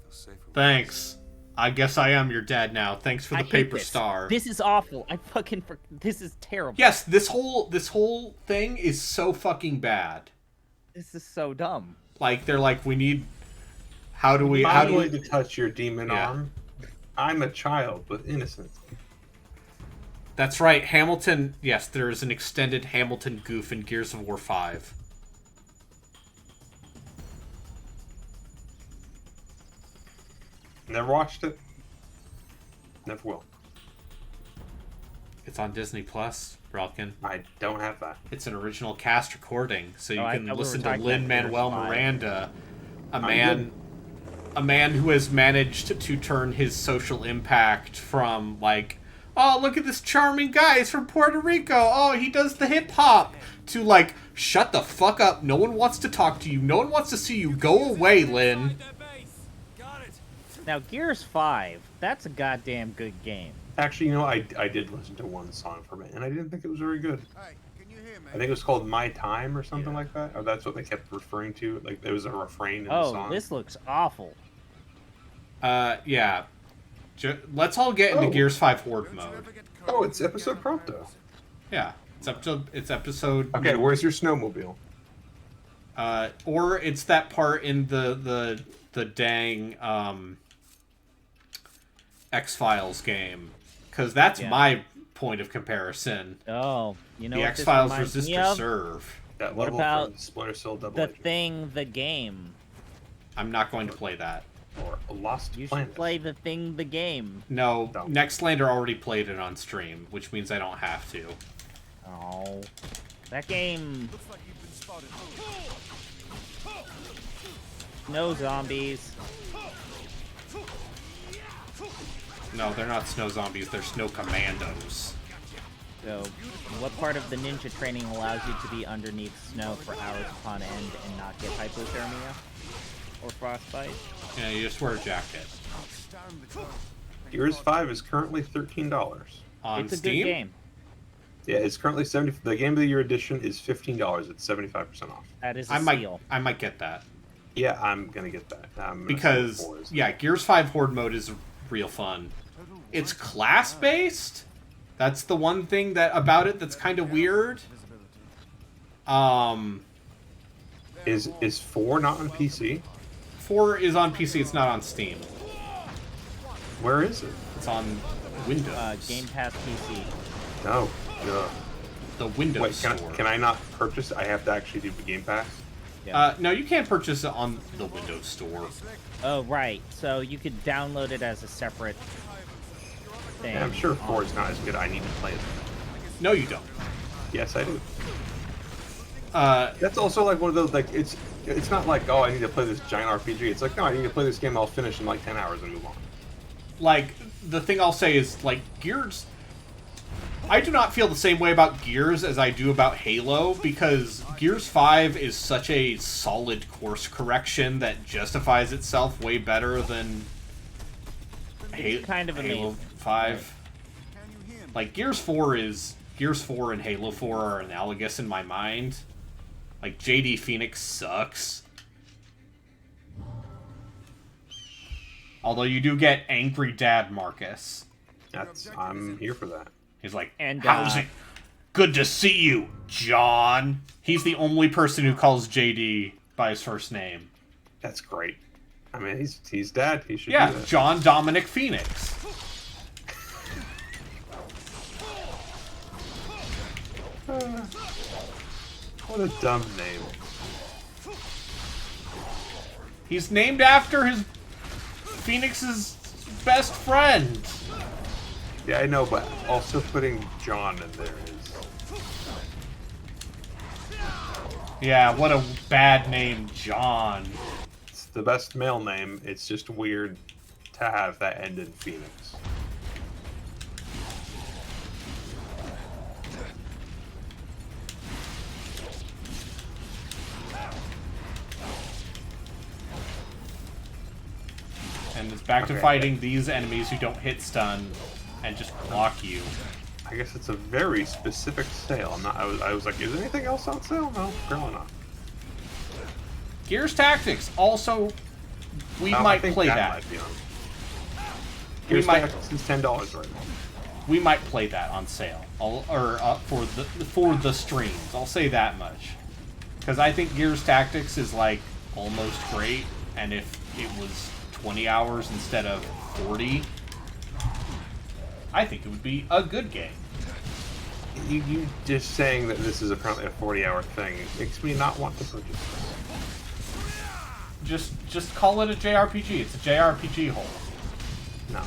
Feel safer with Thanks. I guess I am your dad now. Thanks for I the hate paper this. star. This is awful. This is terrible. Yes, this whole thing is so fucking bad. This is so dumb. Like they're like, we need. How do we? I'm going to touch your demon Yeah. arm. I'm a child with innocence. That's right, Hamilton. Yes, there is an extended Hamilton goof in Gears of War 5. Never watched it. Never will. It's on Disney Plus, Brelkin. I don't have that. It's an original cast recording, so you Oh, I can thought we were listen to talking about Lin-Manuel Gears 5. Miranda, a good. man who has managed to turn his social impact from like, oh, look at this charming guy, he's from Puerto Rico, oh, he does the hip hop, to like, shut the fuck up, no one wants to talk to you, no one wants to see you, go away, Lin. Now, Gears 5, that's a goddamn good game. Actually, I did listen to one song from it, and I didn't think it was very good. Hey, can you hear me? I think it was called My Time or something like that. Or that's what they kept referring to. Like, there was a refrain in the Oh, song. this looks awful. Yeah. Let's all get into Oh. Gears 5 Horde mode. Oh, it's episode prompto. Yeah, it's episode. Okay, where's your snowmobile? Or it's that part in the dang X-Files game, because that's Yeah. my point of comparison. Oh, you know The what X-Files this reminds me Resistor of? Serve. That What level about from Splinter Cell Double The Agent. Thing, the game. I'm not going to play that. Or a Lost You Planet. should play the game. No, No. Nextlander already played it on stream, which means I don't have to. Oh, that game. Looks like you've been spotted. No zombies. No, they're not snow zombies, they're snow commandos. So, what part of the ninja training allows you to be underneath snow for hours upon end and not get hypothermia or frostbite? Yeah, you just wear a jacket. Gears 5 is currently $13. On It's a Steam? good game. Yeah, it's currently 70. The Game of the Year edition is $15. It's 75% off. That is a I might steal. get that. Yeah, I'm gonna get that. Because, yeah, Gears 5 Horde mode is real fun. It's class-based? That's the one thing that about it that's kind of weird. Is 4 not on PC? 4 is on PC, it's not on Steam. Where is it? It's on Windows. Game Pass PC. No. No. The Windows Wait, Store. can I not purchase it? I have to actually do the Game Pass? Yeah. No, you can't purchase it on the Windows Store. Oh, right. So you could download it as a separate thing. Yeah, I'm sure 4 is not as good. I need to play it. No, you don't. Yes, I do. Uh, That's also like one of those, like, it's not like, oh, I need to play this giant RPG. It's like, no, I need to play this game I'll finish in like 10 hours and move on. like, the thing I'll say is, like, Gears... I do not feel the same way about Gears as I do about Halo, because Gears 5 is such a solid course correction that justifies itself way better than kind of Halo amazing. 5. Like, Gears 4 and Halo 4 are analogous in my mind. Like, JD Phoenix sucks. Although you do get Angry Dad Marcus. I'm here for that. He's like, And, how's it? Good to see you, John. He's the only person who calls JD by his first name. That's great. I mean, he's dad. He should Yeah, do that. John Dominic Phoenix. What a dumb name. He's named after his Phoenix's best friend. Yeah, I know, but also putting John in there is... Yeah, what a bad name, John. It's the best male name. It's just weird to have that end in Phoenix. And it's back to Okay. fighting these enemies who don't hit stun and just block you. I guess it's a very specific sale. I was like, is there anything else on sale? No, apparently not. Gears Tactics, also, we I might think play that. Might be on. We Gears might- Tactics is $10 right now. We might play that on sale, for the streams. I'll say that much, because I think Gears Tactics is like almost great, and if it was 20 hours instead of 40, I think it would be a good game. You just saying that this is apparently a 40-hour thing makes me not want to purchase this. Just call it a JRPG. It's a JRPG hole. No.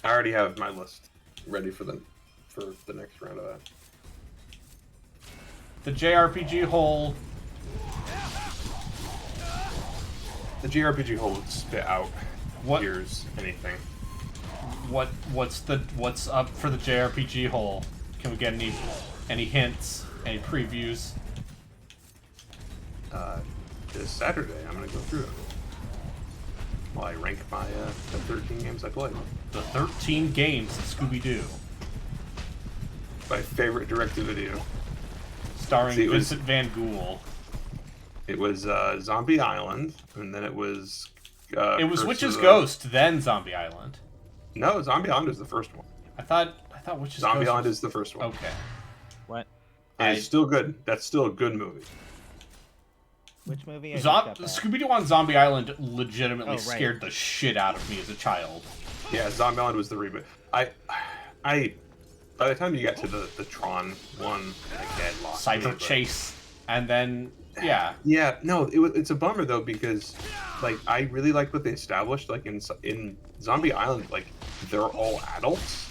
I already have my list ready for the next round of that. The JRPG hole. The JRPG hole would spit out What- Gears anything. What's up for the JRPG hole? Can we get any hints? Any previews? This Saturday, I'm gonna go through it. While I rank my the 13 games I played. The 13 games of Scooby-Doo, My favorite direct-to-video. starring See, it was- Vincent Van Gogh. It was Zombie Island, and then it was. It was Curse Witch's of the- Ghost, then Zombie Island. No, Zombie Island is the first one. I thought Witch's Zombie Ghost Island was... is the first one. Okay. What? And it's still good. That's still a good movie. Which movie? I just got back. Scooby-Doo on Zombie Island legitimately Oh, right. scared the shit out of me as a child. Yeah, Zombie Island was the reboot. I by the time you got to the Tron one, like that lost me, Cyber but- Chase, and then Yeah. Yeah, no, it's a bummer though because, like, I really like what they established. Like in Zombie Island, like they're all adults,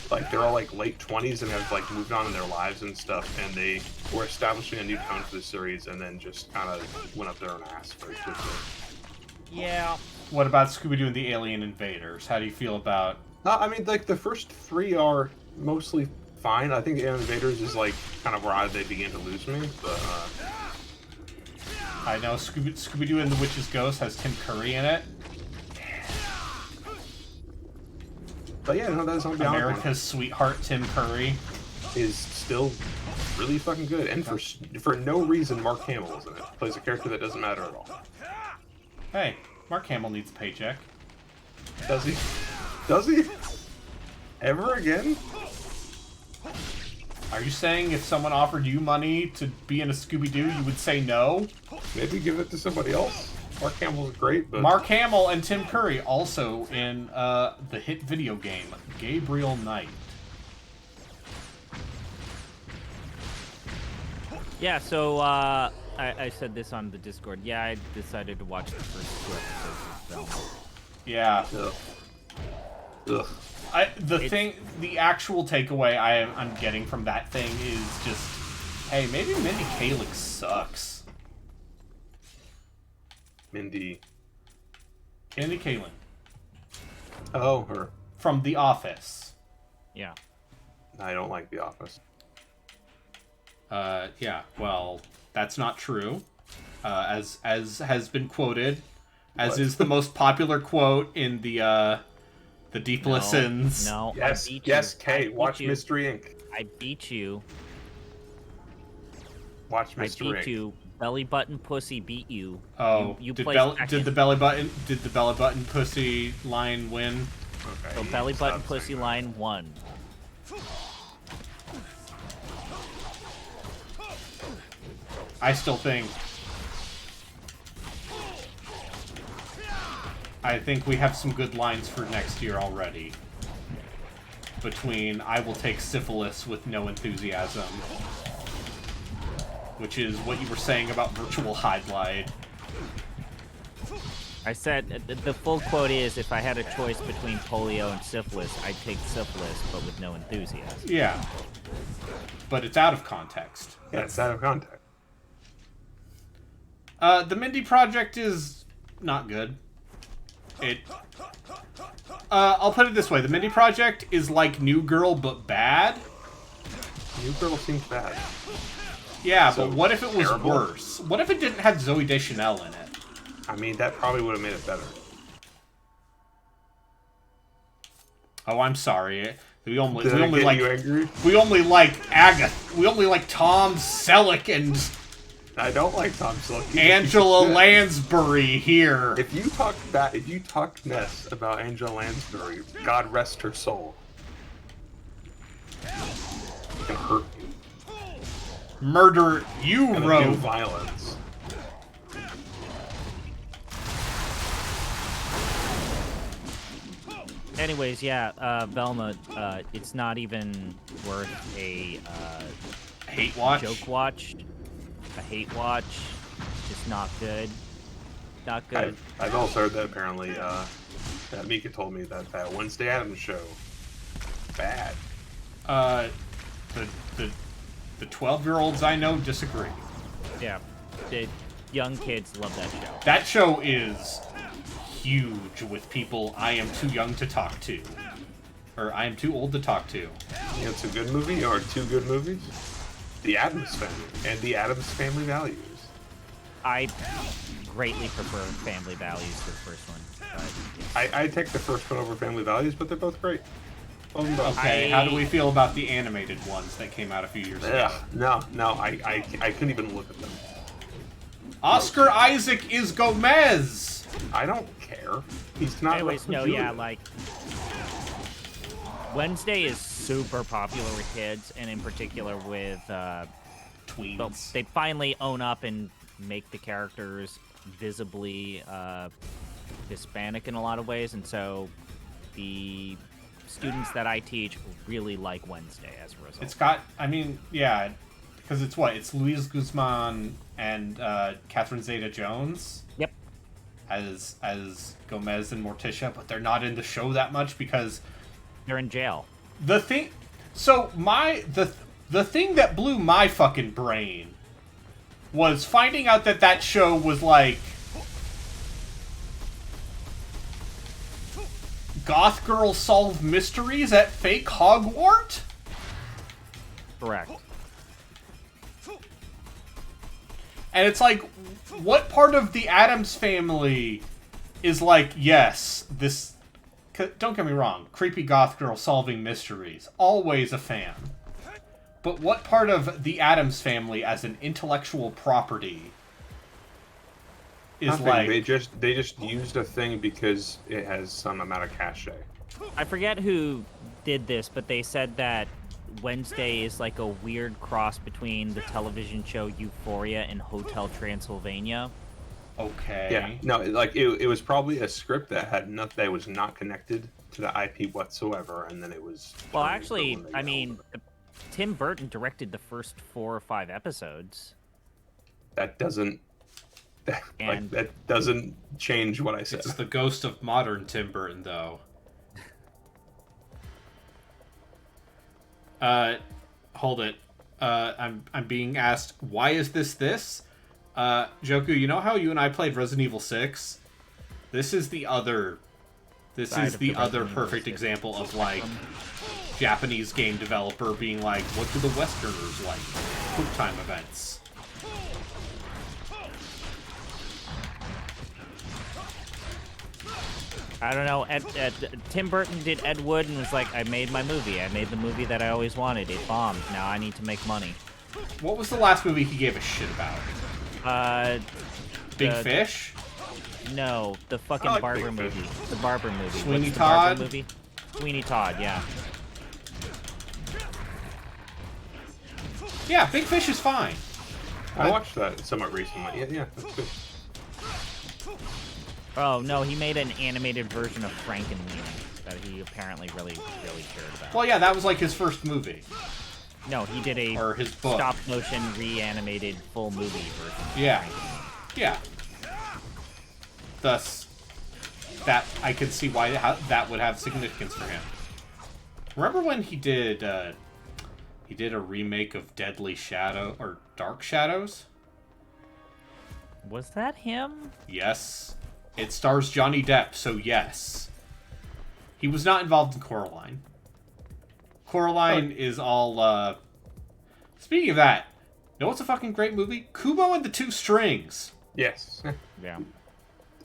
like they're all like late 20s and have like moved on in their lives and stuff, and they were establishing a new tone for the series, and then just kind of went up their own ass very quickly. Yeah. What about Scooby-Doo and the Alien Invaders? How do you feel about... I mean, like the first 3 are mostly fine. I think Alien Invaders is like kind of where they begin to lose me, but. I know Scooby-Doo and the Witch's Ghost has Tim Curry in it. But yeah, no, that's Zombie Island America's sweetheart Tim Curry is still really fucking good, and for no reason, Mark Hamill is in it. Plays a character that doesn't matter at all. Hey, Mark Hamill needs a paycheck. Does he? Does he? Ever again? Are you saying if someone offered you money to be in a Scooby-Doo, you would say no? Maybe give it to somebody else. Mark Hamill's great, but... Mark Hamill and Tim Curry also in the hit video game, Gabriel Knight. Yeah, so I said this on the Discord. Yeah, I decided to watch the first 2 episodes of Velma. Yeah. Ugh. The actual takeaway I'm getting from that thing is just, hey, maybe Mindy Kaling sucks. Mindy Kaling. Oh, her. From The Office. Yeah. I don't like The Office. Yeah, well, that's not true. As has been quoted, as What? is the most popular quote in the Deep Listens. No, Yes, I beat yes, you. Kay, I beat watch you. Mystery Inc. I beat you. Watch I Mystery beat Inc. you. Belly button pussy beat you. Oh, you did placed the belly button pussy line win? Okay, So you belly stop button pussy saying line 1. I still think. I think we have some good lines for next year already. Between I will take syphilis with no enthusiasm, which is what you were saying about virtual highlight. I said the full quote is, if I had a choice between polio and syphilis, I'd take syphilis, but with no enthusiasm. Yeah, but it's out of context. that. Yeah, it's out of context. The Mindy Project is not good. I'll put it this way: the Mindy Project is like New Girl but bad. New Girl seems bad. Yeah, So but what if it was terrible? worse? What if it didn't have Zooey Deschanel in it? I mean, that probably would have made it better. Oh, I'm sorry. We only Did I get like you angry? we only like Agatha. We only like Tom Selleck and I don't like Tom Selleck. Angela Lansbury here. If you talk mess about Angela Lansbury, God rest her soul. It can hurt you. Murder you And do wrote. violence. Anyways, yeah, Velma, it's not even worth a Hate watch. joke watch, a hate watch. Just not good. Not good. I've also heard that apparently, that Mika told me that Wednesday Addams show, bad. The 12-year-olds I know disagree. Yeah, the young kids love that show. That show is huge with people I am too young to talk to. Or I am too old to talk to. You know, it's a good movie or 2 good movies. The Addams Family and the Addams Family Values. I greatly prefer Family Values to the first one. But I take the first one over Family Values, but they're both great. Love them both. Okay, how do we feel about the animated ones that came out a few years ago? Ugh, no, I couldn't even look at them. Oscar Isaac is Gomez! I don't care. He's not. anyways, no, Julia. yeah, like Wednesday is super popular with kids, and in particular with Tweens. well, they finally own up and make the characters visibly Hispanic in a lot of ways, and so the students that I teach really like Wednesday as a result. It's got, I mean, yeah, Because it's what? It's Luis Guzman and Catherine Zeta-Jones. Yep. As Gomez and Morticia, but they're not in the show that much because they're in jail. The thing, so the thing that blew my fucking brain was finding out that show was like goth girl solve mysteries at fake Hogwarts. Correct. And it's like, what part of the Addams family is like, yes, this... Don't get me wrong, creepy goth girl solving mysteries. Always a fan. But what part of the Addams family as an intellectual property is Nothing. like... They just used a thing because it has some amount of cachet. I forget who did this, but they said that Wednesday is like a weird cross between the television show Euphoria and Hotel Transylvania. Okay. Yeah. No, like it was probably a script that had that was not connected to the IP whatsoever, and then it was. Well, actually, I mean, Tim Burton directed the first 4 or 5 episodes. That doesn't. That doesn't change what I said. It's the ghost of modern Tim Burton, though. Hold it. I'm being asked, why is this? Joku, you know how you and I played Resident Evil 6? This is the other perfect example of, like, Japanese game developer being like, what do the Westerners like? Quick time events. I don't know. Tim Burton did Ed Wood and was like, I made my movie. I made the movie that I always wanted. It bombed. Now I need to make money. What was the last movie he gave a shit about? Big Fish? No, the fucking like Barber Big movie. Fish. The Barber movie. Sweeney What's the Todd? Barber movie? Sweeney Todd, yeah. Yeah, Big Fish is fine. I watched that somewhat recently. Yeah, that's good. Oh, no, he made an animated version of Frankenweenie that he apparently really cared about. Well, yeah, that was like his first movie. No, he did a Or his book. stop-motion reanimated full movie version. Yeah. Yeah. Thus, that I could see why that would have significance for him. Remember when he did a remake of Deadly Shadow or Dark Shadows? Was that him? Yes. It stars Johnny Depp, so yes. He was not involved in Coraline. Coraline is all, Speaking of that, you know what's a fucking great movie? Kubo and the Two Strings. Yes. Yeah.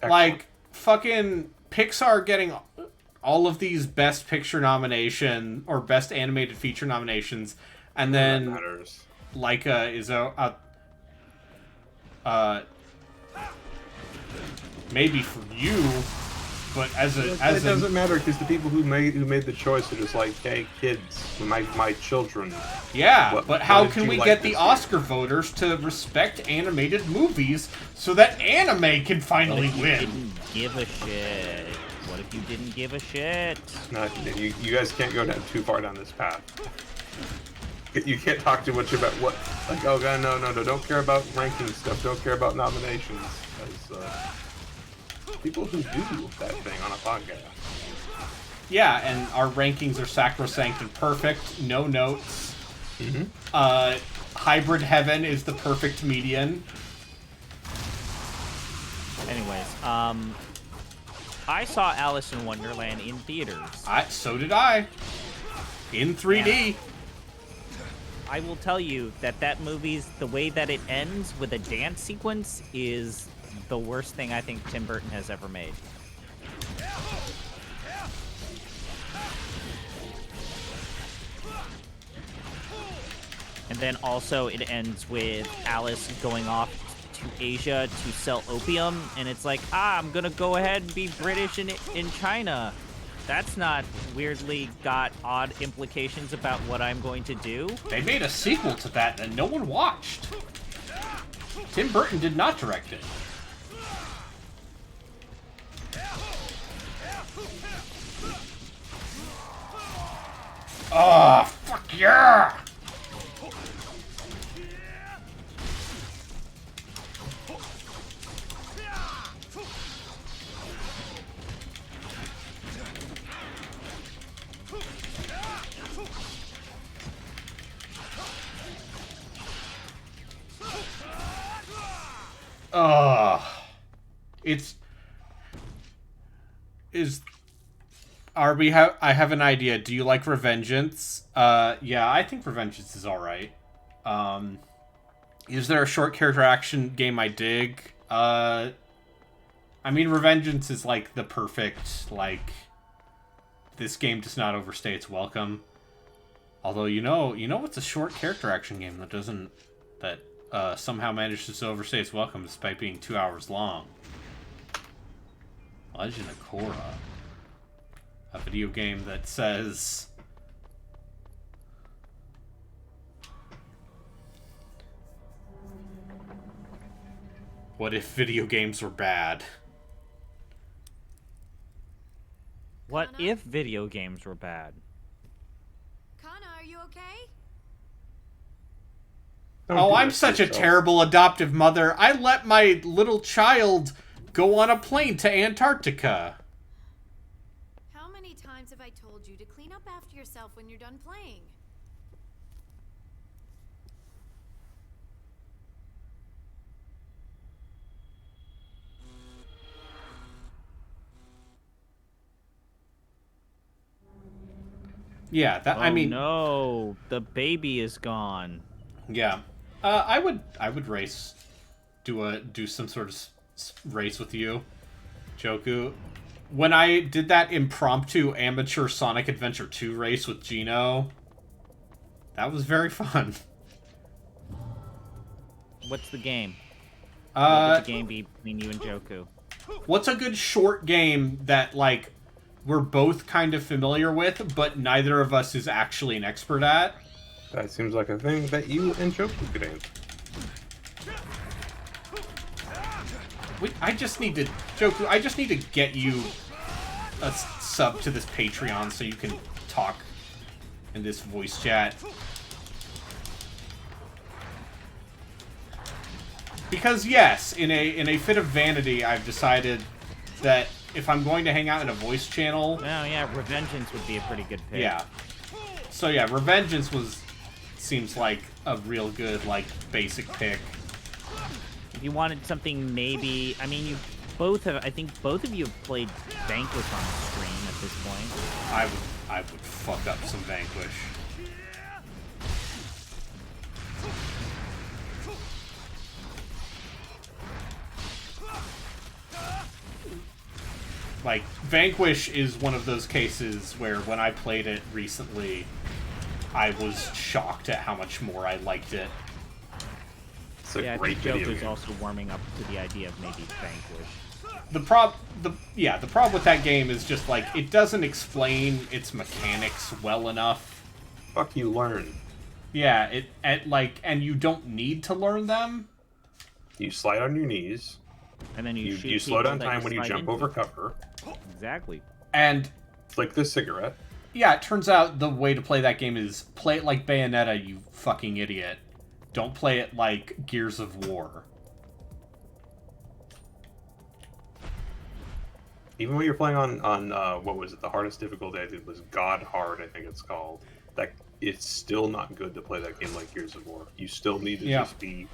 Like, fucking Pixar getting all of these Best Picture nomination or Best Animated Feature nominations, and then Laika is maybe for you, but it doesn't matter because the people who made the choice are just like, hey, kids, my children. Yeah, but how did can you we like get the this Oscar voters to respect animated movies so that anime can finally What if you win? didn't give a shit? What if you didn't give a shit? No, you guys can't go down too far down this path. You can't talk too much about what, like, oh god, no, don't care about ranking stuff, don't care about nominations, because people who do that thing on a podcast. Yeah, and our rankings are sacrosanct and perfect, no notes. Mm-hmm. Hybrid Heaven is the perfect median. Anyways, I saw Alice in Wonderland in theaters. So did I. In 3D. Yeah. I will tell you that movie's, the way that it ends with a dance sequence is the worst thing I think Tim Burton has ever made. And then also it ends with Alice going off to Asia to sell opium, and it's like, I'm gonna go ahead and be British in China. That's not weirdly got odd implications about what I'm going to do. They made a sequel to that that no one watched. Tim Burton did not direct it. Oh, fuck yeah! It's I have an idea. Do you like Revengeance? Yeah, I think Revengeance is alright. Is there a short character action game I dig? I mean, Revengeance is like the perfect, like, this game does not overstay its welcome. Although, you know what's a short character action game that somehow manages to overstay its welcome despite being 2 hours long? Legend of Korra. A video game that says... What if video games were bad? What if video games were bad? Kana, are you okay? Oh, I'm such a terrible adoptive mother. I let my little child go on a plane to Antarctica. How many times have I told you to clean up after yourself when you're done playing? Yeah, that I mean, no, the baby is gone. yeah. I would race, do some sort of race with you, Joku. When I did that impromptu amateur Sonic Adventure 2 race with Gino, that was very fun. What's the game? What would the game be between you and Joku? What's a good short game that, like, we're both kind of familiar with, but neither of us is actually an expert at? That seems like a thing that you and Joku could answer. I just need to... Joku, I just need to get you a sub to this Patreon so you can talk in this voice chat. Because, yes, in a fit of vanity, I've decided that if I'm going to hang out in a voice channel... Oh, yeah, Revengeance would be a pretty good pick. Yeah. So, yeah, Revengeance seems like a real good, like, basic pick. If you wanted something maybe... I mean, I think both of you have played Vanquish on stream at this point. I would fuck up some Vanquish. Like, Vanquish is one of those cases where when I played it recently, I was shocked at how much more I liked it. It's a Yeah, I great think video Joku's game. also warming up to the idea of maybe Vanquish. The problem with that game is just, like, it doesn't explain its mechanics well enough. Fuck you, learn. Yeah, and you don't need to learn them. You slide on your knees. And then you shoot You slow people down that time when you slide jump into. over cover. Exactly. And Flick the cigarette. yeah, it turns out the way to play that game is play it like Bayonetta, you fucking idiot. Don't play it like Gears of War. Even when you're playing on what was it, the hardest difficulty I did was God Hard, I think it's called. That it's still not good to play that game like Gears of War. You still need to just be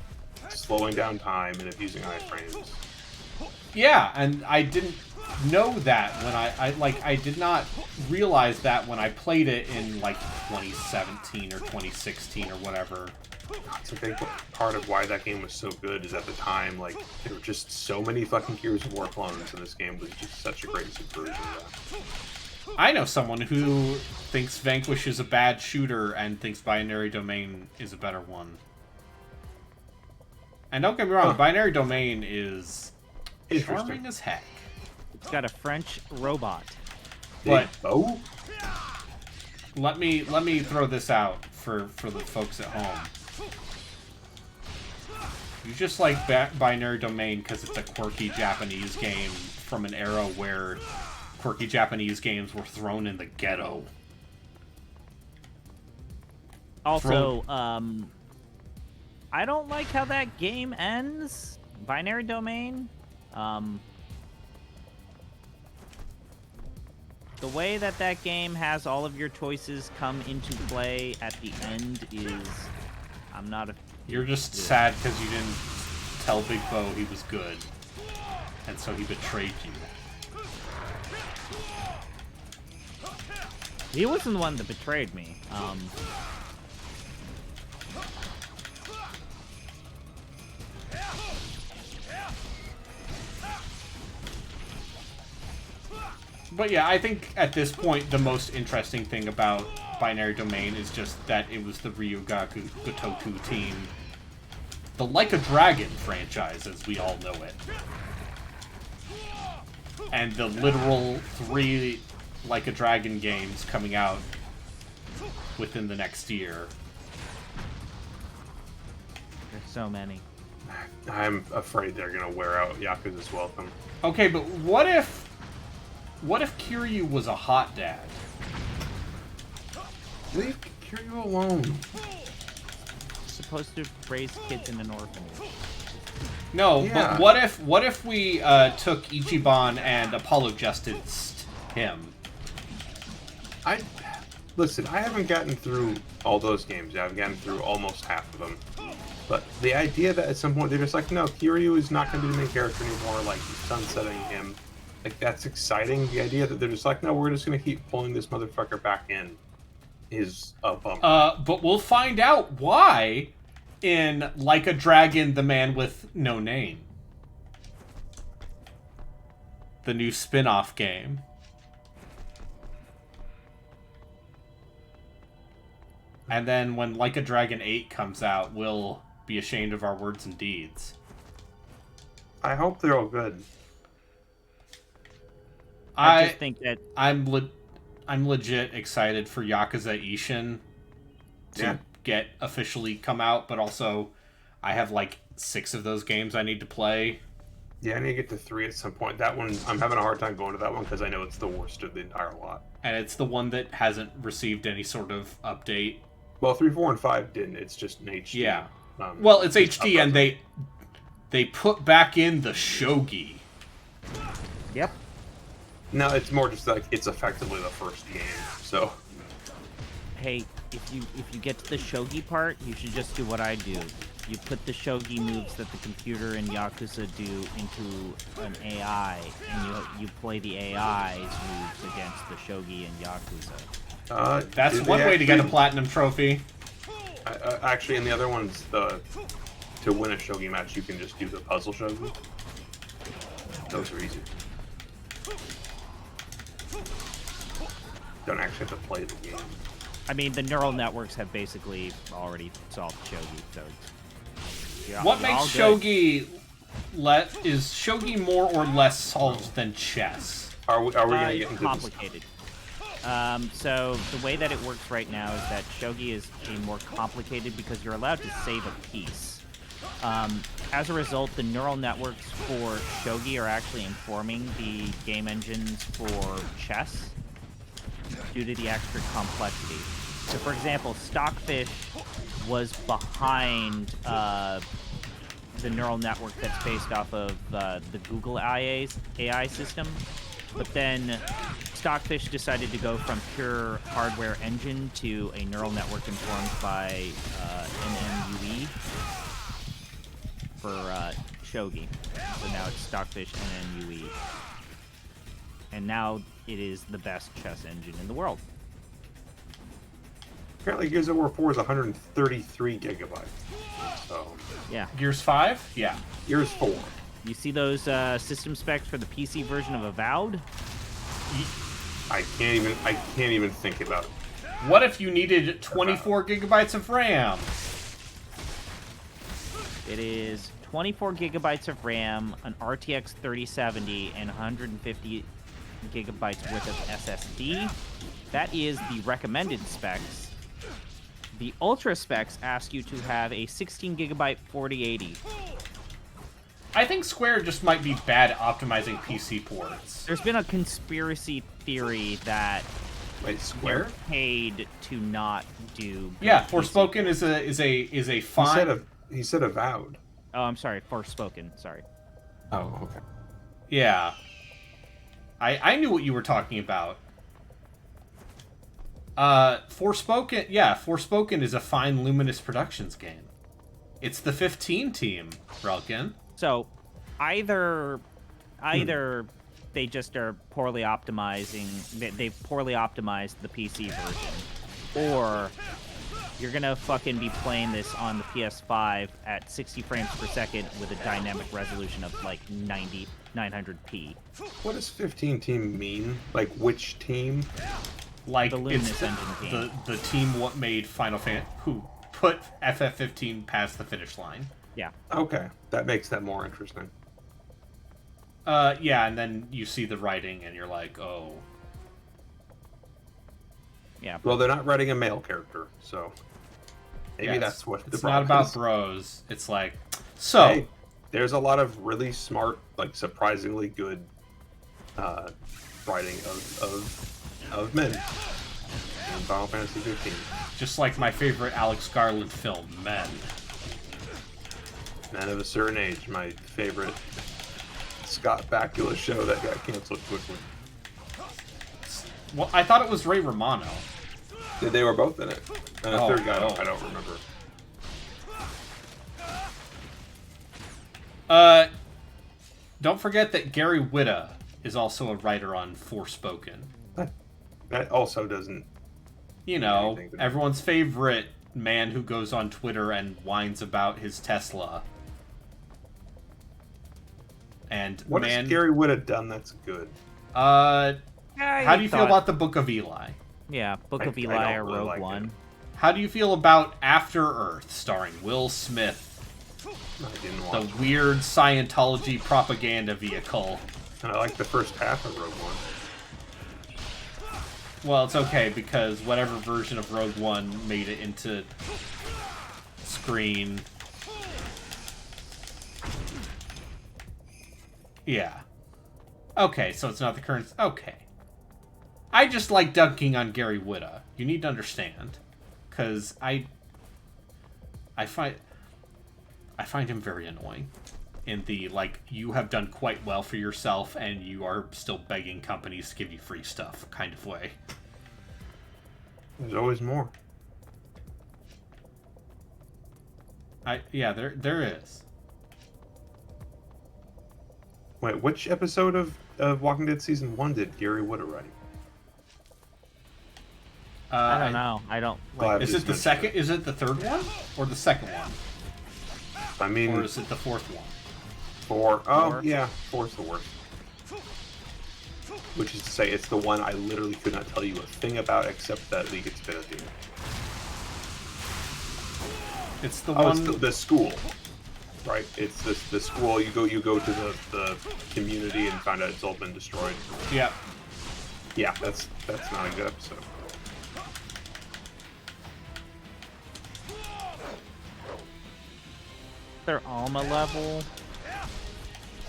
slowing down time and abusing iframes. Yeah, and I didn't know that when I did not realize that when I played it in like 2017 or 2016 or whatever. That's a big part of why that game was so good is at the time, like, there were just so many fucking Gears of War clones, and this game was just such a great subversion of that. I know someone who thinks Vanquish is a bad shooter and thinks Binary Domain is a better one. And don't get me wrong, Binary Domain is charming as heck. It's got a French robot. But oh, let me throw this out for the folks at home. You just like Binary Domain because it's a quirky Japanese game from an era where quirky Japanese games were thrown in the ghetto. Also, I don't like how that game ends. Binary Domain. The way that game has all of your choices come into play at the end is... I'm not a... You're just sad because you didn't tell Big Bo he was good, and so he betrayed you. He wasn't the one that betrayed me. But yeah, I think at this point the most interesting thing about Binary Domain is just that it was the Ryugaku Gotoku team. The Like a Dragon franchise, as we all know it. And the literal 3 Like a Dragon games coming out within the next year. There's so many. I'm afraid they're gonna wear out Yakuza's welcome. Okay, but what if Kiryu was a hot dad? Leave Kiryu alone. Supposed to raise kids in an orphanage. No, Yeah. but what if we took Ichiban and apologized him? Listen, I haven't gotten through all those games. I've gotten through almost half of them. But the idea that at some point they're just like, no, Kiryu is not going to be the main character anymore, like sunsetting him, like that's exciting. The idea that they're just like, no, we're just going to keep pulling this motherfucker back in is a bummer. But we'll find out why in Like a Dragon, the Man with No Name. The new spin-off game. And then when Like a Dragon 8 comes out, we'll be ashamed of our words and deeds. I hope they're all good. I just think that I'm legit excited for Yakuza Ishin to get officially come out, but also I have like 6 of those games I need to play. Yeah, I need to get to 3 at some point. That one, I'm having a hard time going to that one because I know it's the worst of the entire lot. And it's the one that hasn't received any sort of update. Well, 3, 4, and 5 didn't. It's just an HD. Yeah. Well, it's HD, upper. and they put back in the shogi. Yep. No, it's more just like it's effectively the first game. So Hey, if you get to the shogi part, you should just do what I do. You put the shogi moves that the computer in Yakuza do into an AI, and you play the AI's moves against the shogi in Yakuza. That's did one they way to get a actually- platinum trophy. Actually, in the other ones, to win a shogi match, you can just do the puzzle shogi. Those are easy. Don't actually have to play the game. I mean, the neural networks have basically already solved shogi, so yeah, What you're all makes good. shogi is shogi more or less solved than chess? Are we gonna It's get into complicated. So the way that it works right now is that shogi is a more complicated because you're allowed to save a piece. As a result, the neural networks for shogi are actually informing the game engines for chess due to the extra complexity. So, for example, Stockfish was behind the neural network that's based off of the Google AI system, but then Stockfish decided to go from pure hardware engine to a neural network informed by NMUE for shogi. So now it's Stockfish NMUE. And now it is the best chess engine in the world. Apparently, Gears of War 4 is 133 gigabytes. So, Yeah. Gears 5? Yeah. Gears 4. You see those system specs for the PC version of Avowed? I can't even think about it. What if you needed 24 gigabytes of RAM? It is 24 gigabytes of RAM, an RTX 3070, and 150 gigabytes worth of SSD. That is the recommended specs. The ultra specs ask you to have a 16 gigabyte 4080. I think Square just might be bad at optimizing PC ports. There's been a conspiracy theory that Wait, Square? they're paid to not do. Yeah, good PC. Forspoken is a fine. He said Avowed. Oh, I'm sorry, Forspoken. Sorry. Oh, okay. Yeah. I knew what you were talking about. Forspoken is a fine Luminous Productions game. It's the 15 team, Relkin. So, either they just are poorly optimizing. They've poorly optimized the PC version, or you're gonna fucking be playing this on the PS5 at 60 frames per second with a dynamic resolution of like 900p. What does 15 team mean? Like which team? Like The Luminous Engine team. the team what made Final Fantasy, who put FF15 past the finish line. Yeah. Okay, that makes that more interesting. Yeah, and then you see the writing and you're like, oh. Yeah. Well, they're not writing a male character, so maybe Yes, that's what the it's not problem about is. bros. It's like, so Hey, there's a lot of really smart, like surprisingly good writing of men in Final Fantasy 15. just like my favorite Alex Garland film, Men. Men of a Certain Age, my favorite Scott Bakula show that got canceled quickly. Well, I thought it was Ray Romano. They were both in it. And the Oh, third guy, no. I don't remember. Don't forget that Gary Whitta is also a writer on Forspoken. That also doesn't. You know, Anything to- everyone's favorite man who goes on Twitter and whines about his Tesla. And What man, has Gary Whitta done that's good? how do you feel thought- about the Book of Eli? Yeah, Book of I Eli don't or really Rogue like One. it. How do you feel about After Earth, starring Will Smith, I didn't the watch. weird Scientology propaganda vehicle? And I like the first half of Rogue One. Well, it's okay because whatever version of Rogue One made it into screen. Yeah. Okay, so it's not the current. Okay. I just like dunking on Gary Whitta. You need to understand, because I find him very annoying. In the like, you have done quite well for yourself, and you are still begging companies to give you free stuff kind of way. There's always more. Yeah, there is. Wait, which episode of Walking Dead season 1 did Gary Whitta write? I don't know. I don't. Well, Is it the second? Is it the third one or the second one, I mean, or is it the fourth one? four. Oh, Four. yeah, four's the worst. Which is to say, it's the one I literally could not tell you a thing about except that Lee gets bit at the end. It's the Oh, one. it's the school, right? It's the school. You go to the community and find out it's all been destroyed. Yeah. Yeah, that's not a good episode. Their Alma level.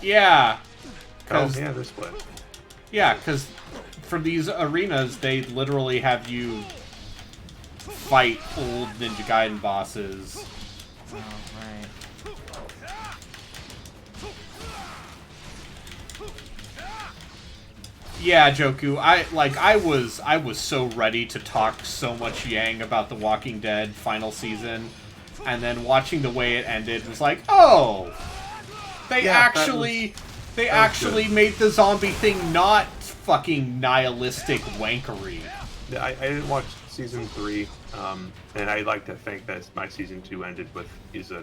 Yeah. Oh, 'Cause- yeah, this way. Yeah, because for these arenas, they literally have you fight old Ninja Gaiden bosses. Oh, right. Yeah, Joku, I was so ready to talk so much yang about The Walking Dead final season, and then watching the way it ended was like, oh, they Yeah, that actually was actually good. made the zombie thing not fucking nihilistic wankery. Yeah, I didn't watch season 3, and I'd like to think that my season 2 ended with is a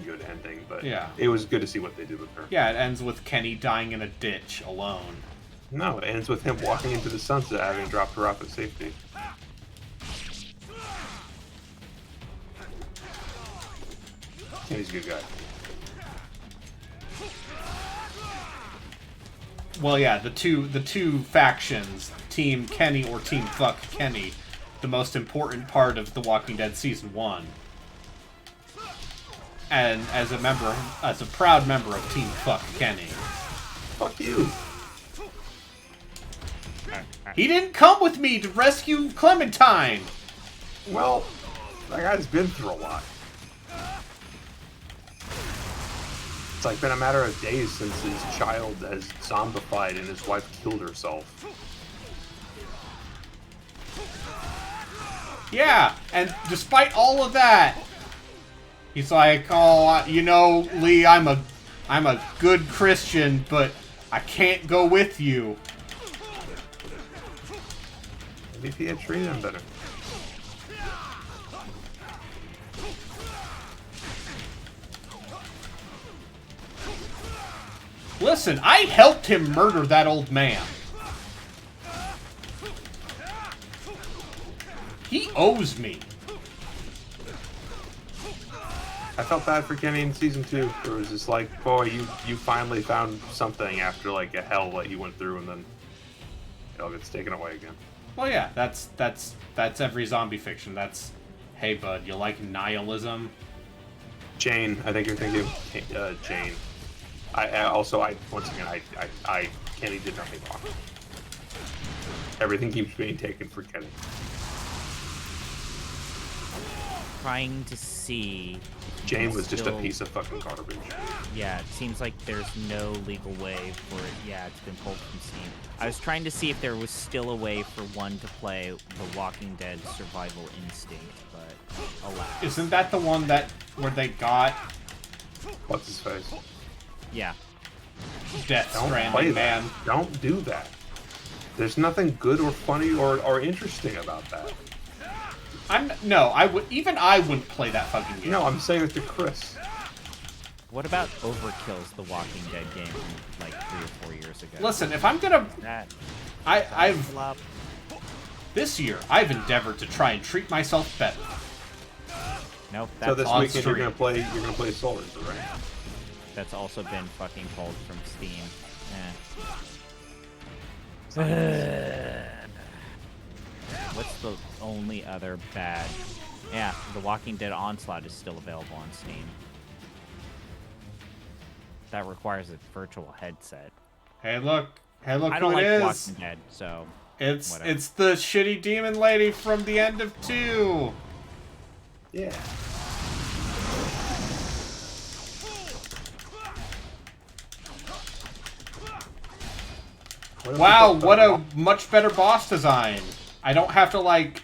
good ending. But Yeah. it was good to see what they did with her. Yeah, it ends with Kenny dying in a ditch alone. No, it ends with him walking into the sunset, having dropped her off at safety. And he's a good guy. Well, yeah, the two factions, Team Kenny or Team Fuck Kenny, the most important part of The Walking Dead season 1. And as a proud member of Team Fuck Kenny, Fuck you. he didn't come with me to rescue Clementine. Well, that guy's been through a lot. It's like been a matter of days since his child has zombified and his wife killed herself. Yeah, and despite all of that, He's like, oh, you know, Lee, I'm a good Christian, but I can't go with you. Maybe if he had treated him better. Listen, I helped him murder that old man. He owes me. I felt bad for Kenny in season 2. It was just like, boy, you finally found something after like a hell that you went through, and then it all gets taken away again. Well, yeah, that's every zombie fiction. That's, hey, bud, you like nihilism? Jane, I think you're thinking Jane. Once again, Kenny did nothing wrong. Everything keeps being taken for Kenny. Trying to see. Jane was just a still- piece of fucking garbage. Yeah, it seems like there's no legal way for it. Yeah, it's been pulled from Steam. I was trying to see if there was still a way for one to play The Walking Dead Survival Instinct, but alas. Isn't that the one where they got What's his face? Yeah. Death Don't Stranding, play man? that. Don't do that. There's nothing good or funny or interesting about that. I wouldn't play that fucking game. No, I'm saying it to Chris. What about Overkill's The Walking Dead game from like 3 or 4 years ago? Listen, if I'm gonna, That I've flop. this year I've endeavored to try and treat myself better. Nope, So that's this on weekend stream. you're gonna play Soul Reaper, right? that's also been fucking pulled from Steam. What's the only other bad? Yeah, The Walking Dead Onslaught is still available on Steam. That requires a virtual headset. Hey, look I who don't it like is. Walking Dead, so whatever. It's the shitty demon lady from the end of 2. Yeah. Wow, what a much better boss design. I don't have to, like,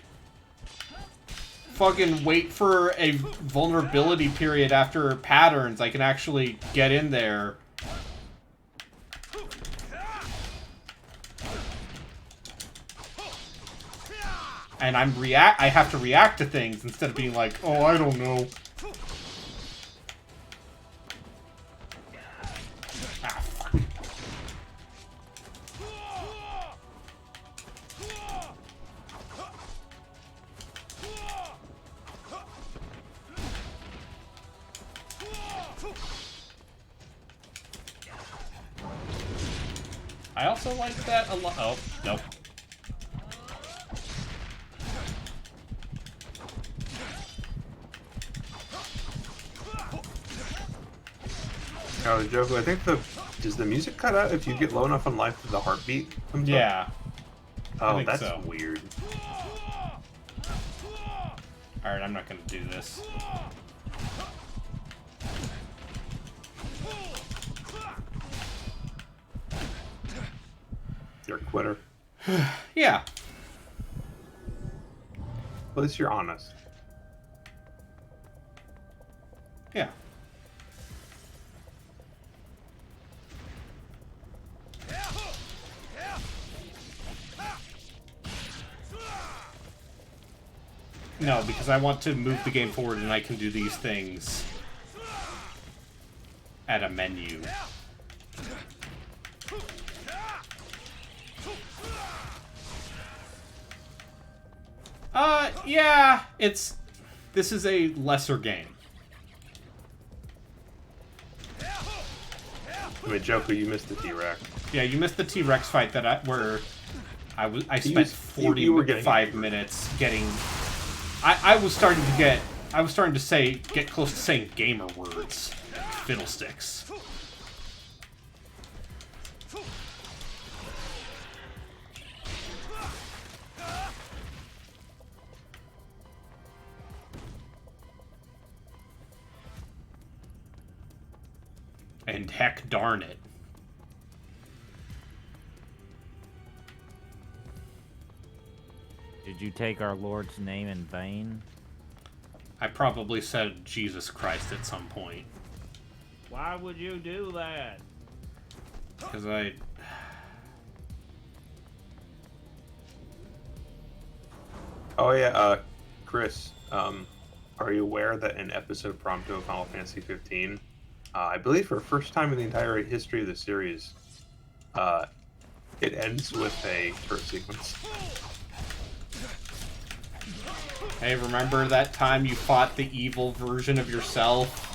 fucking wait for a vulnerability period after patterns. I can actually get in there. And I have to react to things instead of being like, oh, I don't know. Ah, fuck. I also like that a lot. Oh, nope. Oh, Joker, I think does the music cut out if you get low enough on life that the heartbeat comes up? Yeah. Oh, think that's so. weird. Alright, I'm not gonna do this. You're a quitter. Yeah. At least you're honest. Yeah. No, because I want to move the game forward and I can do these things at a menu. Yeah, this is a lesser game. I mean, Joker, you missed the T-Rex. Yeah, you missed the T-Rex fight I spent you were getting 45 angry. minutes getting. I was starting to get close to saying gamer words, fiddlesticks. And heck darn it. Did you take our Lord's name in vain? I probably said Jesus Christ at some point. Why would you do that? Because I... Oh yeah, Chris, are you aware that in episode Prompto of Final Fantasy 15, I believe for the first time in the entire history of the series, it ends with a turret sequence. Hey, remember that time you fought the evil version of yourself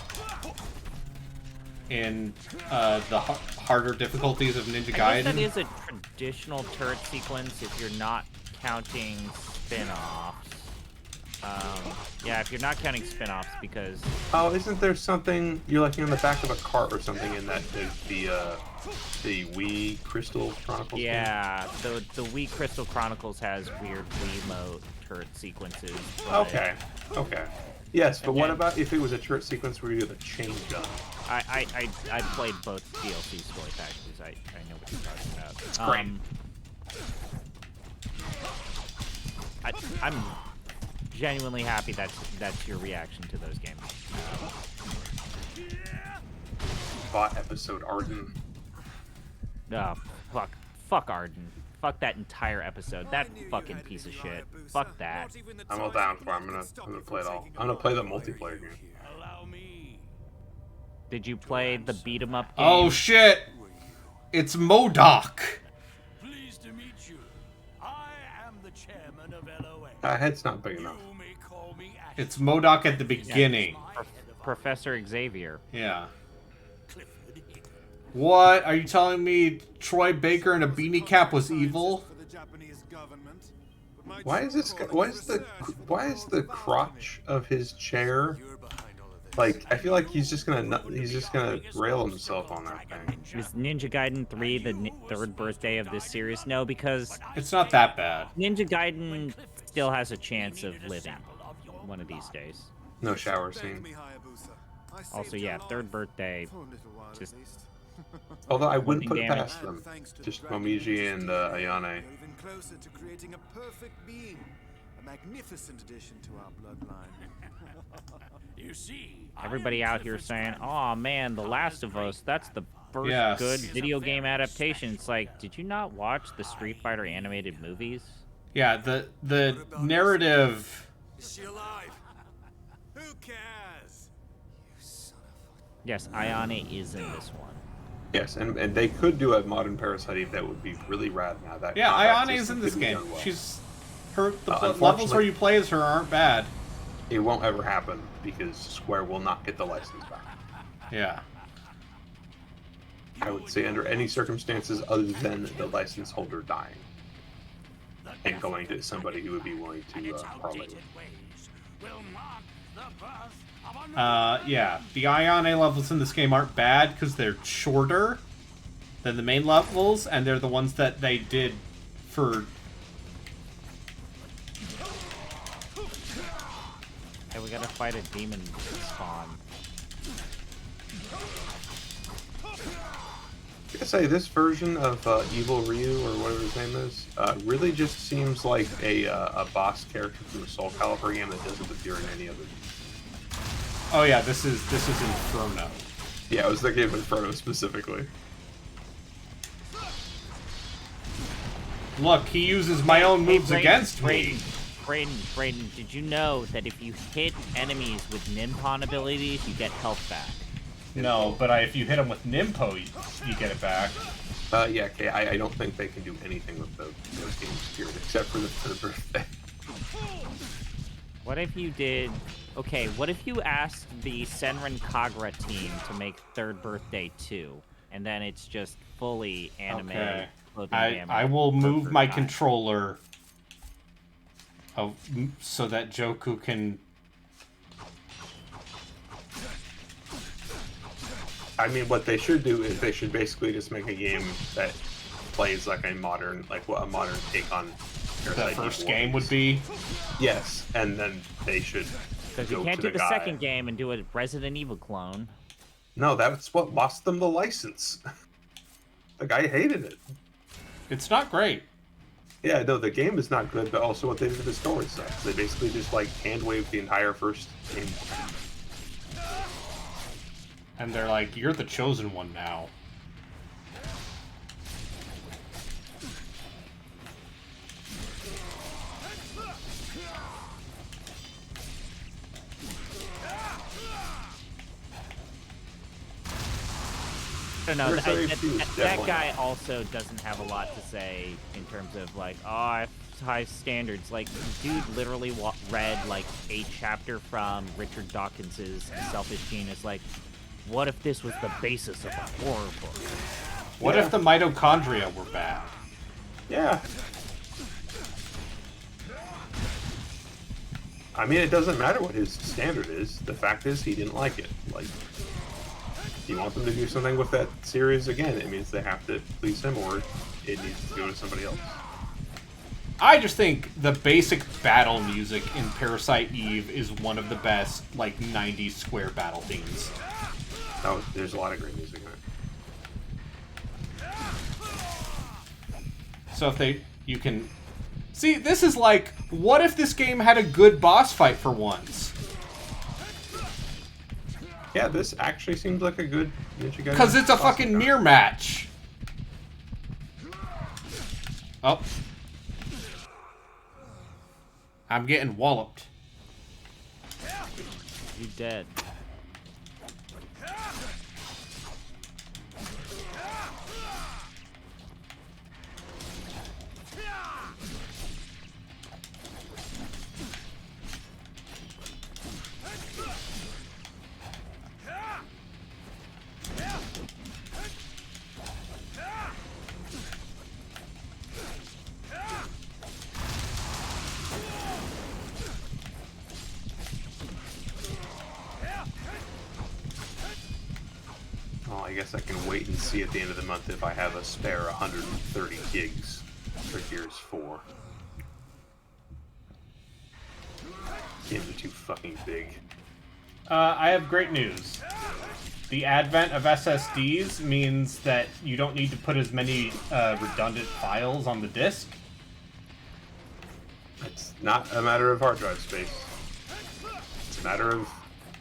in the harder difficulties of Ninja Gaiden? I guess that is a traditional turret sequence if you're not counting spin-offs. Yeah, if you're not counting spin-offs, because... Oh, isn't there something, you're like on the back of a cart or something in that, the Wii Crystal Chronicles game? Yeah, the Wii Crystal Chronicles has weird Wiimote turret sequences. But... Okay. Yes, but what Again- about if it was a turret sequence where you have a chain gun? I played both DLC story packages. I know what you're talking about. It's great. I'm genuinely happy that's your reaction to those games. Bot episode Arden. Oh, fuck Arden. Fuck that entire episode. That fucking piece of shit. Fuck that. I'm all down for it. I'm gonna play it all. I'm gonna play the multiplayer game. Did you play the beat 'em up game? Oh shit! It's MODOK! Pleased to meet you. I am the chairman of LOA. Head's not big enough. You may call me Ash. It's MODOK at the beginning. Professor Xavier. Yeah. Clifford Hill. What? Are you telling me Troy Baker in a beanie cap was evil? For the Japanese government, but my Why is this? true Why calling is the? research. Why is the crotch of his chair? You're behind all of this. Like, I feel like he's just gonna rail himself on that thing. Is Ninja Gaiden 3 the third birthday of this series? No, because It's not that bad. Ninja Gaiden still has a chance of living one of these days. No shower Thank scene. me, Hayabusa. I saved Also, your yeah, life. third birthday. For a little while at Just- least. Although I wouldn't Holding put it damage. past them. Thanks to Just Dragon Momiji and Ayane. You're even closer to creating a perfect being. A magnificent addition to our bloodline. You see, Everybody out here saying, "Oh man, The Last of Us, that's the first Yes. good video game adaptation." It's like, did you not watch the Street Fighter animated movies? Yeah, the narrative... is she alive? Who cares? You son of Yes, Ayane is in this one. Yes, and they could do a modern Parasite Eve that would be really rad now. That Yeah, combat Ayane is system in this could be game. done well. She's... the Unfortunately- levels where you play as her aren't bad. It won't ever happen because Square will not get the license back. Yeah. I would say under any circumstances other than the license holder dying and going to somebody who would be willing to parlay with. Yeah. The Ayane levels in this game aren't bad because they're shorter than the main levels, and they're the ones that they did for... Hey, we gotta fight a demon spawn. I gotta say, this version of Evil Ryu, or whatever his name is, really just seems like a boss character from the Soul Calibur game that doesn't appear in any other. Oh yeah, this is Inferno. Yeah, I was thinking of Inferno specifically. Look, he uses my own moves Hey, against me. Brayden, did you know that if you hit enemies with Nippon abilities, you get health back? No, but if you hit him with Nimpo, you get it back. Yeah, okay, I don't think they can do anything with those games, period, except for the third birthday. What if you did... Okay, what if you asked the Senran Kagura team to make Third Birthday 2, and then it's just fully anime Okay. clothing I damage will for move my time? controller so that Joku can... I mean, what they should do is they should basically just make a game that plays like a modern, like what a modern take on The Parasite first Eve game was. would be... Yes, and then they should Because you go can't to do the guy. second game and do a Resident Evil clone. No, that's what lost them the license. The guy hated it. It's not great. Yeah, no, the game is not good, but also what they did to the story sucks. They basically just like hand-waved the entire first game. And they're like, you're the chosen one now. I don't know. There's very few, That definitely. guy also doesn't have a lot to say in terms of like, oh, I have high standards. Like, dude literally read like a chapter from Richard Dawkins's Selfish Genius. Like, what if this was the basis of a horror book? What if the mitochondria were bad? Yeah. I mean, it doesn't matter what his standard is. The fact is, he didn't like it. Like, if you want them to do something with that series again, it means they have to please him, or it needs to go to somebody else. I just think the basic battle music in Parasite Eve is one of the best, like, 90s Square battle themes. Oh, there's a lot of great music in it. So if you can... See, this is like, what if this game had a good boss fight for once? Yeah, this actually seems like a good Ninja Gaiden. Because it's a boss fucking fight. mirror match. Oh. I'm getting walloped. You dead. Oh, I guess I can wait and see at the end of the month if I have a spare 130 gigs for Gears 4. Games are too fucking big. I have great news. The advent of SSDs means that you don't need to put as many redundant files on the disk. It's not a matter of hard drive space. It's a matter of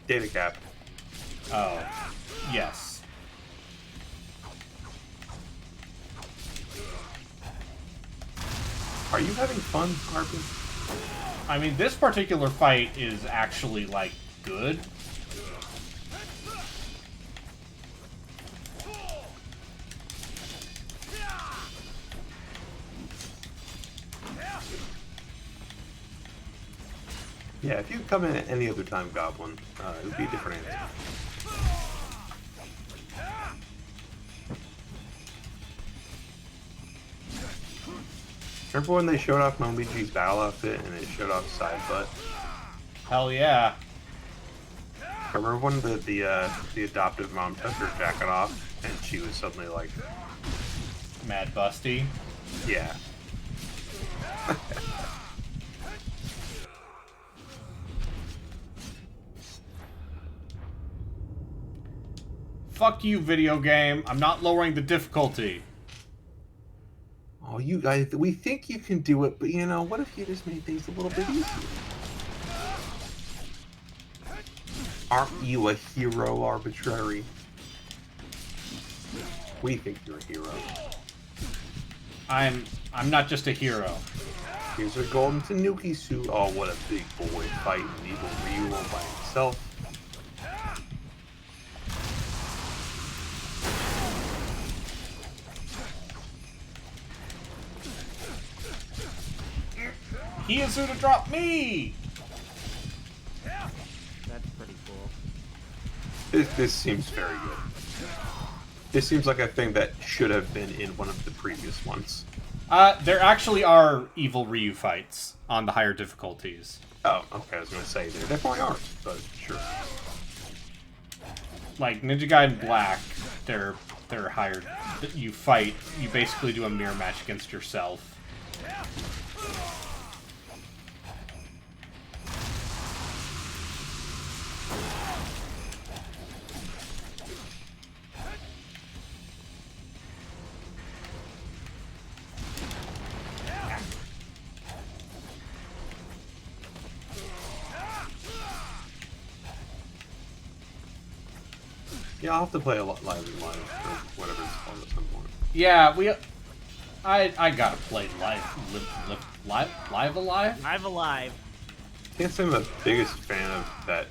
data cap. Oh, yes. Are you having fun, Harpy? I mean, this particular fight is actually, like, good. Yeah, if you come in at any other time, Goblin, it would be a different answer. Remember when they showed off Momiji's battle outfit and it showed off side butt? Hell yeah. Remember when the adoptive mom took her jacket off and she was suddenly like, Mad Busty. yeah. Fuck you, video game. I'm not lowering the difficulty. Oh, you guys, we think you can do it, but you know, what if you just made things a little bit easier? Aren't you a hero, Arbitrary? We think you're a hero. I'm not just a hero. Here's a golden Tanuki suit. Oh, what a big boy fighting evil Ryu all by himself. He is who to drop me! That's pretty cool. This seems very good. This seems like a thing that should have been in one of the previous ones. There actually are evil Ryu fights on the higher difficulties. Oh, okay, I was gonna say, there definitely are, but sure. Like, Ninja Gaiden Black, they're higher. You fight, you basically do a mirror match against yourself. Yeah, I'll have to play a lot live and live or whatever it's called at some point. Yeah, I gotta play live alive. Live Alive. Can't say I'm the biggest fan of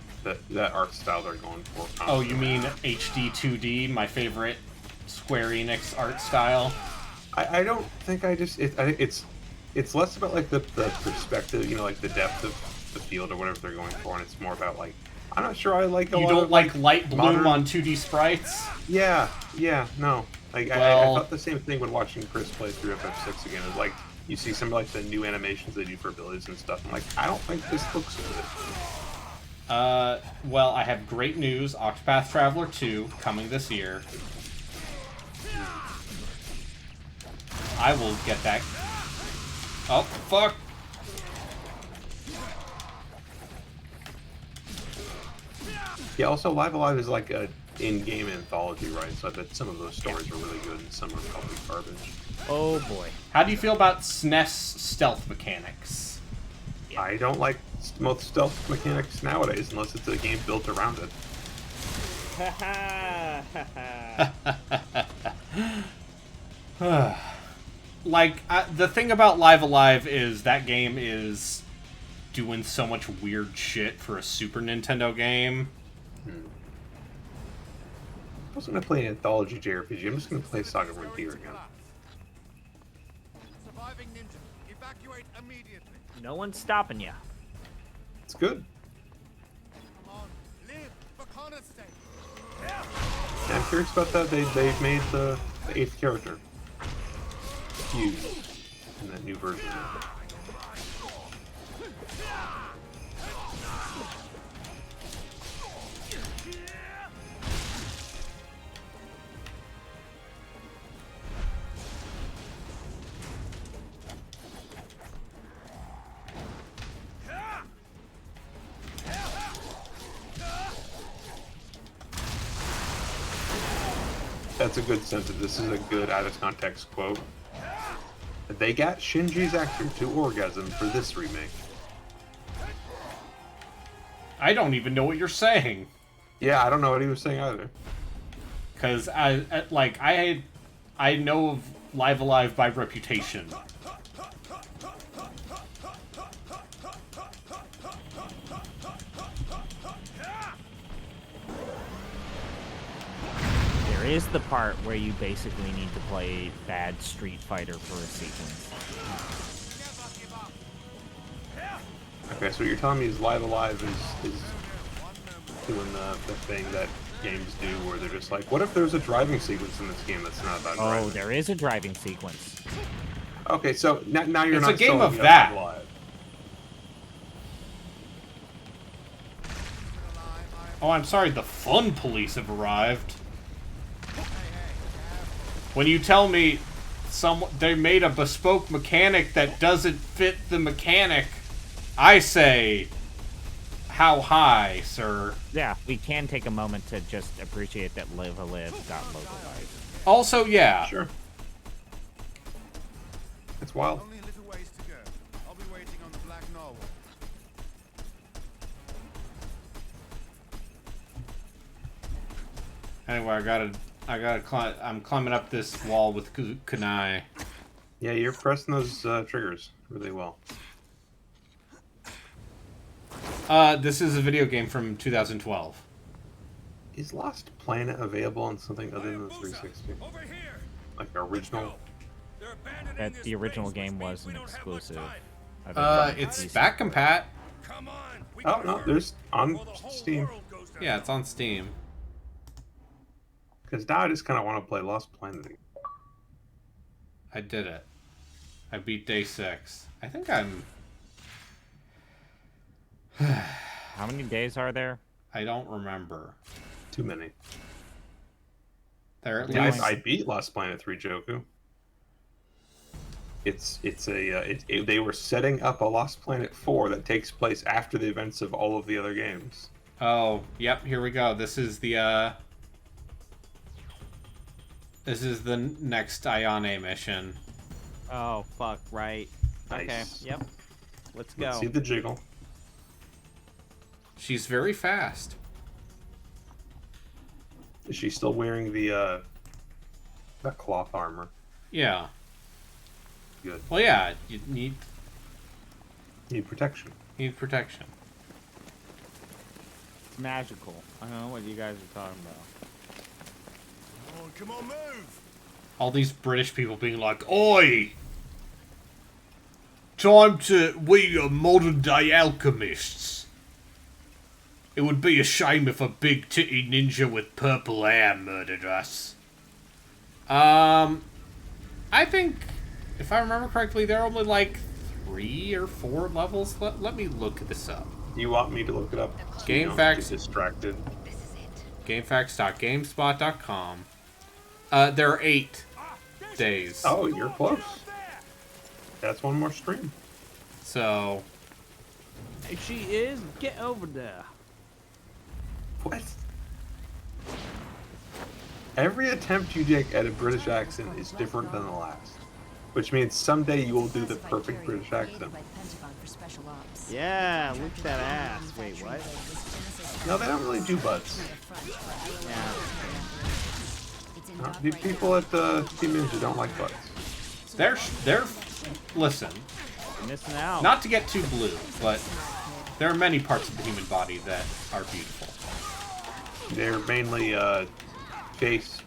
that art style they're going for. Oh, you mean HD 2D, my favorite Square Enix art style? I don't think I think it's less about like the perspective, you know, like the depth of the field or whatever they're going for, and it's more about like I'm not sure I like a You lot don't of, like light bloom modern- on 2D sprites? Yeah, no. Like I Well- thought the same thing when watching Chris play through FF6 again. It's like you see some of like the new animations they do for abilities and stuff. I'm like, I don't think this looks good. Well, I have great news. Octopath Traveler 2 coming this year. I will get that. Oh, fuck. Yeah. Also, Live Alive is like a in-game anthology, right? So I bet some of those stories are really good and some are probably garbage. Oh boy. How do you feel about SNES stealth mechanics? I don't like most stealth mechanics nowadays unless it's a game built around it. Like, the thing about Live Alive is that game is doing so much weird shit for a Super Nintendo game. I was going to play an anthology JRPG. I'm just going to play Saga Frontier again. Surviving ninja, evacuate immediately. No one's stopping you. It's good. Come on, live for Connor's sake. Yeah, I'm curious about that. They've made the 8th character. Fuse. In that new version. That's a good sentence. This is a good out-of-context quote. They got Shinji's actor to orgasm for this remake. I don't even know what you're saying. Yeah, I don't know what he was saying either. Because I know of Live Alive by reputation. There is the part where you basically need to play bad Street Fighter for a sequence. Okay, so what you're telling me is Live Alive is doing the thing that games do where they're just like, what if there's a driving sequence in this game that's not about Oh, driving? there is a driving sequence. Okay, so now you're It's not a game selling of me on that. Live Alive. Oh, I'm sorry, the fun police have arrived. When you tell me they made a bespoke mechanic that doesn't fit the mechanic, I say, how high, sir? Yeah, we can take a moment to just appreciate that Live Alive got localized. Also, yeah. Sure. It's wild. Only a little ways to go. I'll be waiting on the Black Narwhal. Anyway, I'm climbing up this wall with Kunai. Yeah, you're pressing those triggers really well. This is a video game from 2012. Is Lost Planet available on something other than the 360? Over here. Like the That the original game was an exclusive. It's back compat. Come on. We Oh gotta no, hurry, there's on or the whole Steam. world goes down. Yeah, it's on Steam. Because now I just kind of want to play Lost Planet again. I did it. I beat day 6. I think I'm... How many days are there? I don't remember. Too many. There at Yeah, least... I beat Lost Planet 3, Joku. They were setting up a Lost Planet 4 that takes place after the events of all of the other games. Oh, yep, here we go. This is the next Ayane mission. Oh, fuck, right. Okay, Nice. yep. Let's go. Let's see the jiggle. She's very fast. Is she still wearing the that cloth armor? Yeah. Good. Well, yeah, you need Protection. protection. It's magical. I don't know what you guys are talking about. Oh, come on, move! All these British people being like, "Oi! We are modern day alchemists. It would be a shame if a big titty ninja with purple hair murdered us." I think, if I remember correctly, there are only like 3 or 4 levels. Let me look this up. Do you want me to look it up? So you don't GameFAQs. get distracted. GameFAQs.gamespot.com. There are 8 days. Oh, you're close. That's one more stream. So, Hey, she is. Get over there. What? Every attempt you make at a British accent is different than the last. Which means someday you will do the perfect British accent. Yeah, look at that ass. Wait, what? No, they don't really do butts. Yeah. The people at Team Ninja don't like butts. they're listen, You're missing out. not to get too blue, but there are many parts of the human body that are beautiful. They're mainly face,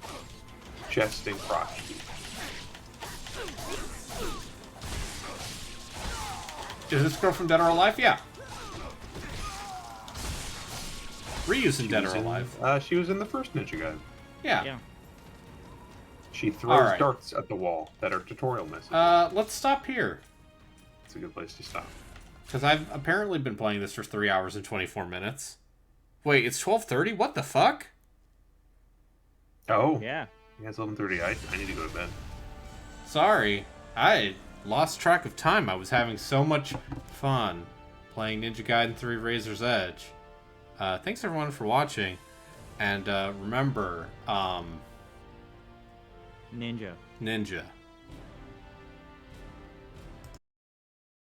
chest, and crotch. Is this girl from Dead or Alive? Yeah. Ryu's in Dead or Alive. She was in the first Ninja Gaiden. Yeah. Yeah. She throws Alright. darts at the wall that are tutorial messages. Let's stop here. It's a good place to stop. Because I've apparently been playing this for 3 hours and 24 minutes. Wait, it's 12:30? What the fuck? Oh, Yeah. yeah, it's 11:30. I need to go to bed. Sorry. I lost track of time. I was having so much fun playing Ninja Gaiden 3 Razor's Edge. Thanks everyone for watching. And remember, Ninja. Ninja.